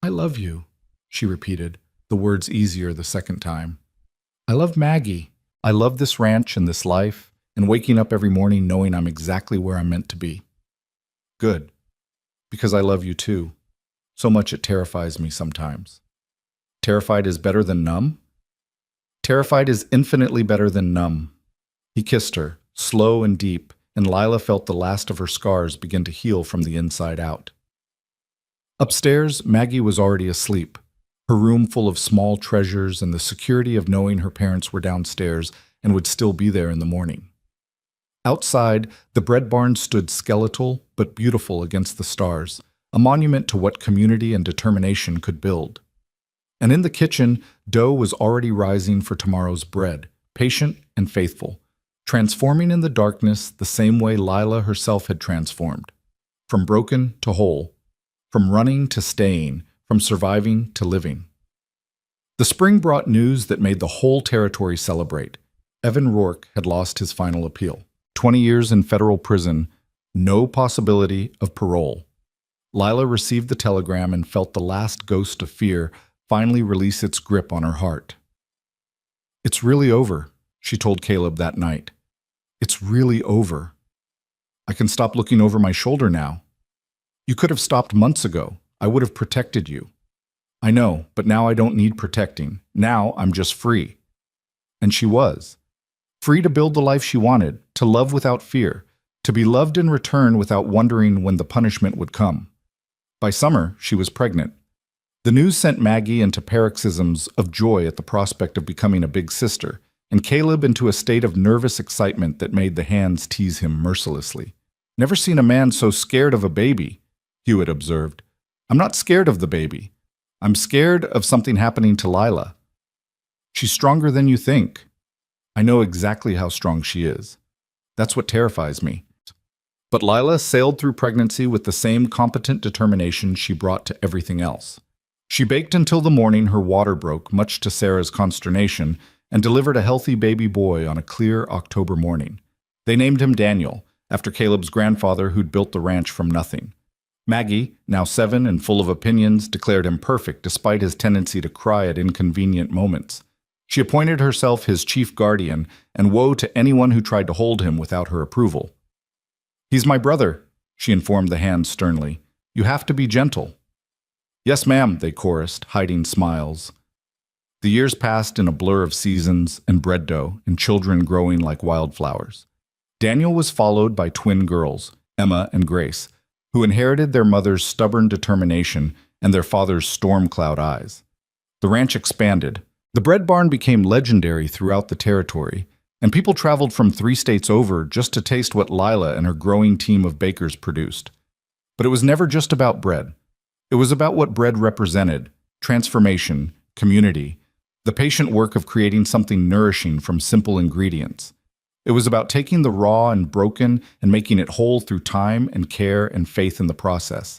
Speaker 1: "I love you," she repeated, the words easier the second time. "I love Maggie. I love this ranch and this life, and waking up every morning knowing I'm exactly where I'm meant to be." "Good. Because I love you too. So much it terrifies me sometimes." "Terrified is better than numb?" "Terrified is infinitely better than numb." He kissed her, slow and deep, and Lila felt the last of her scars begin to heal from the inside out. Upstairs, Maggie was already asleep, her room full of small treasures and the security of knowing her parents were downstairs and would still be there in the morning. Outside, the bread barn stood skeletal but beautiful against the stars, a monument to what community and determination could build. And in the kitchen, dough was already rising for tomorrow's bread, patient and faithful, transforming in the darkness the same way Lila herself had transformed, from broken to whole, from running to staying, from surviving to living. The spring brought news that made the whole territory celebrate. Evan Rourke had lost his final appeal. 20 years in federal prison, no possibility of parole. Lila received the telegram and felt the last ghost of fear finally release its grip on her heart. "It's really over," she told Caleb that night. "It's really over. I can stop looking over my shoulder now. You could have stopped months ago. I would have protected you. I know, but now I don't need protecting. Now I'm just free. And she was. Free to build the life she wanted, to love without fear, to be loved in return without wondering when the punishment would come. By summer, she was pregnant. The news sent Maggie into paroxysms of joy at the prospect of becoming a big sister, and Caleb into a state of nervous excitement that made the hands tease him mercilessly. "Never seen a man so scared of a baby," Hewitt observed. "I'm not scared of the baby. I'm scared of something happening to Lila. She's stronger than you think. I know exactly how strong she is. That's what terrifies me." But Lila sailed through pregnancy with the same competent determination she brought to everything else. She baked until the morning her water broke, much to Sarah's consternation, and delivered a healthy baby boy on a clear October morning. They named him Daniel, after Caleb's grandfather who'd built the ranch from nothing. Maggie, now 7 and full of opinions, declared him perfect despite his tendency to cry at inconvenient moments. She appointed herself his chief guardian, and woe to anyone who tried to hold him without her approval. "He's my brother," she informed the hands sternly. "You have to be gentle." "Yes, ma'am," they chorused, hiding smiles. The years passed in a blur of seasons and bread dough and children growing like wildflowers. Daniel was followed by twin girls, Emma and Grace, who inherited their mother's stubborn determination and their father's storm cloud eyes. The ranch expanded. The bread barn became legendary throughout the territory, and people traveled from 3 states over just to taste what Lila and her growing team of bakers produced. But it was never just about bread. It was about what bread represented: transformation, community, the patient work of creating something nourishing from simple ingredients. It was about taking the raw and broken and making it whole through time and care and faith in the process.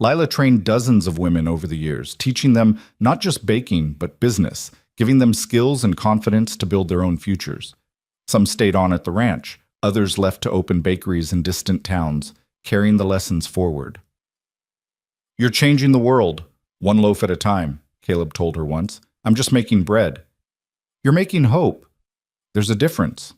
Speaker 1: Lila trained dozens of women over the years, teaching them not just baking, but business, giving them skills and confidence to build their own futures. Some stayed on at the ranch, others left to open bakeries in distant towns, carrying the lessons forward. "You're changing the world, one loaf at a time," Caleb told her once. "I'm just making bread." "You're making hope. There's a difference."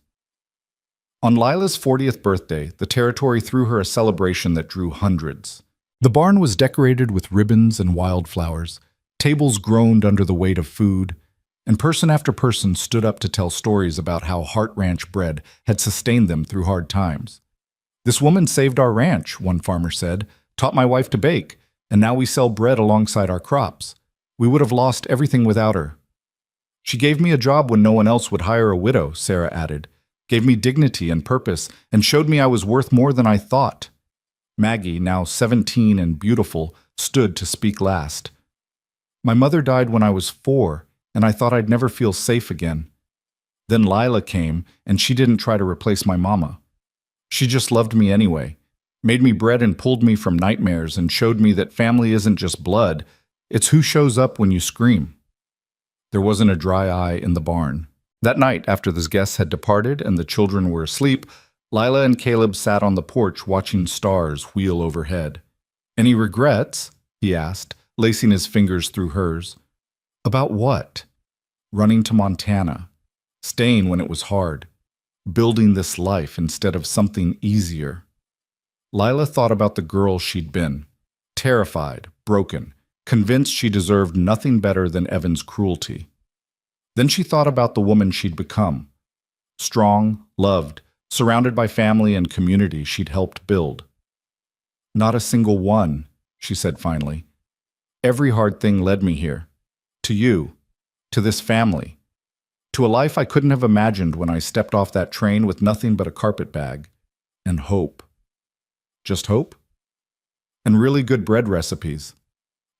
Speaker 1: On Lila's 40th birthday, the territory threw her a celebration that drew hundreds. The barn was decorated with ribbons and wildflowers, tables groaned under the weight of food, and person after person stood up to tell stories about how Heart Ranch bread had sustained them through hard times. "This woman saved our ranch," one farmer said, "taught my wife to bake, and now we sell bread alongside our crops. We would have lost everything without her." "She gave me a job when no one else would hire a widow," Sarah added, "gave me dignity and purpose, and showed me I was worth more than I thought." Maggie, now 17 and beautiful, stood to speak last. "My mother died when I was 4, and I thought I'd never feel safe again. Then Lila came, and she didn't try to replace my mama. She just loved me anyway, made me bread and pulled me from nightmares and showed me that family isn't just blood, it's who shows up when you scream." There wasn't a dry eye in the barn. That night, after the guests had departed and the children were asleep, Lila and Caleb sat on the porch watching stars wheel overhead. "Any regrets?" he asked, lacing his fingers through hers. "About what?" "Running to Montana, staying when it was hard, building this life instead of something easier." Lila thought about the girl she'd been, terrified, broken, convinced she deserved nothing better than Evan's cruelty. Then she thought about the woman she'd become, strong, loved, surrounded by family and community she'd helped build. "Not a single one," she said finally. "Every hard thing led me here. To you. To this family. To a life I couldn't have imagined when I stepped off that train with nothing but a carpet bag. And hope." "Just hope?" "And really good bread recipes."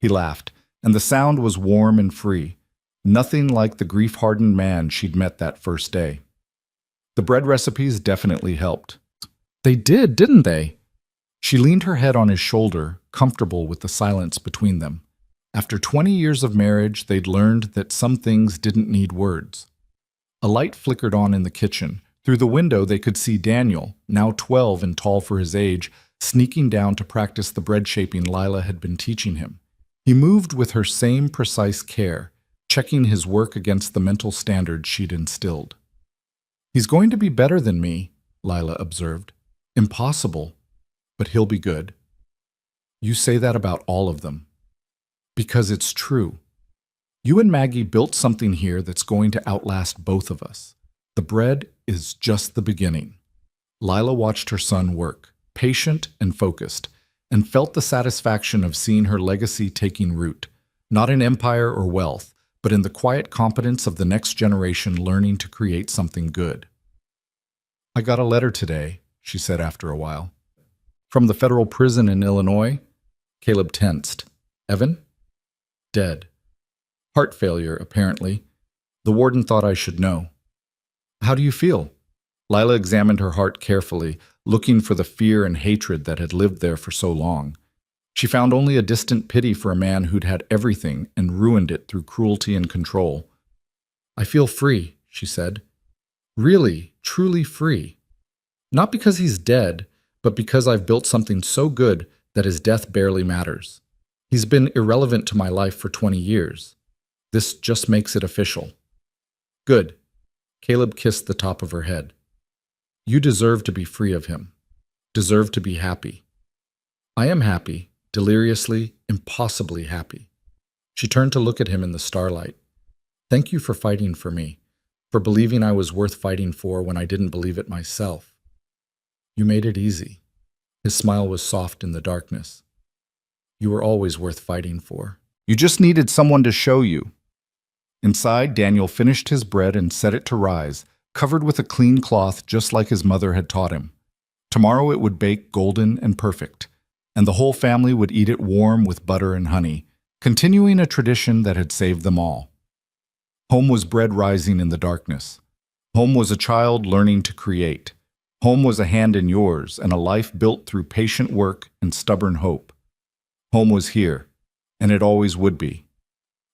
Speaker 1: He laughed, and the sound was warm and free. Nothing like the grief-hardened man she'd met that first day. The bread recipes definitely helped. "They did, didn't they?" She leaned her head on his shoulder, comfortable with the silence between them. After 20 years of marriage, they'd learned that some things didn't need words. A light flickered on in the kitchen. Through the window, they could see Daniel, now 12 and tall for his age, sneaking down to practice the bread shaping Lila had been teaching him. He moved with her same precise care, checking his work against the mental standards she'd instilled. "He's going to be better than me," Lila observed. "Impossible, but he'll be good." "You say that about all of them." Because it's true. You and Maggie built something here that's going to outlast both of us. The bread is just the beginning. Lila watched her son work, patient and focused, and felt the satisfaction of seeing her legacy taking root, not in empire or wealth, but in the quiet competence of the next generation learning to create something good. I got a letter today, she said after a while. From the federal prison in Illinois. Caleb tensed. Evan? Dead. Heart failure, apparently. The warden thought I should know. How do you feel? Lila examined her heart carefully, looking for the fear and hatred that had lived there for so long. She found only a distant pity for a man who'd had everything and ruined it through cruelty and control. I feel free, she said. Really, truly free. Not because he's dead, but because I've built something so good that his death barely matters. He's been irrelevant to my life for 20 years. This just makes it official. Good. Caleb kissed the top of her head. You deserve to be free of him. Deserve to be happy. I am happy, deliriously, impossibly happy. She turned to look at him in the starlight. Thank you for fighting for me, for believing I was worth fighting for when I didn't believe it myself. You made it easy. His smile was soft in the darkness. You were always worth fighting for. You just needed someone to show you. Inside, Daniel finished his bread and set it to rise, covered with a clean cloth just like his mother had taught him. Tomorrow it would bake golden and perfect, and the whole family would eat it warm with butter and honey, continuing a tradition that had saved them all. Home was bread rising in the darkness. Home was a child learning to create. Home was a hand in yours and a life built through patient work and stubborn hope. Home was here, and it always would be.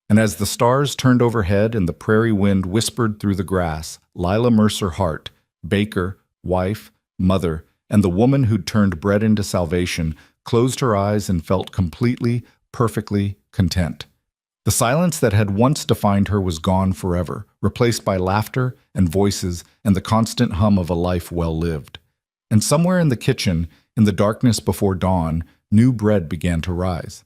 Speaker 1: And as the stars turned overhead and the prairie wind whispered through the grass, Lila Mercer Hart, baker, wife, mother, and the woman who'd turned bread into salvation, closed her eyes and felt completely, perfectly content. The silence that had once defined her was gone forever, replaced by laughter and voices and the constant hum of a life well lived. And somewhere in the kitchen, in the darkness before dawn, new bread began to rise.